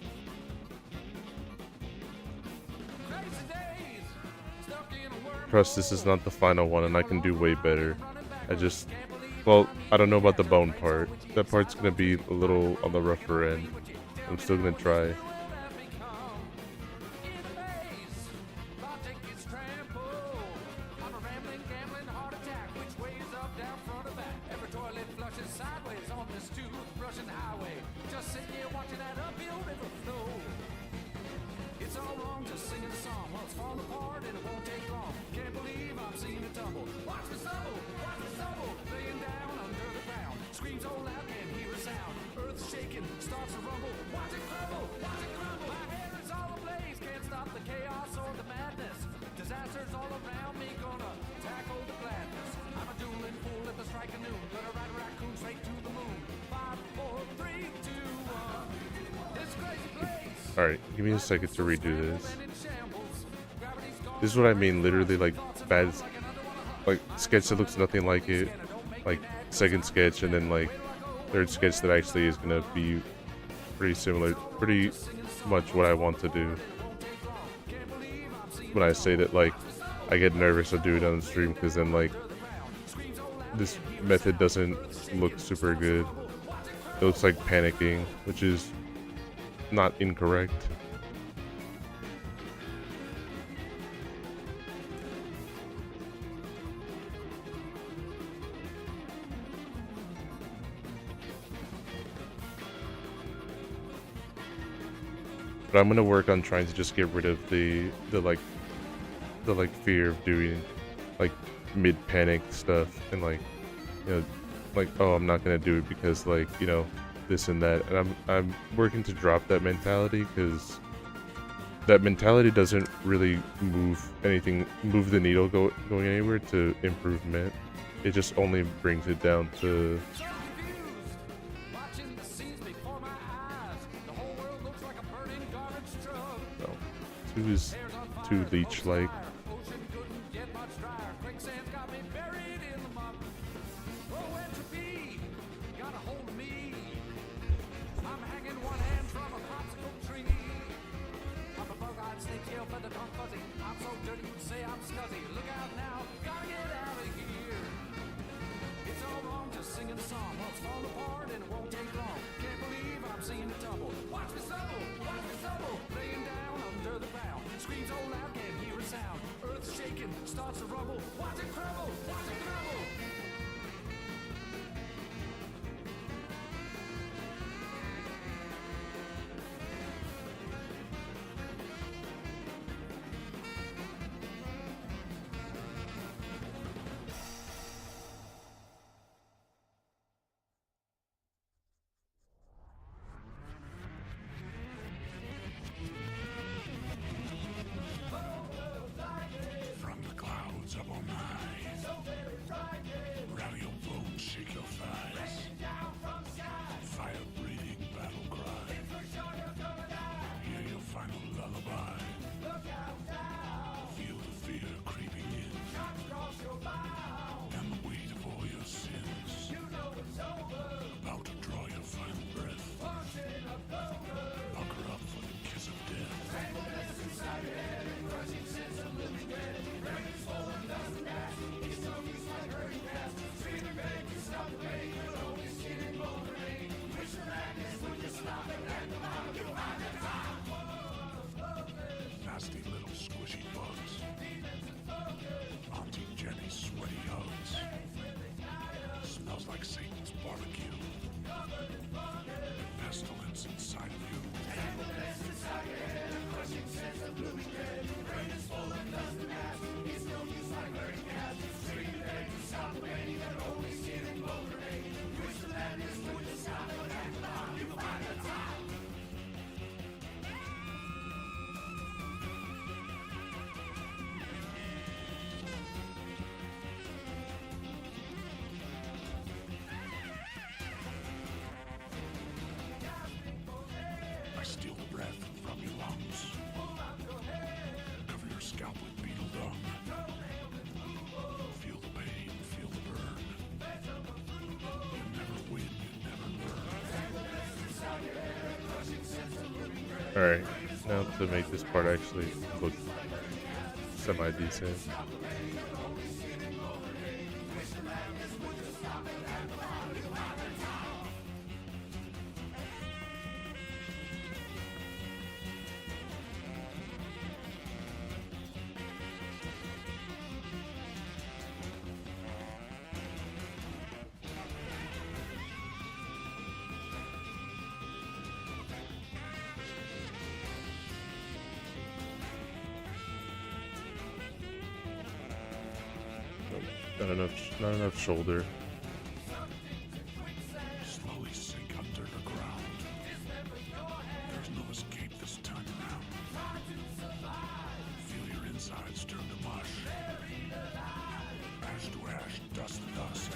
Trust, this is not the final one, and I can do way better. Well, I don't know about the bone part. That part's gonna be a little on the rougher end. I'm still gonna try. It's all wrong just singing a song. Well, it's falling apart and it won't take long. Can't believe I'm seeing it tumble. Watch me stumble, laying down under the ground. Screams so loud, can't hear a sound. Earth's shaking, starts to rumble. Watch it crumble, watch it crumble. Alright, give me a second to redo this. This is what I mean, literally, like, bad, like, sketch that looks nothing like it, like, second sketch, and then, like, third sketch that actually is gonna be pretty similar, pretty much what I want to do. When I say that, like, I get nervous to do it on the stream, because then, like, this method doesn't look super good. It looks like panicking, which is not incorrect. But I'm gonna work on trying to just get rid of the fear of doing like mid panic stuff and like, you know, like, oh, I'm not gonna do it because, like, you know, this and that. And I'm working to drop that mentality, because that mentality doesn't really move the needle going anywhere to improvement. It just only brings it down to Two is too leech-like. From the clouds up on high, rattle your bones, shake your thighs. Fire-breathing battle cry. Hear your final lullaby. Feel the fear creeping in, and the weight of all your sins. About to draw your final breath. Buckle up for the kiss of death. Nasty little squishy bugs. Auntie Jenny's sweaty hugs. Smells like Satan's barbecue. The pestilence inside of you. I steal the breath from your lungs. Cover your scalp with beetle dung. Feel the pain, feel the burn. You never win, you never learn. Alright, now to make this part actually look semi-decent. Not enough shoulder. Slowly sink under the ground. There's no escape this time around. Feel your insides turn to mush. Ash to ash, dust to dust.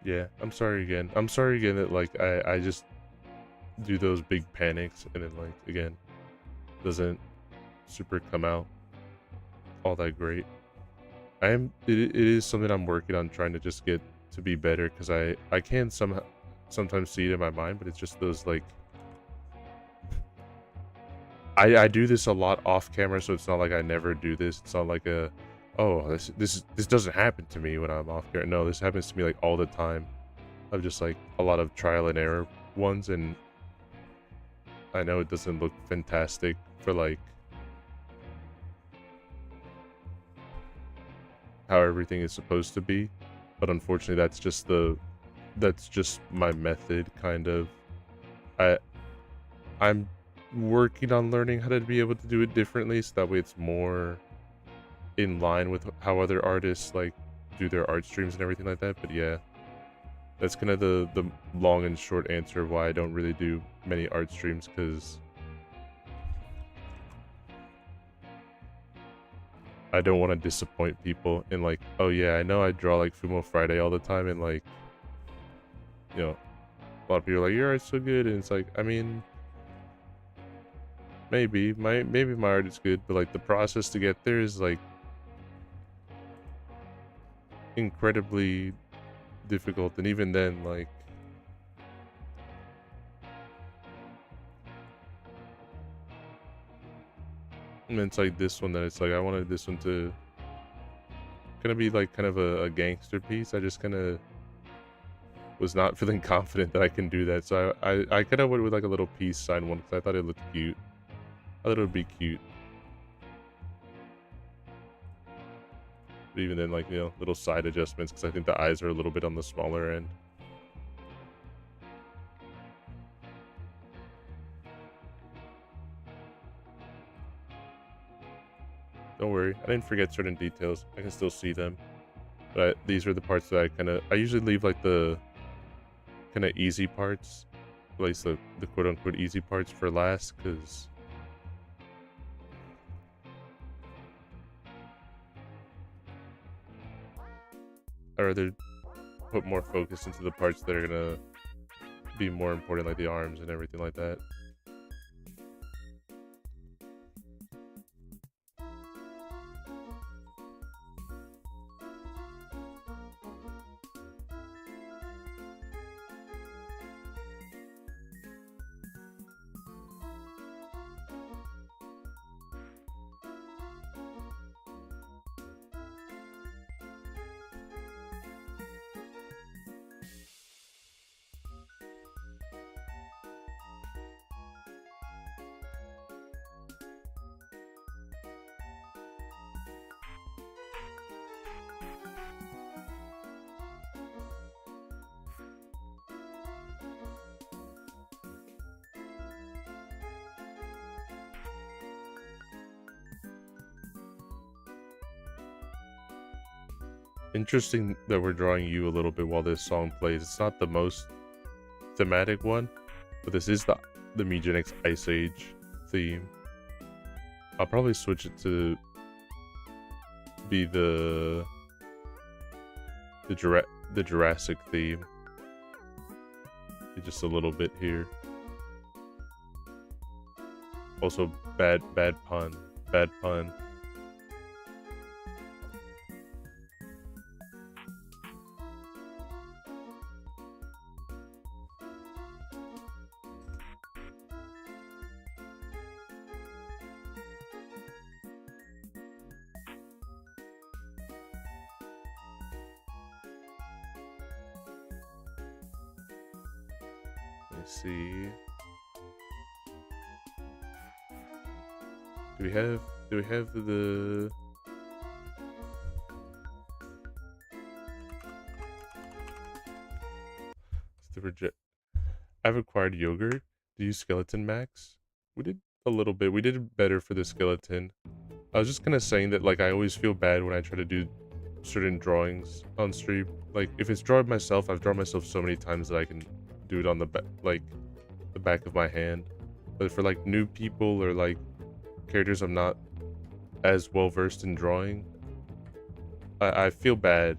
Yeah, I'm sorry again. I'm sorry again that like I just do those big panics and then like again doesn't super come out all that great. It is something I'm working on trying to just get to be better because I can sometimes see it in my mind, but it's just those like I do this a lot off camera, so it's not like I never do this. It's not like a oh this doesn't happen to me when I'm off camera. No, this happens to me like all the time. Of just like a lot of trial and error ones, and I know it doesn't look fantastic for like how everything is supposed to be, but unfortunately that's just my method kind of. I'm working on learning how to be able to do it differently so that way it's more in line with how other artists like do their art streams and everything like that. But yeah, that's kind of the long and short answer of why I don't really do many art streams, because I don't want to disappoint people in like, oh yeah, I know I draw like Fumo Friday all the time, and like, you know, a lot of people are like, your art's so good, and it's like, I mean, maybe my art is good, but like the process to get there is like incredibly difficult, and even then like and it's like this one that it's like I wanted this one to kind of be like kind of a gangster piece. I just kind of was not feeling confident that I can do that, so I kind of went with like a little peace sign one because I thought it looked cute. I thought it would be cute. But even then, like, you know, little side adjustments, because I think the eyes are a little bit on the smaller end. Don't worry, I didn't forget certain details. I can still see them. But these are the parts that I usually leave like the kind of easy parts, at least the quote-unquote easy parts for last, because I'd rather put more focus into the parts that are gonna be more important, like the arms and everything like that. Interesting that we're drawing you a little bit while this song plays. It's not the most thematic one, but this is the Megenics Ice Age theme. I'll probably switch it to be the Jurassic theme. Just a little bit here. Also, bad pun. Bad pun. Let me see. Do we have the I've acquired yogurt. Do you skeleton max? We did a little bit. We did better for the skeleton. I was just kind of saying that, like, I always feel bad when I try to do certain drawings on stream. Like, if it's drawn myself, I've drawn myself so many times that I can do it on the back, like, the back of my hand. But for, like, new people or, like, characters I'm not as well versed in drawing, I feel bad.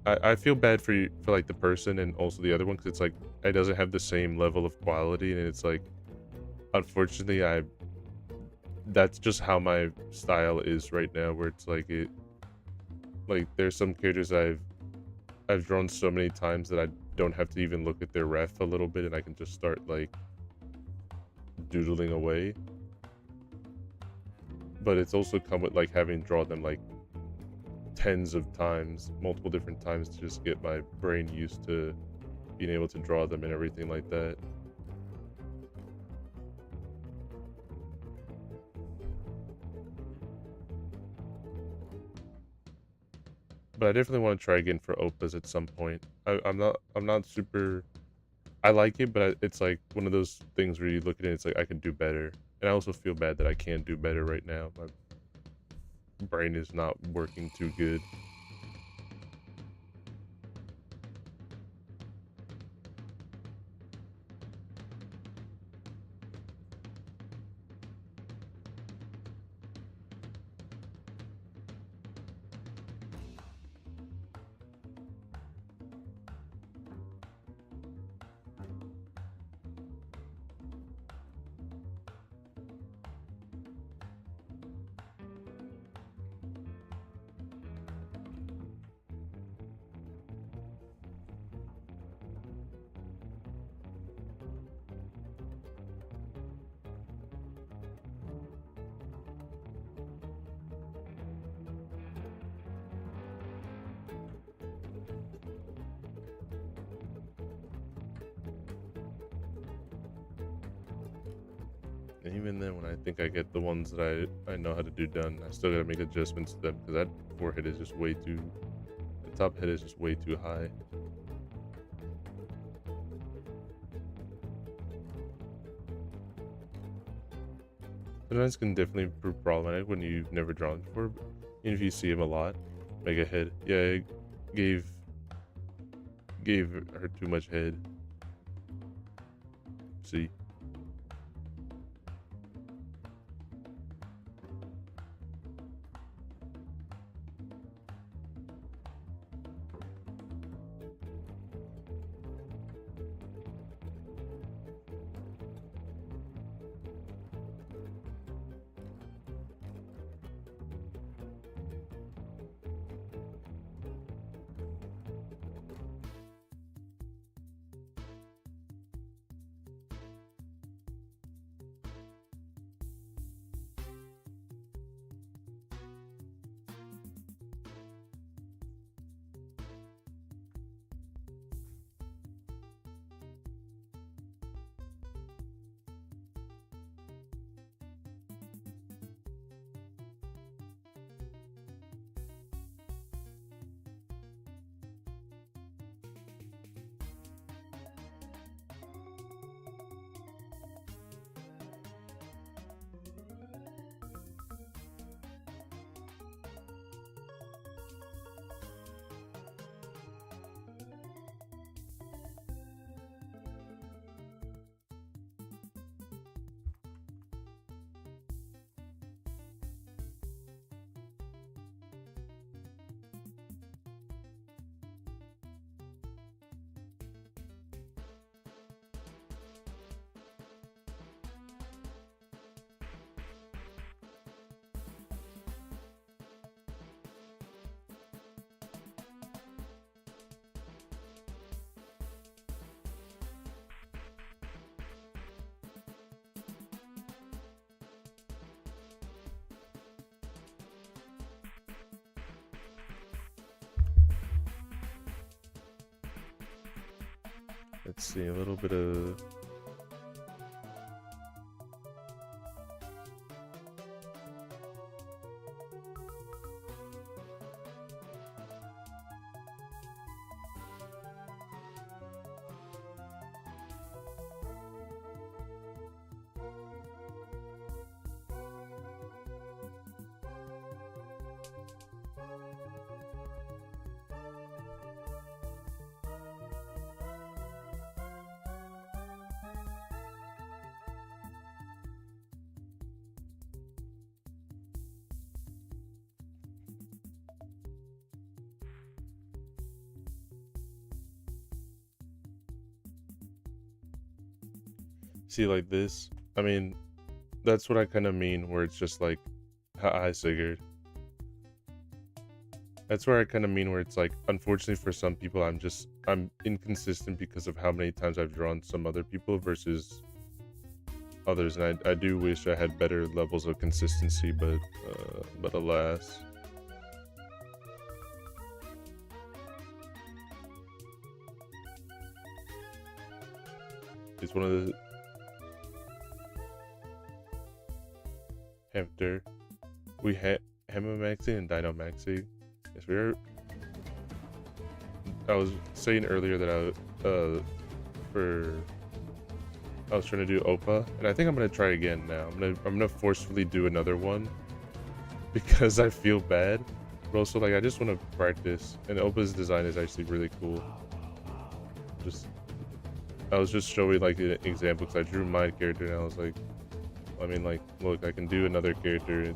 I feel bad for you, for, like, the person and also the other one, because it's, like, it doesn't have the same level of quality, and it's, like, unfortunately, that's just how my style is right now, where it's, like, there's some characters I've drawn so many times that I don't have to even look at their ref a little bit, and I can just start, like, doodling away. But it's also come with, like, having drawn them, like, tens of times, multiple different times, to just get my brain used to being able to draw them and everything like that. But I definitely want to try again for Opas at some point. I'm not super. I like it, but it's like one of those things where you look at it, it's like I can do better, and I also feel bad that I can't do better right now. My brain is not working too good. And even then, when I think I get the ones that I know how to do done, I still gotta make adjustments to them, because that forehead is just way too, the top head is just way too high. Sometimes can definitely prove problematic when you've never drawn before, even if you see him a lot. Mega head. Yeah, I gave her too much head. See? Let's see, a little bit of... See, like this, I mean, that's what I kind of mean, where it's just like, I figured. That's where I kind of mean where it's like, unfortunately for some people, I'm inconsistent because of how many times I've drawn some other people versus others, and I do wish I had better levels of consistency, but alas. It's one of the Hamster. We had Hemamaxing and Dynamaxing. Yes, we are. I was saying earlier that I was trying to do Opa, and I think I'm gonna try again now. I'm gonna forcefully do another one because I feel bad, but also like I just want to practice. And Opa's design is actually really cool. I was just showing like an example because I drew my character and I was like, I mean, like, look, I can do another character.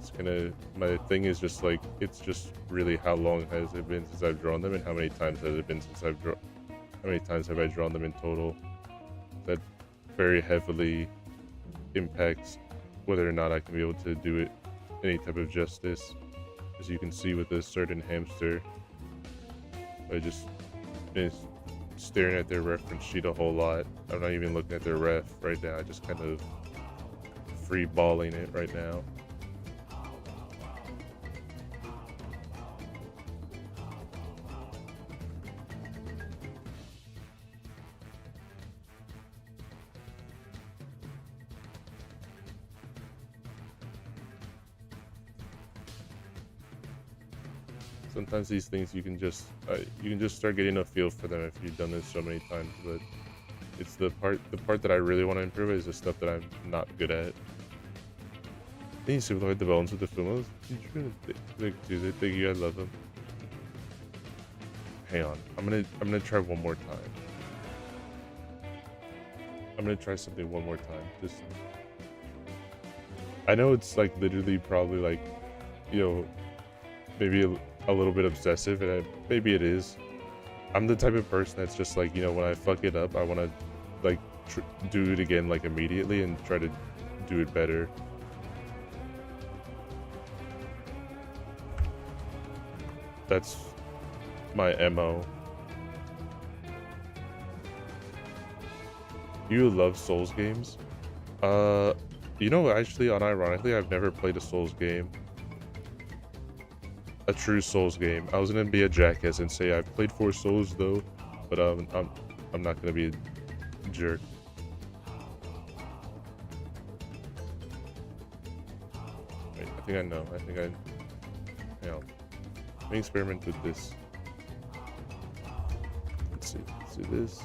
My thing is just like, it's just really how long has it been since I've drawn them and how many times has it been since how many times have I drawn them in total? That very heavily impacts whether or not I can be able to do it any type of justice. As you can see with this certain hamster, I just been staring at their reference sheet a whole lot. I'm not even looking at their ref right now. I just kind of free balling it right now. Sometimes these things you can just start getting a feel for them if you've done this so many times, but it's the part that I really want to improve is the stuff that I'm not good at. Can you simplify the bones with the Fumos? Dude, thank you, I love them. Hang on, I'm gonna try one more time. I'm gonna try something one more time. Just, I know it's like literally probably like, you know, maybe a little bit obsessive, and maybe it is. I'm the type of person that's just like, you know, when I fuck it up, I want to like do it again like immediately and try to do it better. That's my MO. You love Souls games? You know, actually, unironically, I've never played a Souls game. A true Souls game. I was gonna be a jackass and say I've played 4 Souls though, but I'm not gonna be a jerk. Wait, I think I know. You know, let me experiment with this. Let's do this.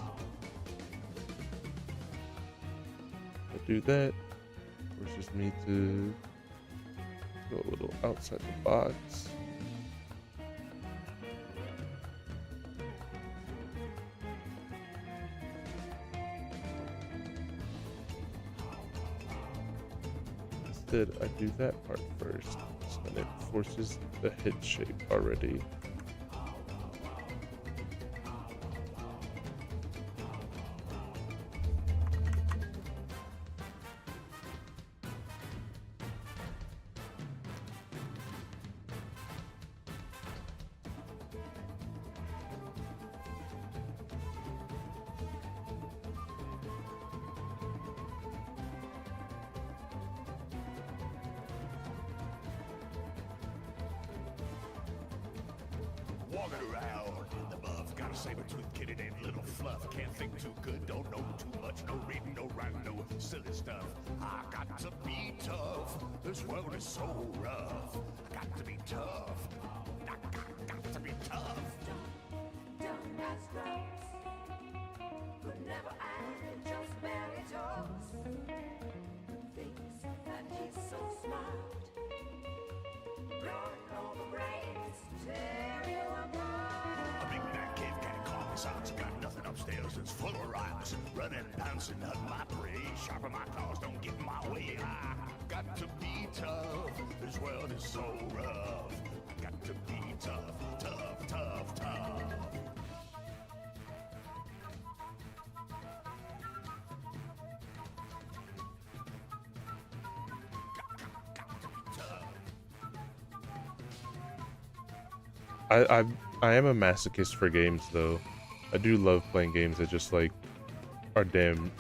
I do that. Forces me to go a little outside the box. Instead, I do that part first, so then it forces the head shape already. Walking around in the buff, got a saber-tooth kitty named Little Fluff. Can't think too good, don't know too much, no reading, no writing, no silly stuff. I got to be tough. This world is so rough. I got to be tough. I got to be tough. Don't ask us, but never act, just barely talks. Thinks that he's so smart. Blowing all the brains, tear you apart. A big bad cave cat caught me socks. Got nothing upstairs, it's full of rocks. Running, bouncing, hunting my prey. Sharpen my claws, don't get in my way. I got to be tough. This world is so rough. I got to be tough, tough, tough, tough. I am a masochist for games though. I do love playing games that just like are damn.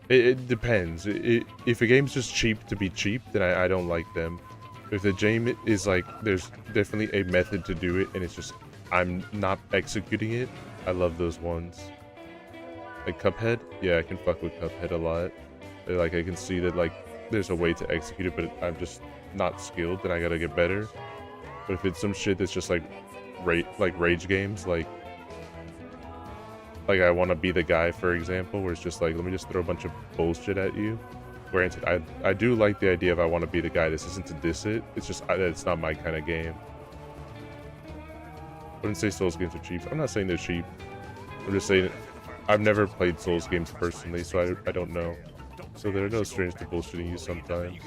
It depends. If a game's just cheap to be cheap, then I don't like them. If the game is like there's definitely a method to do it and it's just I'm not executing it, I love those ones. Like Cuphead, yeah, I can fuck with Cuphead a lot. Like I can see that like there's a way to execute it, but I'm just not skilled and I gotta get better. But if it's some shit that's just like rage games, like I want to be the guy, for example, where it's just like, let me just throw a bunch of bullshit at you. Granted, I do like the idea of I want to be the guy. This isn't to diss it. It's just it's not my kind of game. I wouldn't say Souls games are cheap. I'm not saying they're cheap. I'm just saying I've never played Souls games personally, so I don't know. So there are no strings to bullshitting you sometimes.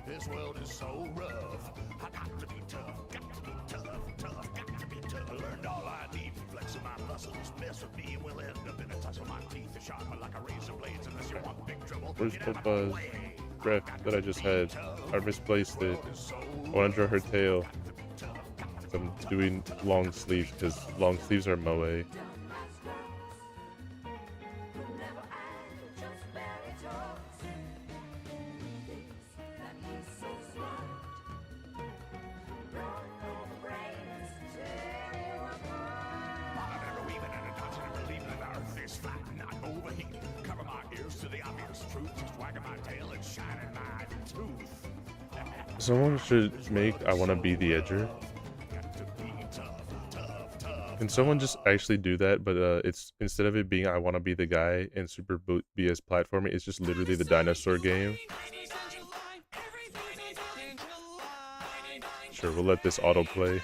This world is so rough. I got to be tough, got to be tough, tough, got to be tough. I learned all I need from flexing my muscles. Mess with me and we'll end up in a touch of my teeth. Are sharp like a razor blades unless you want big trouble. Where's Popa's breath that I just had? I misplaced it. I want to draw her tail. I'm doing long sleeves because long sleeves are moe. Someone should make I want to be the Edger. Can someone just actually do that? But it's instead of it being I want to be the guy and Super BS platforming, it's just literally the dinosaur game. Sure, we'll let this autoplay.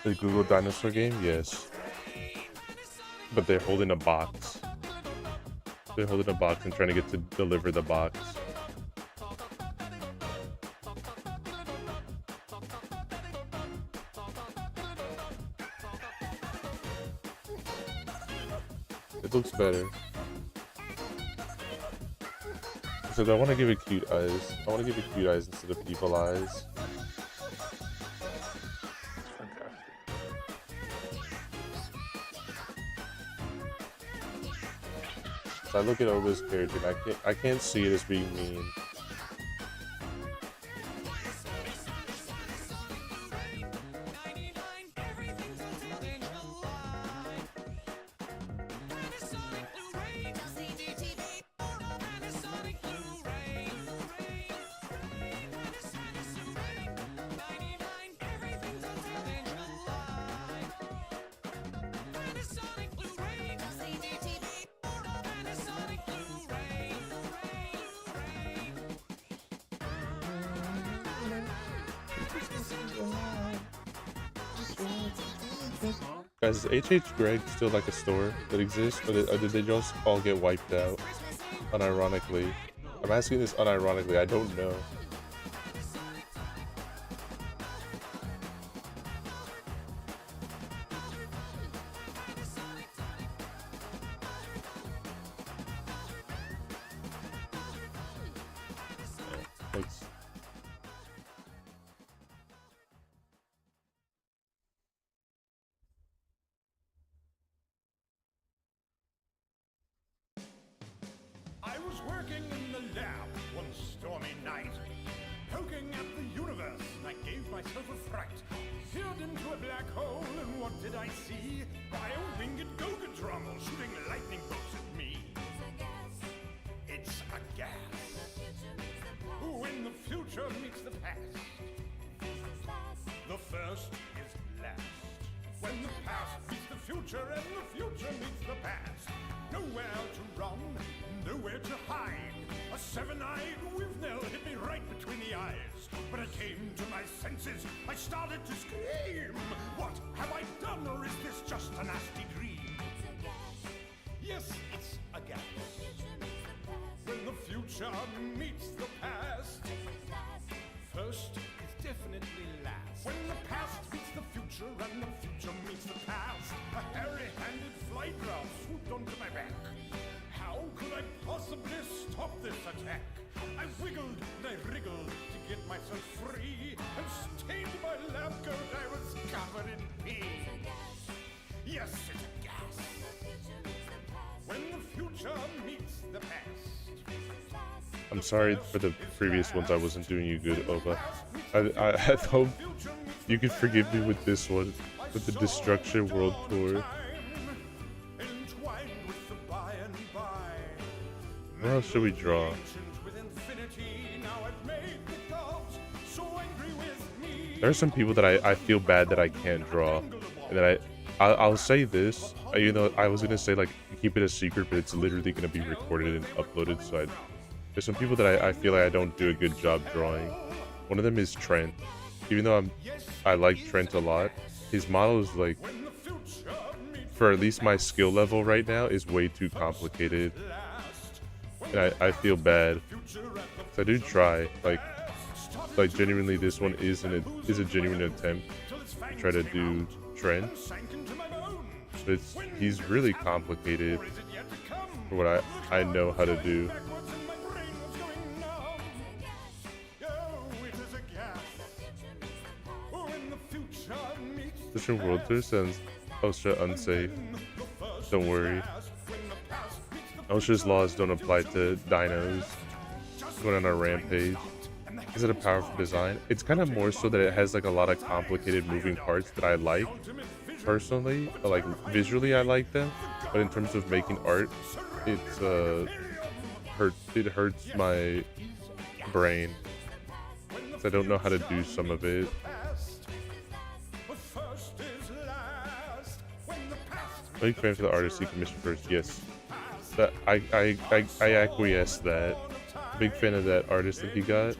The Google dinosaur game? Yes. But they're holding a box. They're holding a box and trying to get to deliver the box. It looks better. So I want to give it cute eyes. I want to give it cute eyes instead of people eyes. I look at Oba's character and I can't see it as being mean. Guys, is HH Greg still like a store that exists, or did they just all get wiped out? Unironically. I'm asking this unironically, I don't know. Thanks. was working in the lab one stormy night, poking at the universe, and I gave myself a fright. Peered into a black hole, and what did I see? Bio-winged Gogadrommel shooting lightning bolts at me. It's a gas. When the future meets the past, the first is last. When the past meets the future, and the future meets the past. Nowhere to run, nowhere to hide. A seven-eyed Wivnell hit me right between the eyes. When I came to my senses, I started to scream. What have I done, or is this just a nasty dream? Yes, it's a gas. When the future meets the past, first is definitely last. When the past meets the future, and the future meets the past, a hairy-handed flight ground swooped onto my back. How could I possibly stop this attack? I wiggled and I wriggled to get myself free, and stained my lab coat, I was covered in pee. Yes, it's a gas. When the future meets the past. I'm sorry for the previous ones I wasn't doing you good, Oba. I hope you can forgive me with this one, with the Destruction World Tour. What else should we draw? There are some people that I feel bad that I can't draw, and that I'll say this. You know, I was gonna say like keep it a secret, but it's literally gonna be recorded and uploaded. So there's some people that I feel like I don't do a good job drawing. One of them is Trent. Even though I like Trent a lot, his model is like, for at least my skill level right now, is way too complicated. And I feel bad. So I do try, like genuinely, this one is a genuine attempt to try to do Trent. But he's really complicated for what I know how to do. Ocean World Tour sounds ultra unsafe. Don't worry. OSHA's laws don't apply to dinos going on a rampage. Is it a powerful design? It's kind of more so that it has like a lot of complicated moving parts that I like personally. Like visually I like them, but in terms of making art, it hurts my brain. So I don't know how to do some of it. Big fan for the artist he commissioned first. Yes, that I acquiesce that. Big fan of that artist that he got.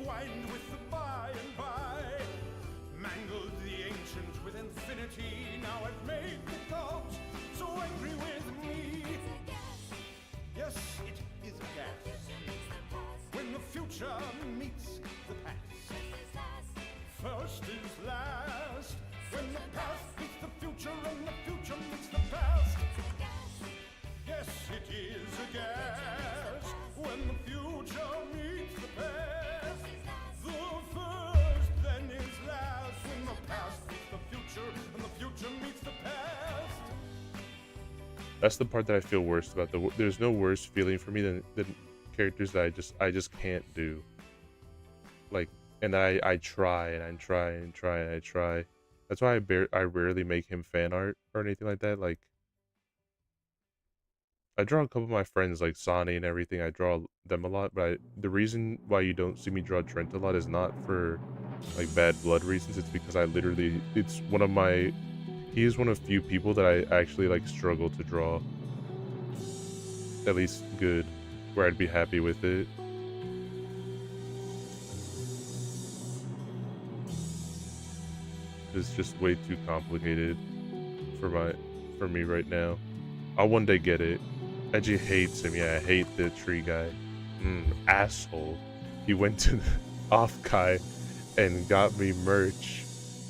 First is last. When the past meets the future, and the future meets the past. Yes, it is a gas. When the future meets the past. The first then is last. When the past meets the future, and the future meets the past. That's the part that I feel worst about. There's no worse feeling for me than characters that I just can't do. Like, and I try and I try and try and I try. That's why I rarely make him fan art or anything like that. Like, I draw a couple of my friends like Sonny and everything. I draw them a lot, but the reason why you don't see me draw Trent a lot is not for like bad blood reasons. It's because it's one of my, he is one of few people that I actually like struggle to draw. At least good, where I'd be happy with it. It's just way too complicated for me right now. I'll one day get it. Edgey hates him. Yeah, I hate the tree guy. Asshole. He went to the off-kai and got me merch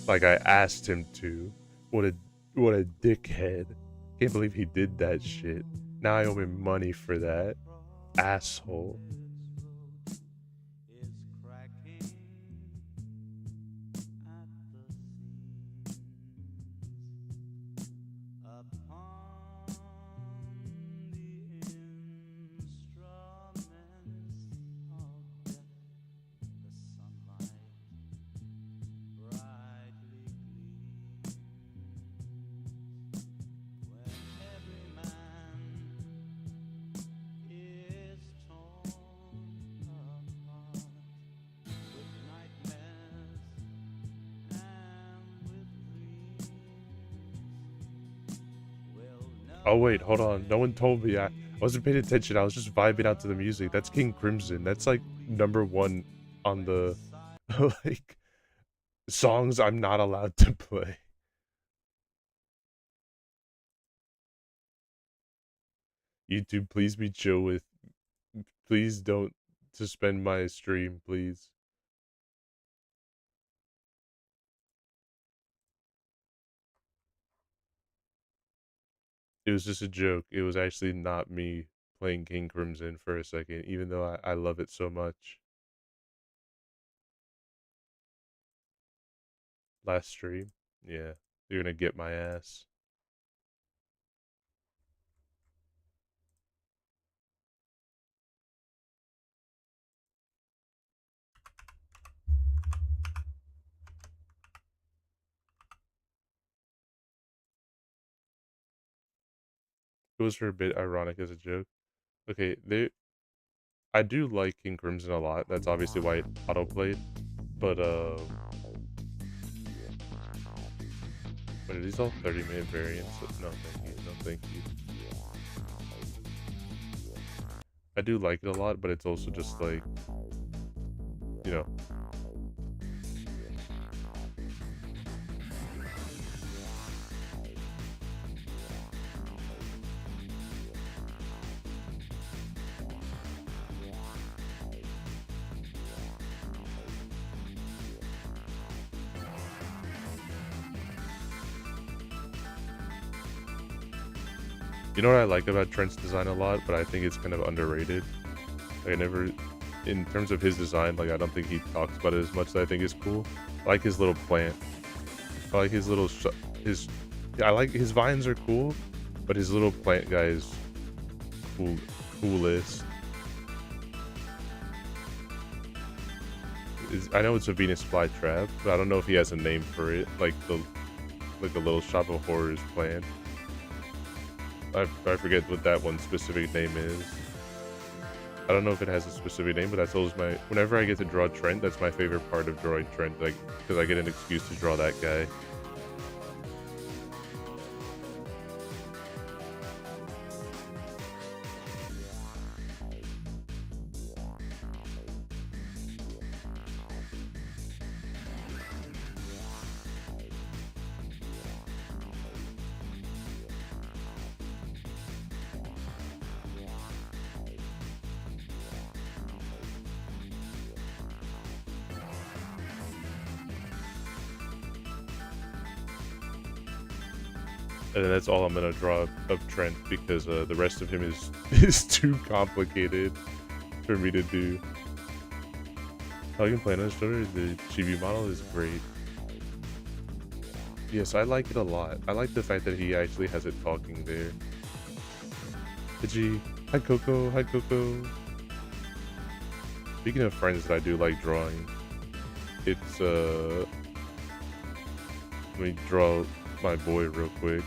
like I asked him to. What a dickhead. Can't believe he did that shit. Now I owe him money for that. Asshole. Oh wait, hold on. No one told me. I wasn't paying attention. I was just vibing out to the music. That's King Crimson. That's like #1 on the like songs I'm not allowed to play. YouTube, please be chill with. Please don't suspend my stream, please. It was just a joke. It was actually not me playing King Crimson for a second, even though I love it so much. Last stream? Yeah. You're gonna get my ass. It was for a bit ironic as a joke. Okay, I do like King Crimson a lot. That's obviously why it autoplayed. But but are these all 30-minute variants? No, thank you. No, thank you. I do like it a lot, but it's also just like, you know. You know what I like about Trent's design a lot, but I think it's kind of underrated. Like I never, in terms of his design, like I don't think he talks about it as much as I think is cool. I like his little plant. I like his little, I like his vines are cool, but his little plant guy is coolest. I know it's a Venus flytrap, but I don't know if he has a name for it, like a little shop of horrors plant. I forget what that one specific name is. I don't know if it has a specific name, but that's always my... Whenever I get to draw Trent, that's my favorite part of drawing Trent, like, because I get an excuse to draw that guy. And that's all I'm gonna draw of Trent because the rest of him is is too complicated for me to do. How you can play on his shoulder, the chibi model is great. Yes, I like it a lot. I like the fact that he actually has it talking there. Edgey, hi Coco, hi Coco. Speaking of friends that I do like drawing, it's let me draw my boy real quick.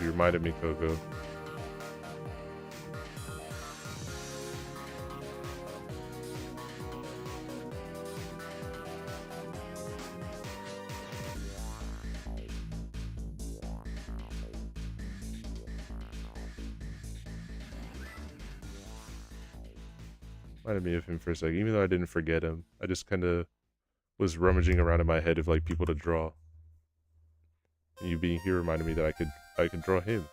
You reminded me, Coco. Reminded me of him for a second, even though I didn't forget him. I just kind of was rummaging around in my head of like people to draw. And you being here reminded me that I could draw him.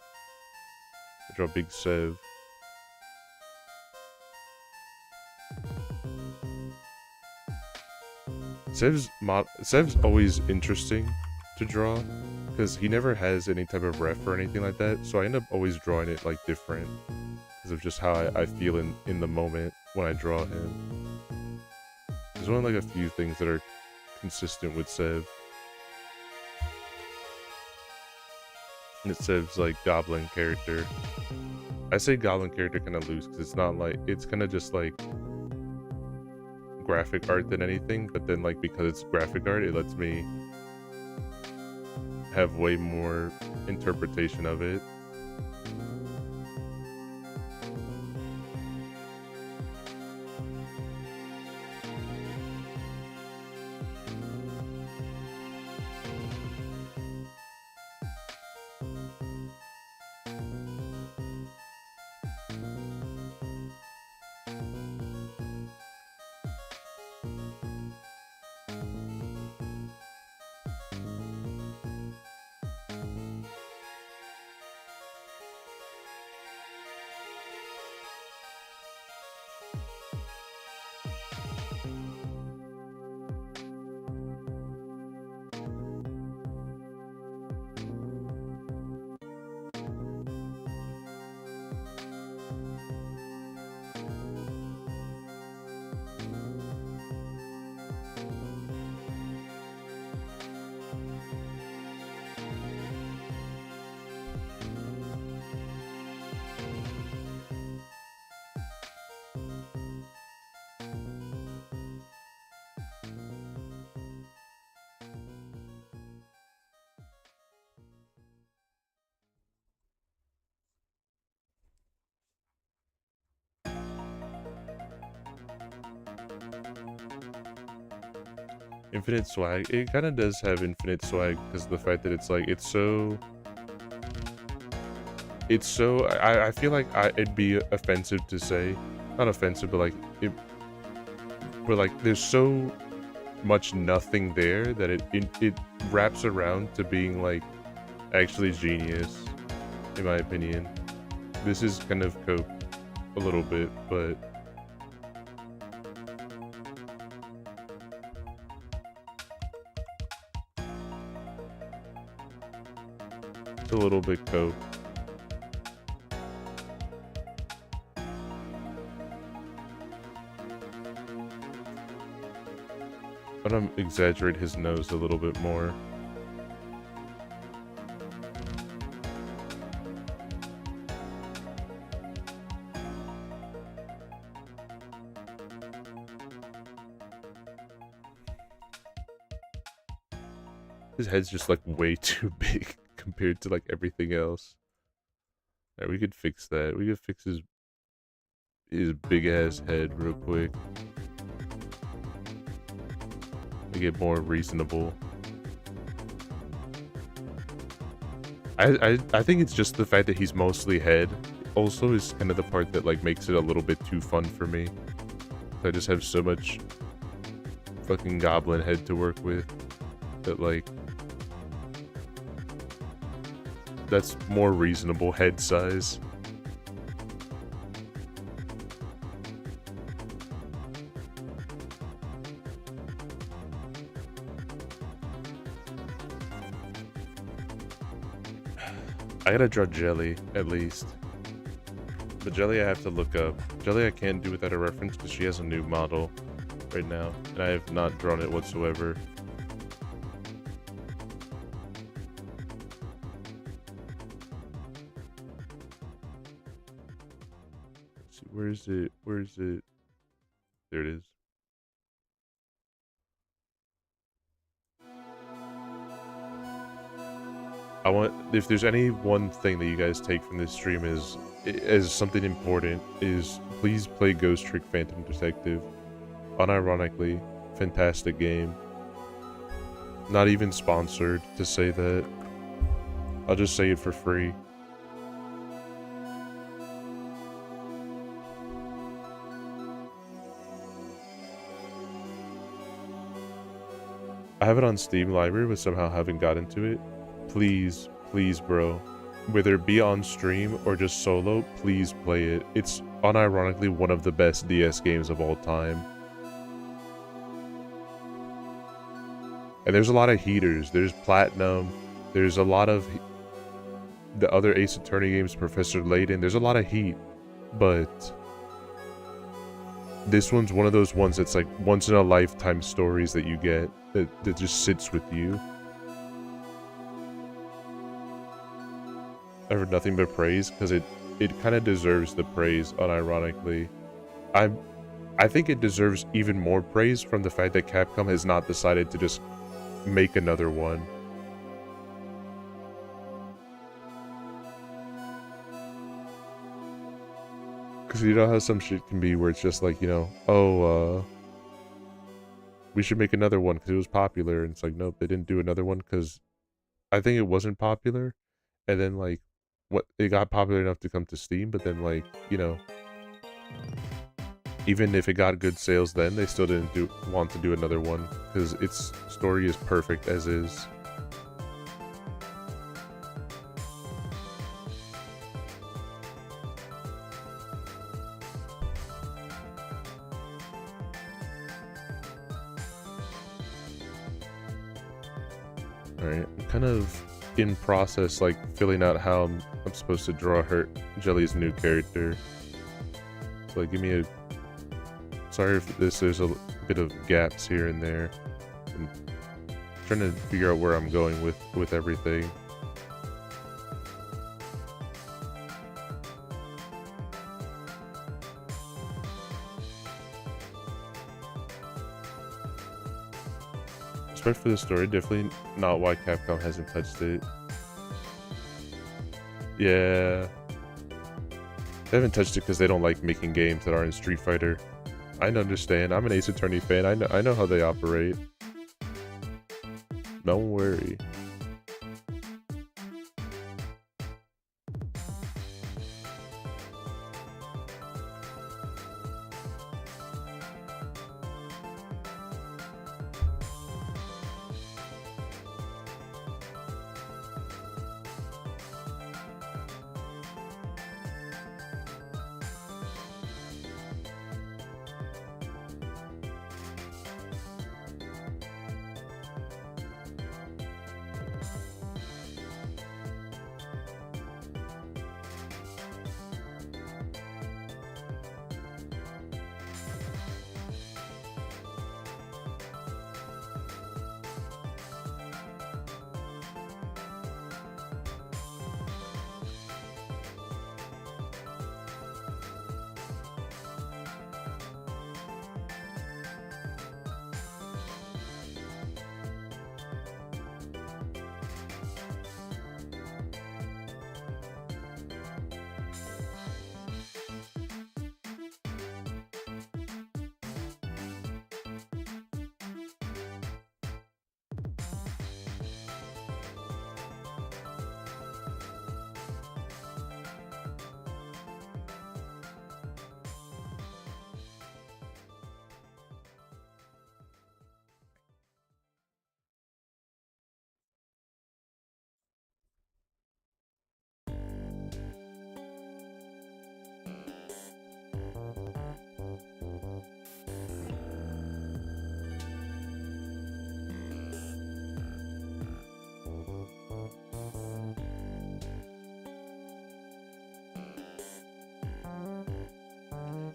I draw Big Sev. Sev's always interesting to draw because he never has any type of ref or anything like that. So I end up always drawing it like different because of just how I feel in the moment when I draw him. There's only like a few things that are consistent with Sev. And it says like goblin character. I say goblin character kind of loose because it's not like, it's kind of just like graphic art than anything, but then like because it's graphic art, it lets me have way more interpretation of it. Infinite swag. It kind of does have infinite swag because of the fact that it's like it's so. I feel like it'd be offensive to say, not offensive, but like it. But like there's so much nothing there that it wraps around to being like actually genius, in my opinion. This is kind of cope a little bit, but it's a little bit cope. I'm gonna exaggerate his nose a little bit more. His head's just like way too big compared to like everything else. Alright, we could fix that. We could fix his big ass head real quick. Make it more reasonable. I think it's just the fact that he's mostly head also is kind of the part that like makes it a little bit too fun for me. I just have so much fucking goblin head to work with that like that's more reasonable head size. I gotta draw Jelly, at least. But Jelly I have to look up. Jelly I can't do without a reference because she has a new model right now. And I have not drawn it whatsoever. Let's see, where is it? Where is it? There it is. I want, if there's any one thing that you guys take from this stream is, as something important, is please play Ghost Trick Phantom Detective. Unironically, fantastic game. Not even sponsored to say that. I'll just say it for free. I have it on Steam Library, but somehow haven't got into it. Please, please, bro. Whether it be on stream or just solo, please play it. It's unironically one of the best DS games of all time. And there's a lot of heaters. There's Platinum. There's a lot of the other Ace Attorney games, Professor Layton. There's a lot of heat. But this one's one of those ones that's like once in a lifetime stories that you get that just sits with you. I heard nothing but praise because it kind of deserves the praise unironically. I think it deserves even more praise from the fact that Capcom has not decided to just make another one. Because you know how some shit can be where it's just like, you know, oh, we should make another one because it was popular. And it's like, nope, they didn't do another one because I think it wasn't popular. And then, like, what it got popular enough to come to Steam, but then, like, you know, even if it got good sales then, they still didn't want to do another one because its story is perfect as is. Alright, I'm kind of in process, like, filling out how I'm supposed to draw Jelly's new character. So, like, give me a... Sorry if there's a bit of gaps here and there. I'm trying to figure out where I'm going with everything. Respect for the story, definitely not why Capcom hasn't touched it. Yeah. They haven't touched it because they don't like making games that are in Street Fighter. I understand. I'm an Ace Attorney fan. I know how they operate. Don't worry.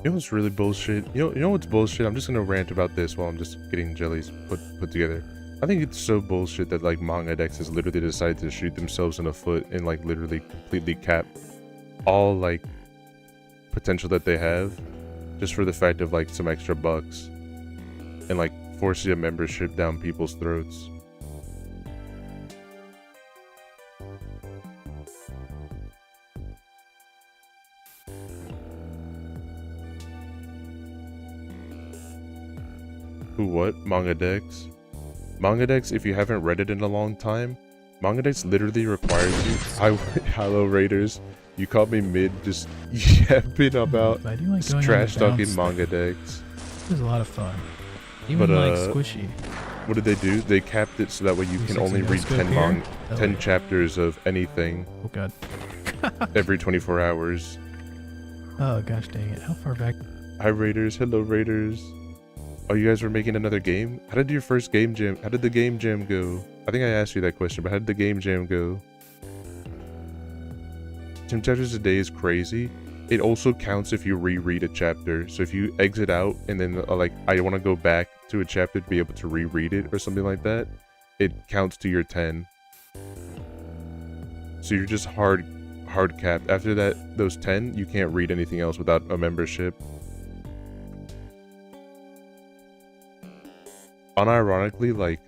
You know what's really bullshit? You know what's bullshit? I'm just gonna rant about this while I'm just getting jellies put together. I think it's so bullshit that like manga decks literally decided to shoot themselves in the foot and like literally completely cap all like potential that they have just for the fact of like some extra bucks and like forcing a membership down people's throats. Who what? Manga Dex? Manga Dex, if you haven't read it in a long time, Manga Dex literally requires you. Hello Raiders. You caught me mid just yapping about I do like going trash on the talking bounce Manga thing. Dex. It was a lot of fun. Even But, like Squishy. What did they do? They capped it so that way you can 360 only read no-scope 10 here? Hell 10 yeah. chapters of anything Oh god. every 24 hours. Oh gosh dang it. How far back? Hi Raiders, hello Raiders. Oh, you guys were making another game? How did your first game jam? How did the game jam go? I think I asked you that question, but how did the game jam go? 10 chapters a day is crazy. It also counts if you reread a chapter. So if you exit out and then like I want to go back to a chapter to be able to reread it or something like that, it counts to your 10. So you're just hard capped. After that, those 10, you can't read anything else without a membership. Unironically, like,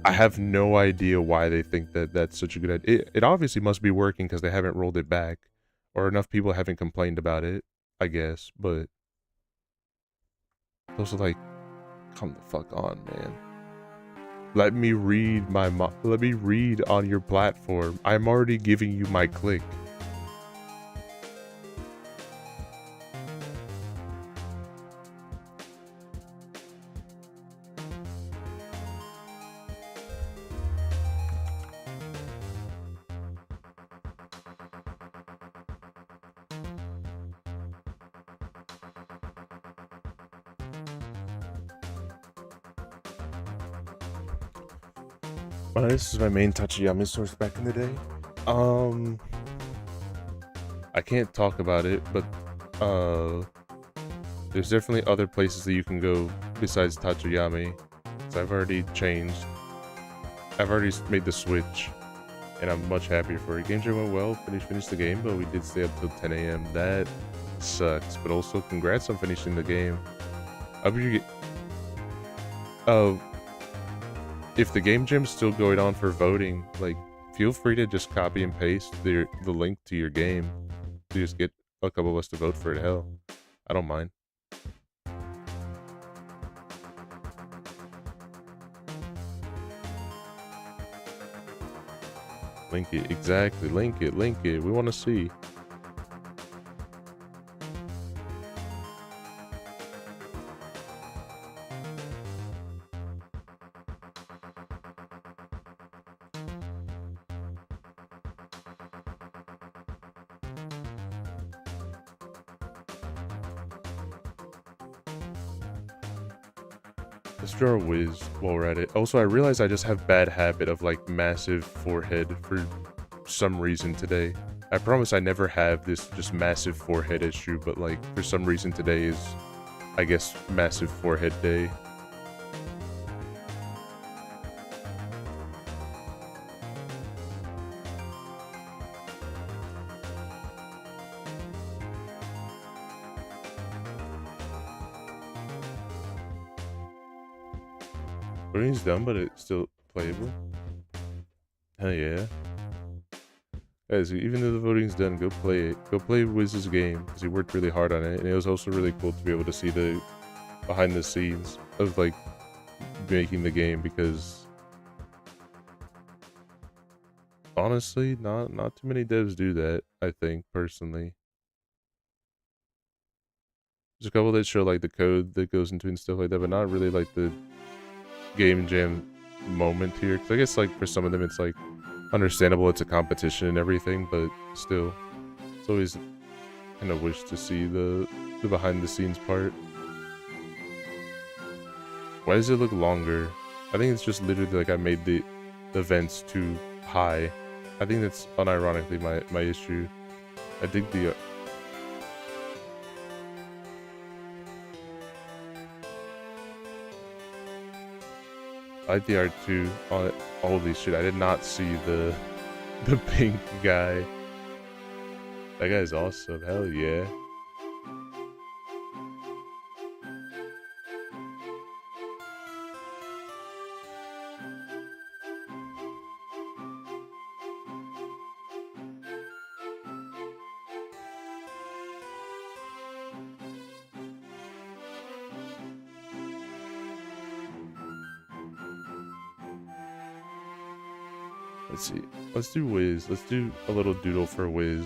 I have no idea why they think that that's such a good idea. It obviously must be working because they haven't rolled it back, or enough people haven't complained about it, I guess. But those are like, come the fuck on, man. Let me read let me read on your platform. I'm already giving you my click. This is my main Tachiyama source back in the day. I can't talk about it, but there's definitely other places that you can go besides Tatsuyami. So I've already changed. I've already made the switch, and I'm much happier for it. Game jam went well. Finished the game, but we did stay up till 10 a.m. That sucks. But also, congrats on finishing the game. I hope you get. If the game jam's still going on for voting, like, feel free to just copy and paste the link to your game to just get a couple of us to vote for it. Hell, I don't mind. Link it. Exactly. Link it. Link it. We want to see. Let's draw a whiz while we're at it. Also, I realize I just have bad habit of like massive forehead for some reason today. I promise I never have this just massive forehead issue, but like for some reason today is, I guess, massive forehead day. Voting's done, but it's still playable. Hell yeah. Guys, even though the voting's done, go play it. Go play Wiz's game, because he worked really hard on it, and it was also really cool to be able to see the behind the scenes of, like, making the game, because honestly, not too many devs do that, I think, personally. There's a couple that show, like, the code that goes into it and stuff like that, but not really, like, the game jam moment here, because I guess, like, for some of them it's like understandable it's a competition and everything, but still it's always kind of wish to see the behind the scenes part. Why does it look longer? I think it's just literally like I made the events too high. I think that's unironically my issue. I dig the I like the art too. Holy shit, I did not see the pink guy. That guy's awesome. Hell yeah. Let's see. Let's do Wiz. Let's do a little doodle for Wiz.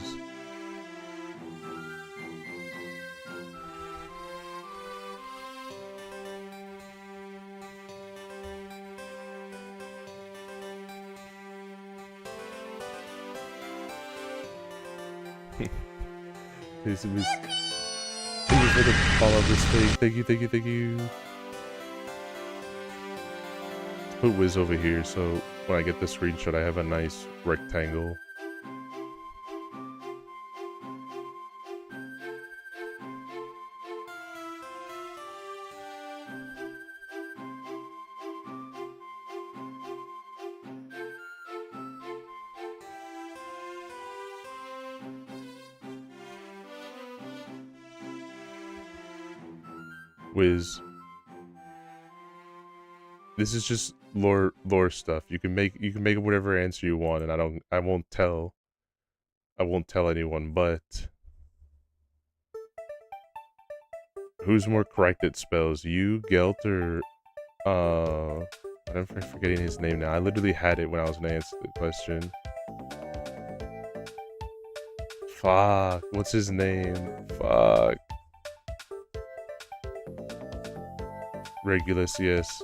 This was. Thank you for the follow this thing. Thank you, thank you, thank you. Let's put Wiz over here so when I get the screenshot I have a nice rectangle. Wiz. This is just lore stuff. You can make whatever answer you want, and I won't tell anyone, but who's more correct at spells? You, Gelt, or I'm forgetting his name now. I literally had it when I was gonna answer the question. Fuck, what's his name? Fuck. Regulus, yes.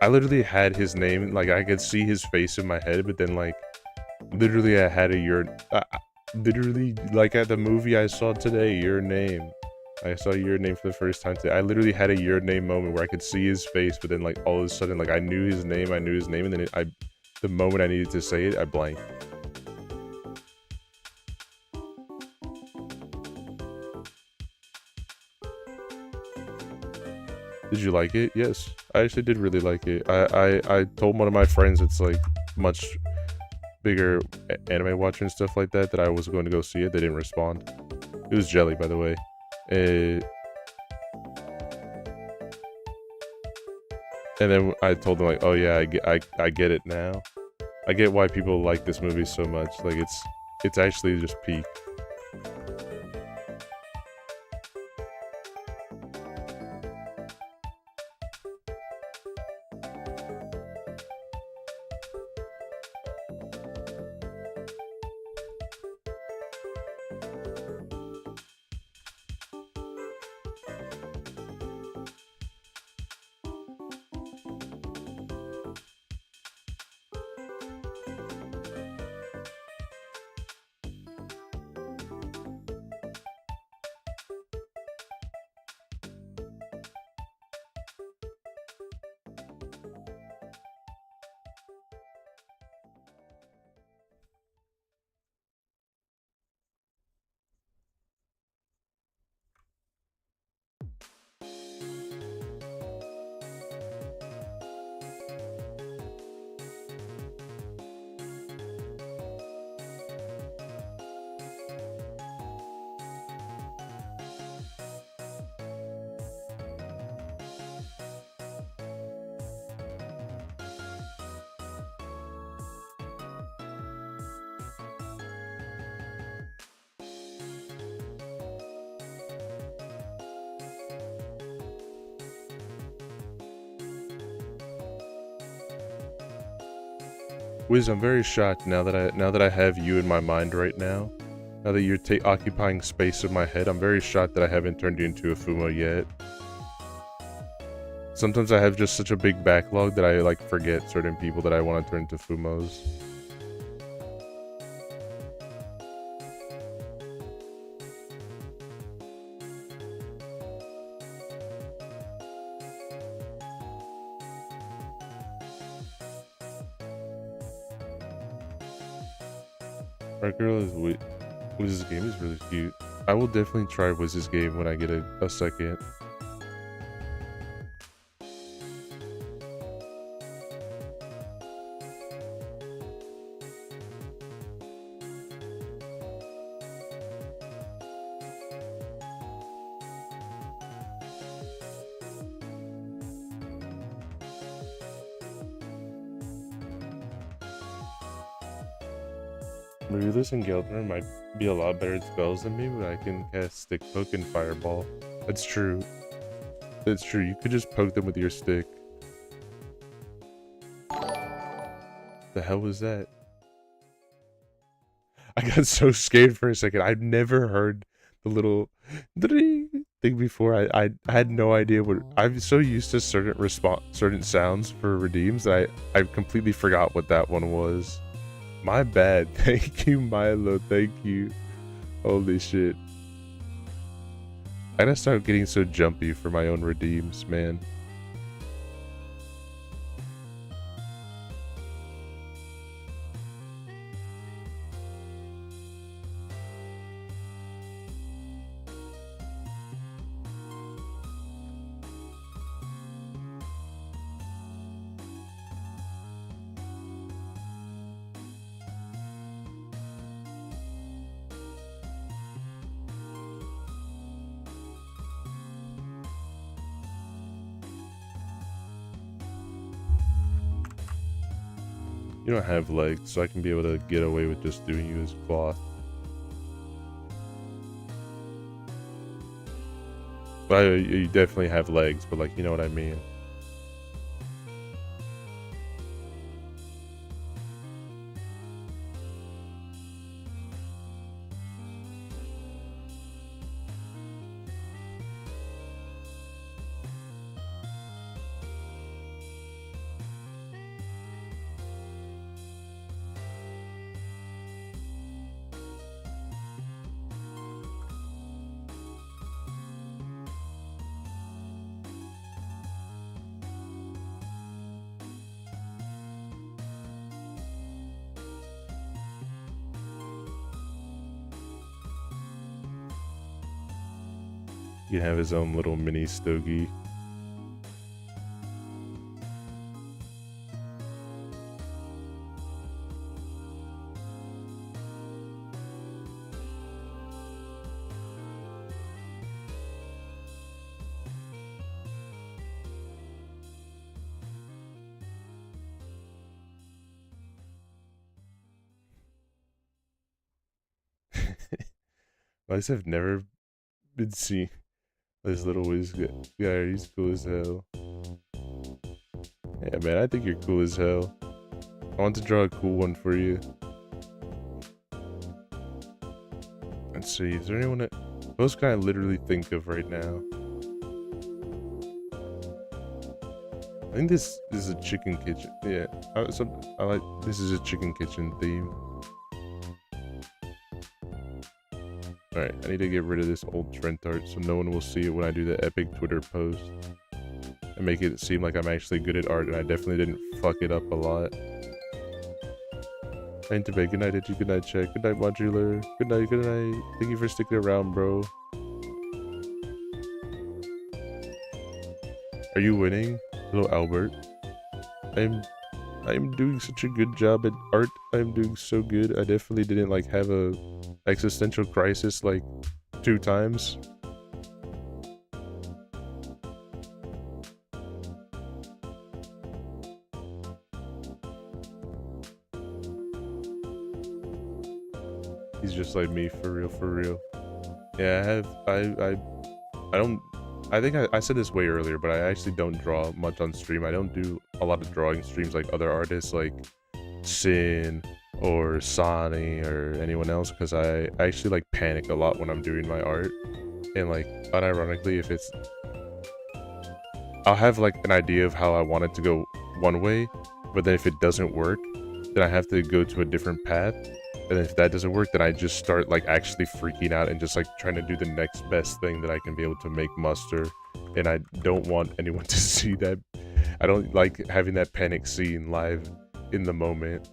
I literally had his name, like I could see his face in my head, but then like, literally I had literally like at the movie I saw today, Your Name. I saw Your Name for the first time today. I literally had a Your Name moment where I could see his face, but then like all of a sudden, like I knew his name, and then the moment I needed to say it, I blanked. Did you like it? Yes, I actually did really like it. I told one of my friends it's like much bigger anime watcher and stuff like that I was going to go see it. They didn't respond. It was Jelly, by the way. And then I told them like, oh yeah, I get it now. I get why people like this movie so much. Like it's actually just peak. Wiz, I'm very shocked now that I have you in my mind right now. Now that you're occupying space in my head, I'm very shocked that I haven't turned you into a Fumo yet. Sometimes I have just such a big backlog that I like forget certain people that I want to turn into Fumos. Our girl is Wiz's game is really cute. I will definitely try Wiz's game when I get a second. Marulus and Geldner might be a lot better at spells than me, but I can cast Stick Poke and Fireball. That's true. That's true. You could just poke them with your stick. The hell was that? I got so scared for a second. I've never heard the little thing before. I had no idea what. I'm so used to certain sounds for redeems that I completely forgot what that one was. My bad. Thank you, Milo. Thank you. Holy shit. I gotta start getting so jumpy for my own redeems, man. You don't have legs, so I can be able to get away with just doing you as cloth. But you definitely have legs, but like, you know what I mean. He can have his own little mini stogie. I just have never been seen. This little whiz guy, he's cool as hell. Yeah, man, I think you're cool as hell. I want to draw a cool one for you. Let's see, is there anyone that... What else can I literally think of right now? I think this is a chicken kitchen. Yeah, I like... This is a chicken kitchen theme. Alright, I need to get rid of this old Trent art so no one will see it when I do the epic Twitter post. And make it seem like I'm actually good at art and I definitely didn't fuck it up a lot. Night to bed, good night Edgey, good night Check, good night Modular, good night, good night. Thank you for sticking around, bro. Are you winning? Hello Albert. I'm doing such a good job at art. I'm doing so good. I definitely didn't like have a existential crisis like 2 times. He's just like me, for real, for real. Yeah, I think I said this way earlier, but I actually don't draw much on stream. I don't do a lot of drawing streams like other artists. Like, Sin or Sonny or anyone else, because I actually like panic a lot when I'm doing my art. And like unironically, if it's, I'll have like an idea of how I want it to go one way, but then if it doesn't work, then I have to go to a different path. And if that doesn't work, then I just start like actually freaking out and just like trying to do the next best thing that I can be able to make muster. And I don't want anyone to see that. I don't like having that panic scene live in the moment.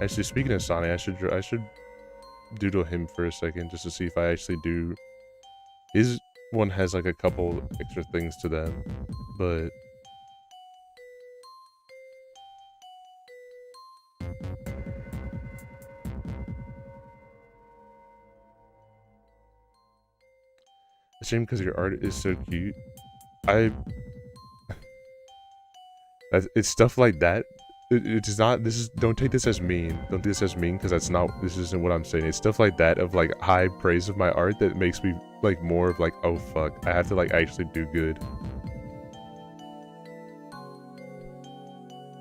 Actually, speaking of Sonny, I should doodle him for a second just to see if I actually do. His one has like a couple extra things to them, but a shame because your art is so cute. It's stuff like that. It is not. This is. Don't take this as mean. Don't take this as mean, because that's not. This isn't what I'm saying. It's stuff like that of like high praise of my art that makes me like more of like, oh fuck, I have to like actually do good.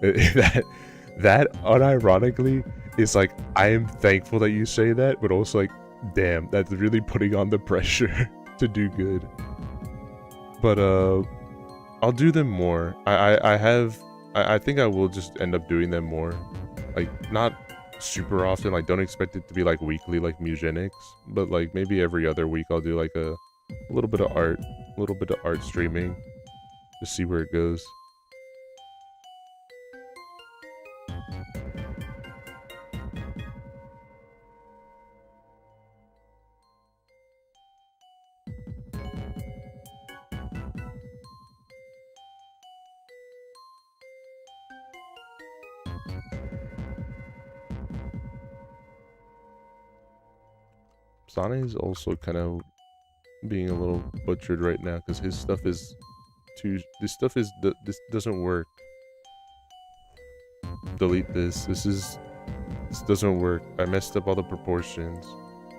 That unironically is like, I am thankful that you say that, but also like, damn, that's really putting on the pressure to do good. But I'll do them more. I think I will just end up doing them more. Like, not super often. Like, don't expect it to be like weekly like Mugenics, but like maybe every other week I'll do like a little bit of art, streaming, to see where it goes. Sonny is also kind of being a little butchered right now because his stuff is too. This doesn't work. Delete this. This doesn't work. I messed up all the proportions.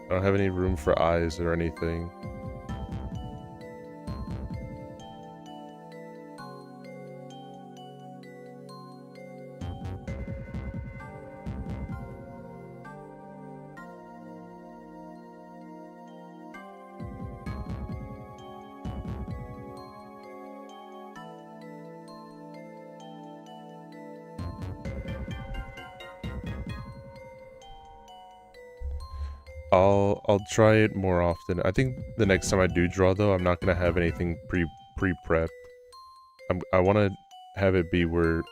I don't have any room for eyes or anything. I'll try it more often. I think the next time I do draw though, I'm not gonna have anything pre-prepped. I want to have it be where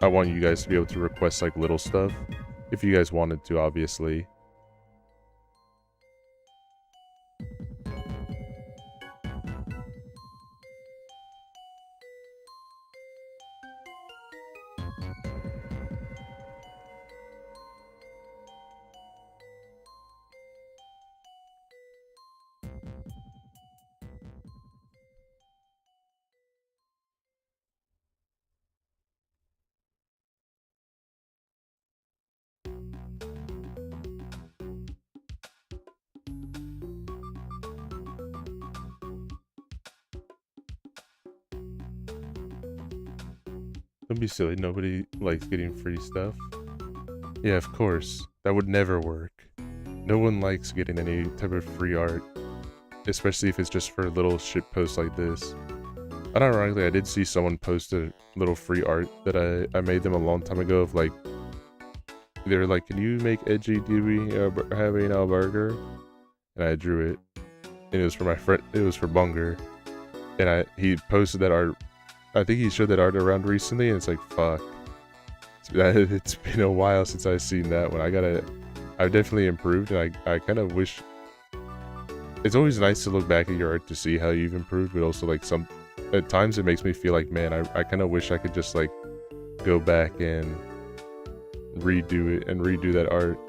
I want you guys to be able to request like little stuff, if you guys wanted to, obviously. Don't be silly. Nobody likes getting free stuff. Yeah, of course. That would never work. No one likes getting any type of free art, especially if it's just for little shit posts like this. Unironically, I did see someone post a little free art that I made them a long time ago of like, they were like, can you make Edgey having a burger? And I drew it. And it was for my friend, it was for Bunger. And he posted that art. I think he showed that art around recently, and it's like, fuck. It's been a while since I've seen that one. I've definitely improved, and I kind of wish. It's always nice to look back at your art to see how you've improved, but also like at times it makes me feel like, man, I kind of wish I could just like go back and redo it and redo that art.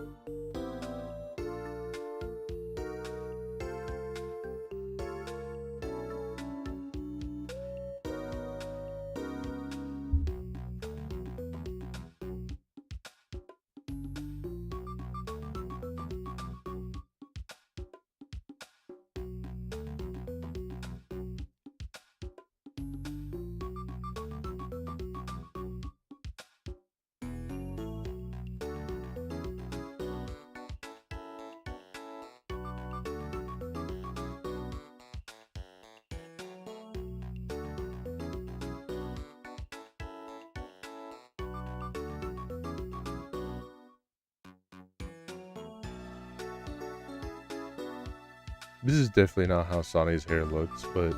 This is definitely not how Sonny's hair looks, but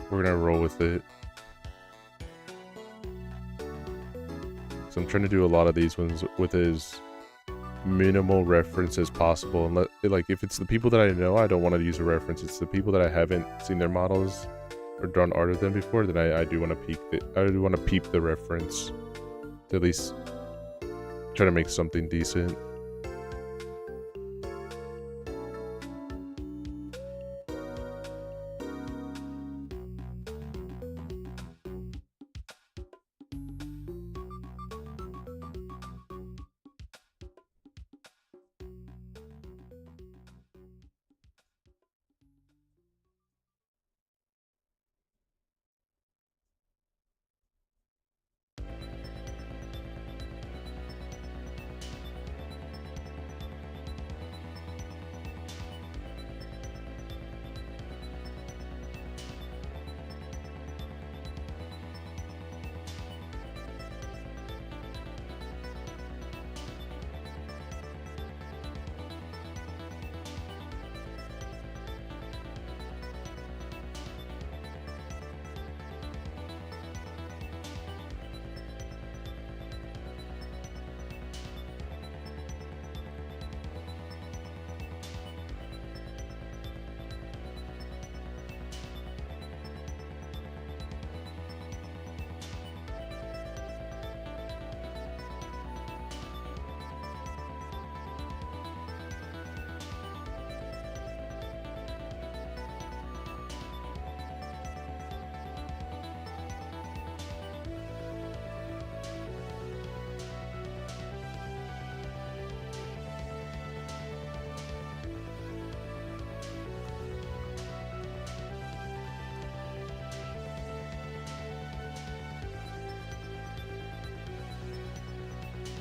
we're gonna roll with it. So I'm trying to do a lot of these ones with as minimal reference as possible. And like, if it's the people that I know, I don't want to use a reference. It's the people that I haven't seen their models or drawn art of them before, then I do want to peep the reference to at least try to make something decent.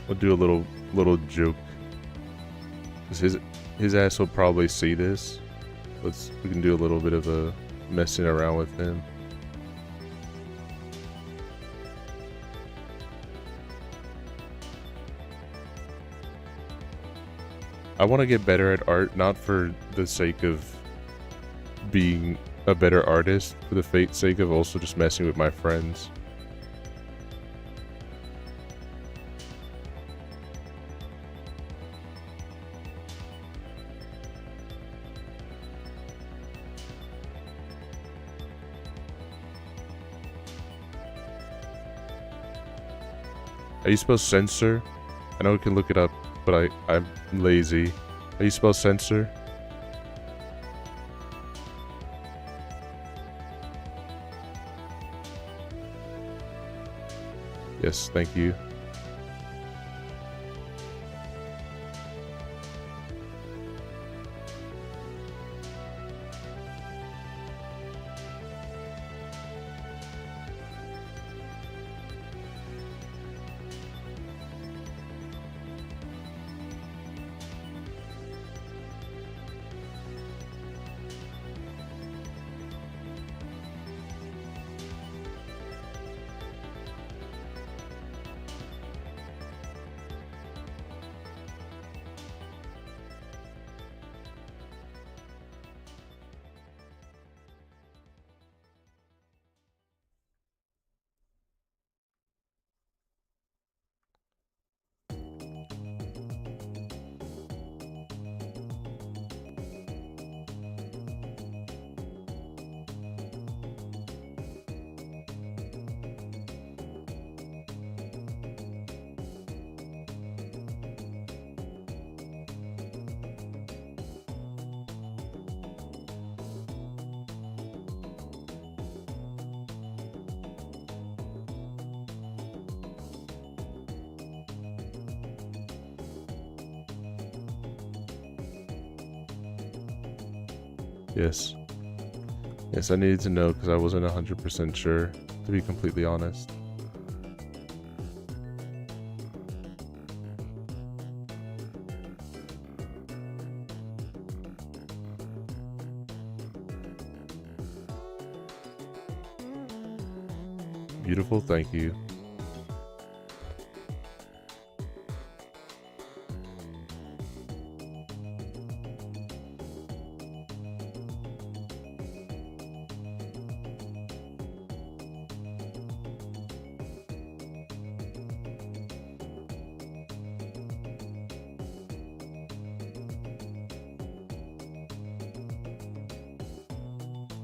We'll do a little joke. 'Cause his ass will probably see this. We can do a little bit of a messing around with him. I want to get better at art, not for the sake of being a better artist, for the sake of also just messing with my friends. How you spell censor? I know we can look it up, but I'm lazy. How you spell censor? Yes, thank you. Yes. Yes, I needed to know because I wasn't 100% sure, to be completely honest. Beautiful, thank you.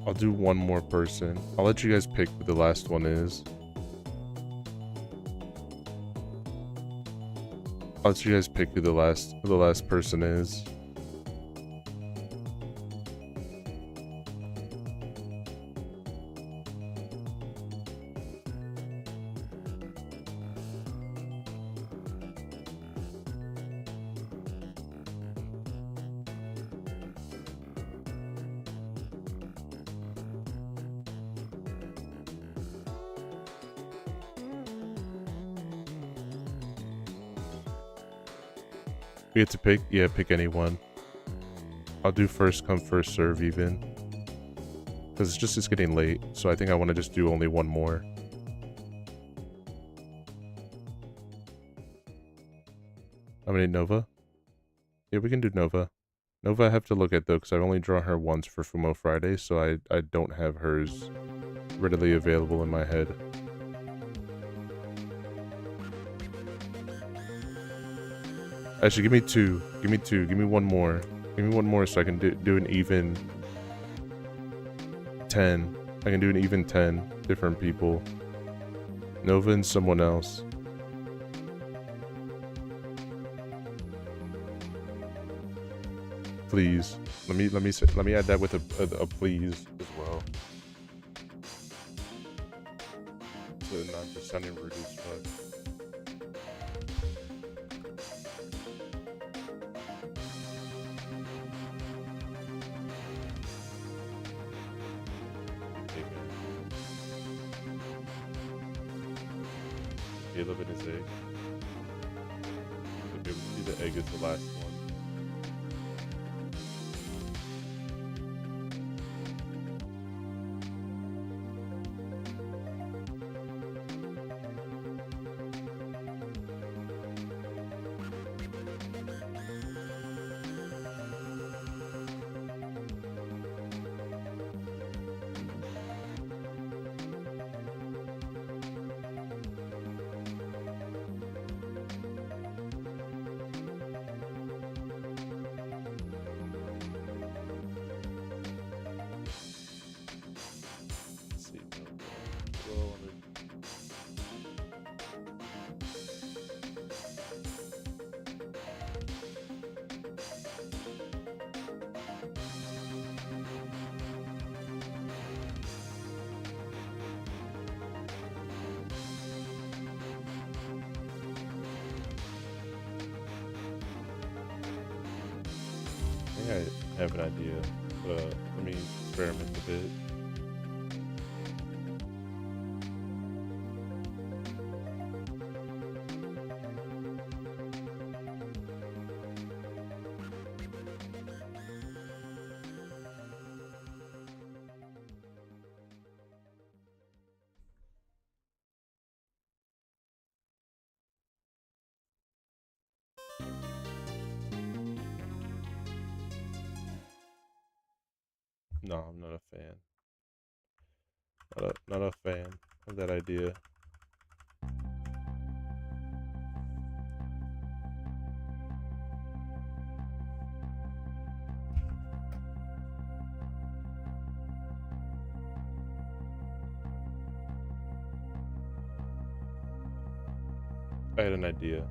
I'll do one more person. I'll let you guys pick who the last one is. I'll let you guys pick who the last person is. We get to pick? Yeah, pick anyone. I'll do first come, first serve even. Because it's getting late, so I think I want to just do only one more. How many Nova? Yeah, we can do Nova. Nova I have to look at though, because I've only drawn her once for Fumo Friday, so I don't have hers readily available in my head. Actually, give me two. Give me two. Give me one more. Give me one more so I can do an even 10. I can do an even 10 different people. Nova and someone else. Please. Let me add that with a please as well. So not just sounding rude as fuck. Caleb and his egg. Okay, we see the egg is the last one. I have an idea, but let me experiment a bit. No, I'm not a fan. Not a fan of that idea. I had an idea.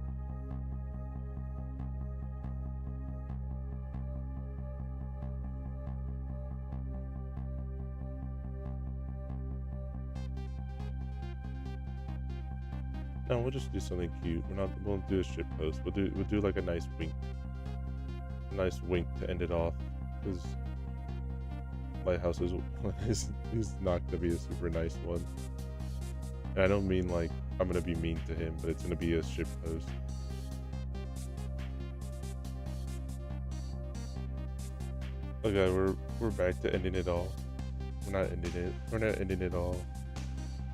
No, we'll just do something cute. We won't do a shit post. We'll do like a nice wink to end it off. Because Lighthouse is not gonna be a super nice one. And I don't mean like I'm gonna be mean to him, but it's gonna be a shit post. Okay, we're back to ending it all. We're not ending it all.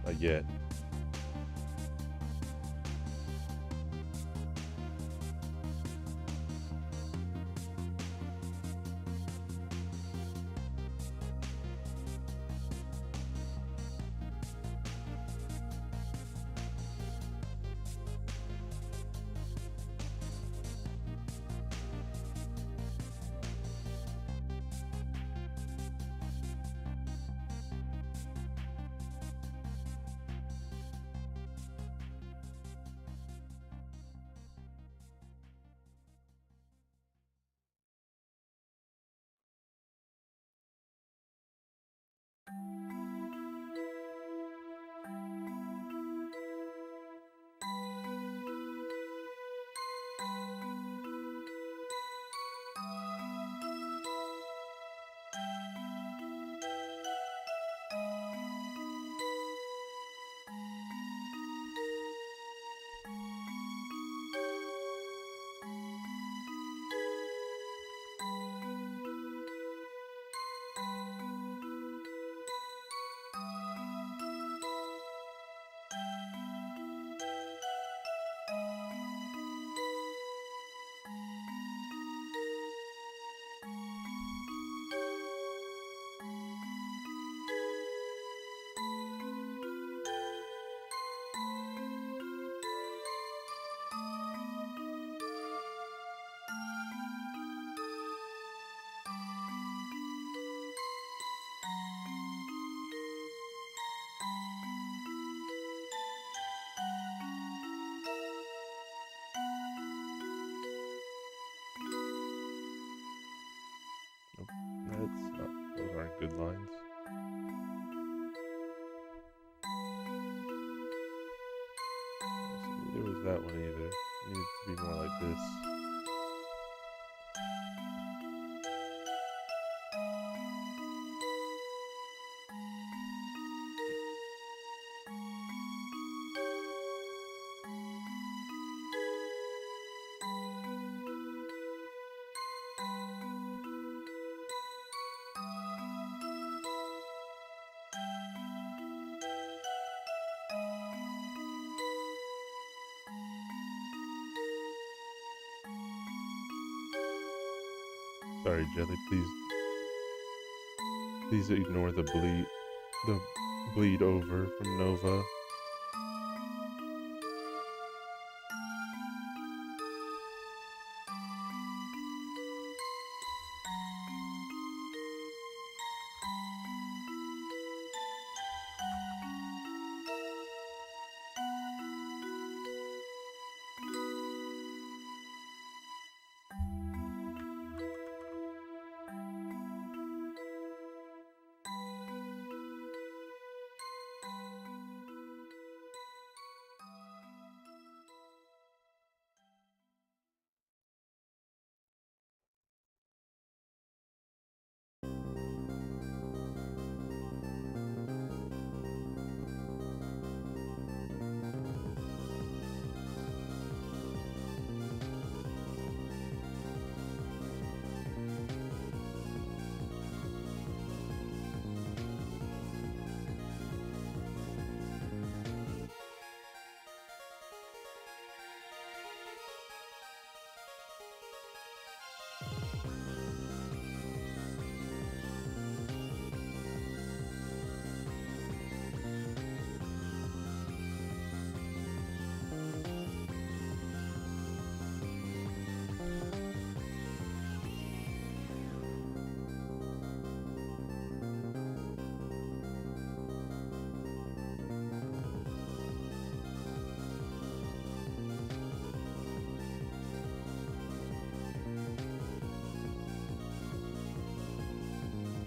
Not yet. good lines. Neither was that one either. It needed to be more like this. Sorry, Jelly, please ignore the bleed over from Nova.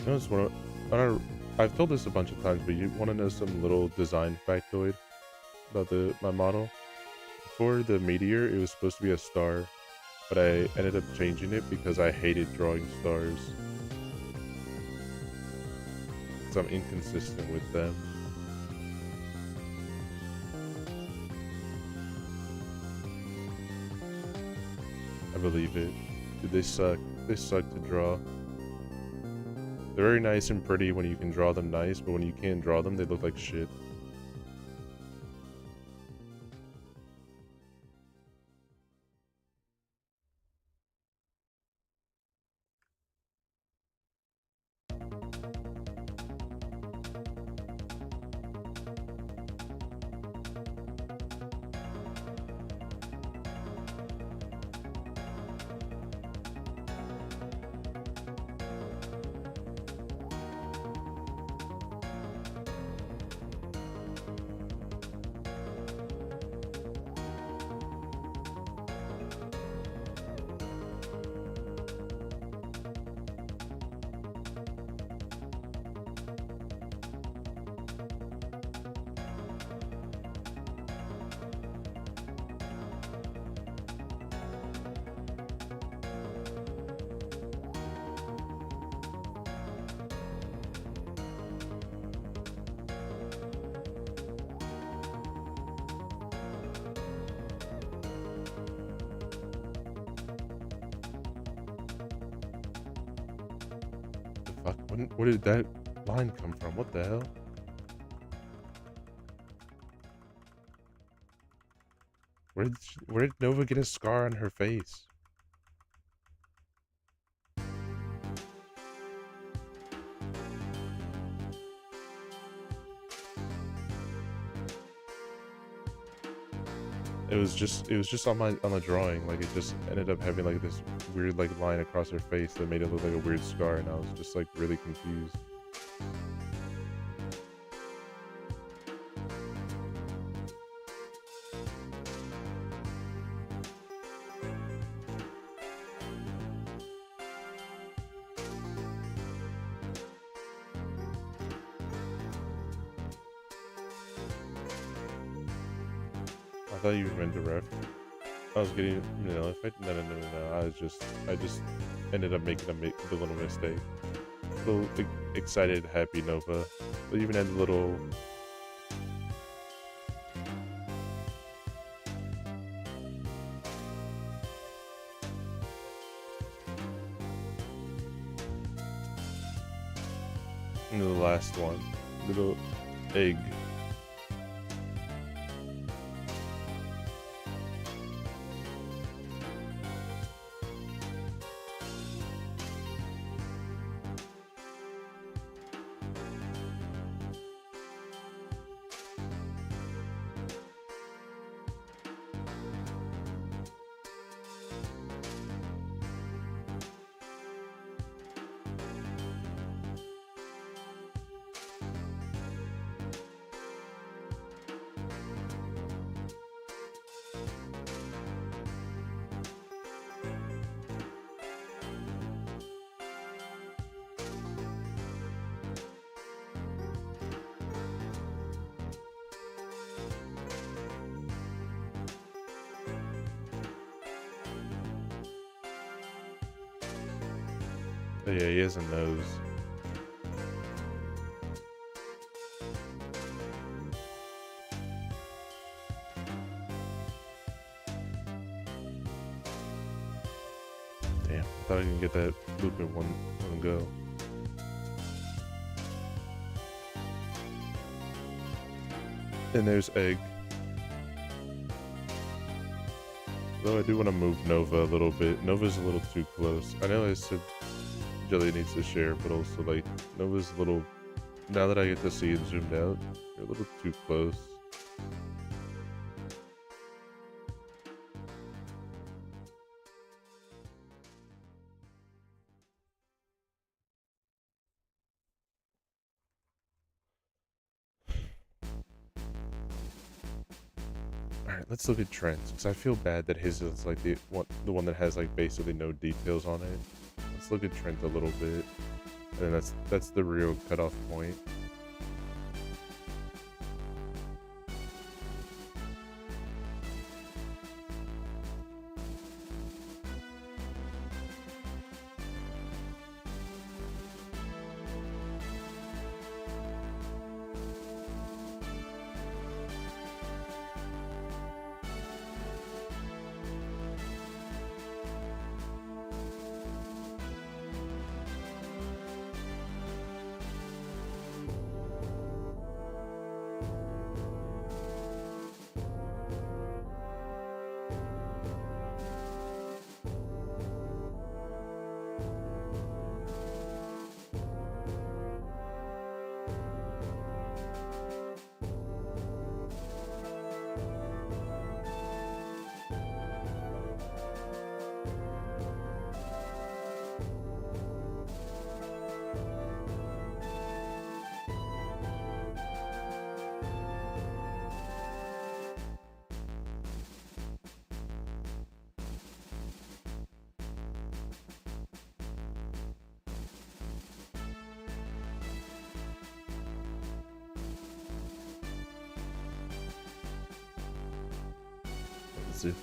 I just want to. I've told this a bunch of times, but you want to know some little design factoid about my model? For the meteor, it was supposed to be a star, but I ended up changing it because I hated drawing stars. So I'm inconsistent with them. I believe it. Dude, they suck. They suck to draw. They're very nice and pretty when you can draw them nice, but when you can't draw them, they look like shit. Fuck, where did that line come from? What the hell? Where did Nova get a scar on her face? It was just on the drawing. Like, it just ended up having like this weird like line across her face that made it look like a weird scar, and I was just like really confused. thought you meant the ref. I was getting, if I, no. I just ended up making a little mistake. A little excited, happy Nova. But even had a little. And the last one, little egg. Oh yeah, he has a nose. Damn, I thought I could get that loop in one go. And there's Egg. Though I do want to move Nova a little bit. Nova's a little too close. I know I said Jelly needs to share, but also like Nova's a little. Now that I get to see it zoomed out, you're a little too close. Alright, let's look at trends, because I feel bad that his is like the one that has like basically no details on it. Let's look at trends a little bit, and that's the real cutoff point. Super.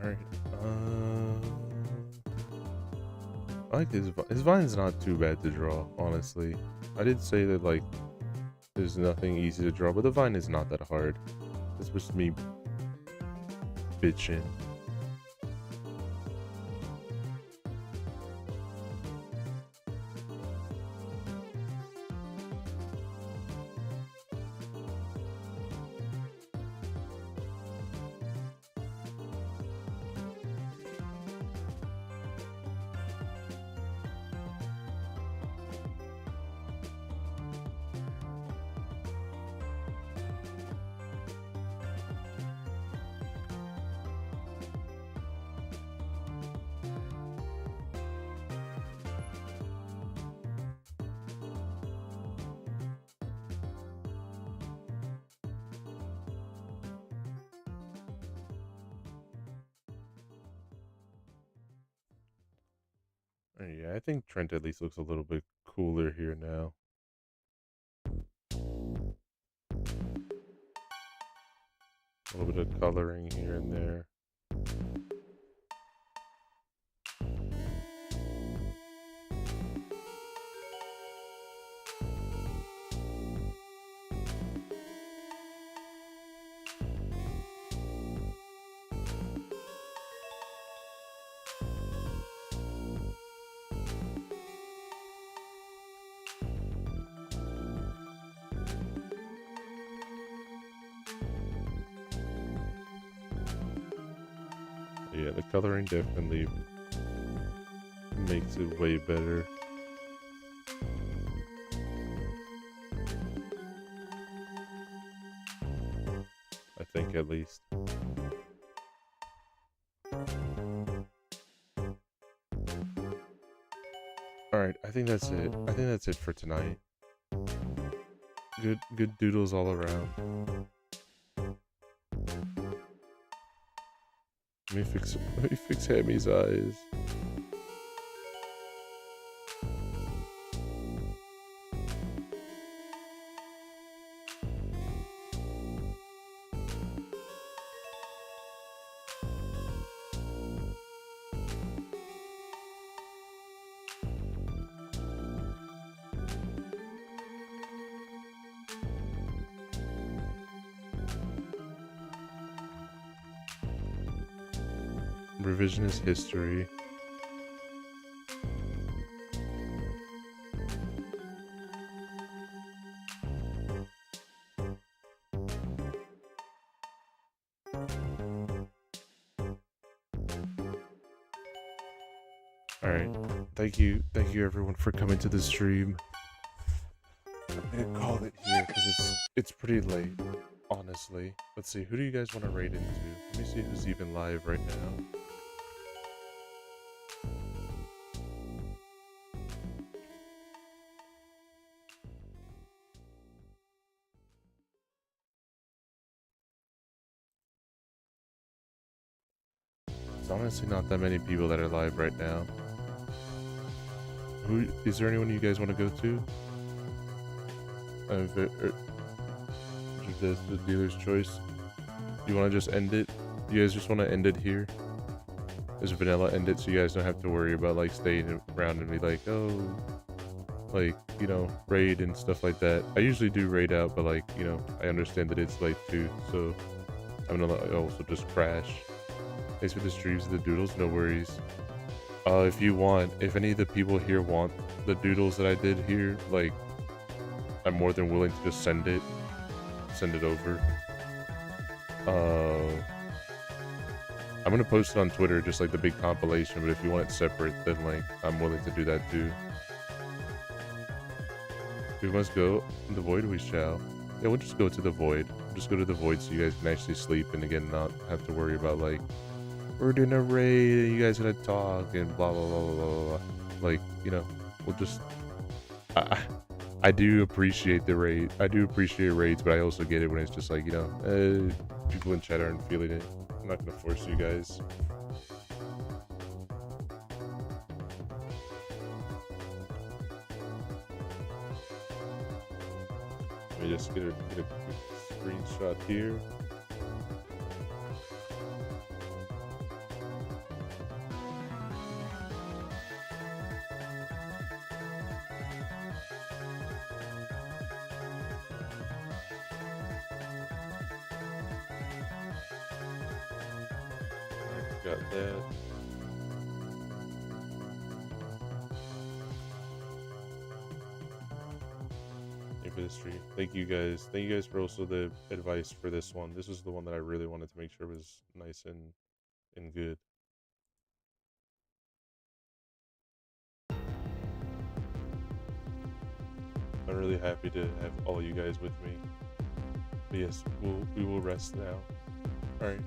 Alright. I like his vine's not too bad to draw, honestly. I did say that, like, there's nothing easy to draw, but the vine is not that hard. It's just me bitching. Yeah, I think Trent at least looks a little bit cooler here now. A little bit of coloring here and there. Yeah, the coloring definitely makes it way better. I think, at least. Alright, I think that's it. I think that's it for tonight. Good doodles all around. Let me fix Hammy's eyes. Revisionist history. Alright. Thank you everyone for coming to the stream. I'm gonna call it here because it's pretty late, honestly. Let's see, who do you guys want to raid into? Let me see who's even live right now. It's honestly not that many people that are live right now. Who is there? Anyone you guys want to go to? That's the dealer's choice. You want to just end it? You guys just want to end it here? Just vanilla end it, so you guys don't have to worry about like staying around and be like, oh, like, you know, raid and stuff like that. I usually do raid out, but like, you know, I understand that it's late too, so I'm gonna also just crash. Thanks for the streams of the doodles, no worries. If any of the people here want the doodles that I did here, like, I'm more than willing to just send it over. I'm gonna post it on Twitter, just like the big compilation, but if you want it separate, then like, I'm willing to do that too. We must go in the void, we shall. Yeah, we'll just go to the void. We'll just go to the void so you guys can actually sleep and again not have to worry about like, we're doing a raid and you guys gonna talk and blah blah blah blah blah blah. Like, you know, we'll just I do appreciate the raid. I do appreciate raids, but I also get it when it's just like, you know, people in chat aren't feeling it. I'm not gonna force you guys. Let me just get a quick screenshot here. Got that. Thank you for the stream. Thank you guys. Thank you guys for also the advice for this one. This was the one that I really wanted to make sure was nice and good. I'm really happy to have all you guys with me. But yes, we will rest now. Alright.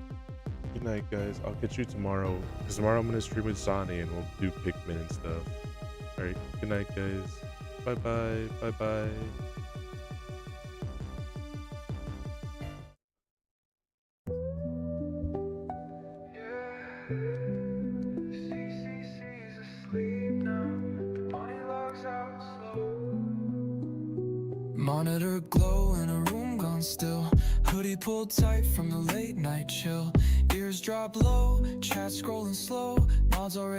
Good night, guys. I'll catch you tomorrow. Because tomorrow I'm going to stream with Sonny and we'll do Pikmin and stuff. Alright. Good night, guys. Bye-bye. Bye-bye. Monitor glow in a room gone still. Hoodie pulled tight from the late night chill. Ears drop low, chat scrolling slow. Mods already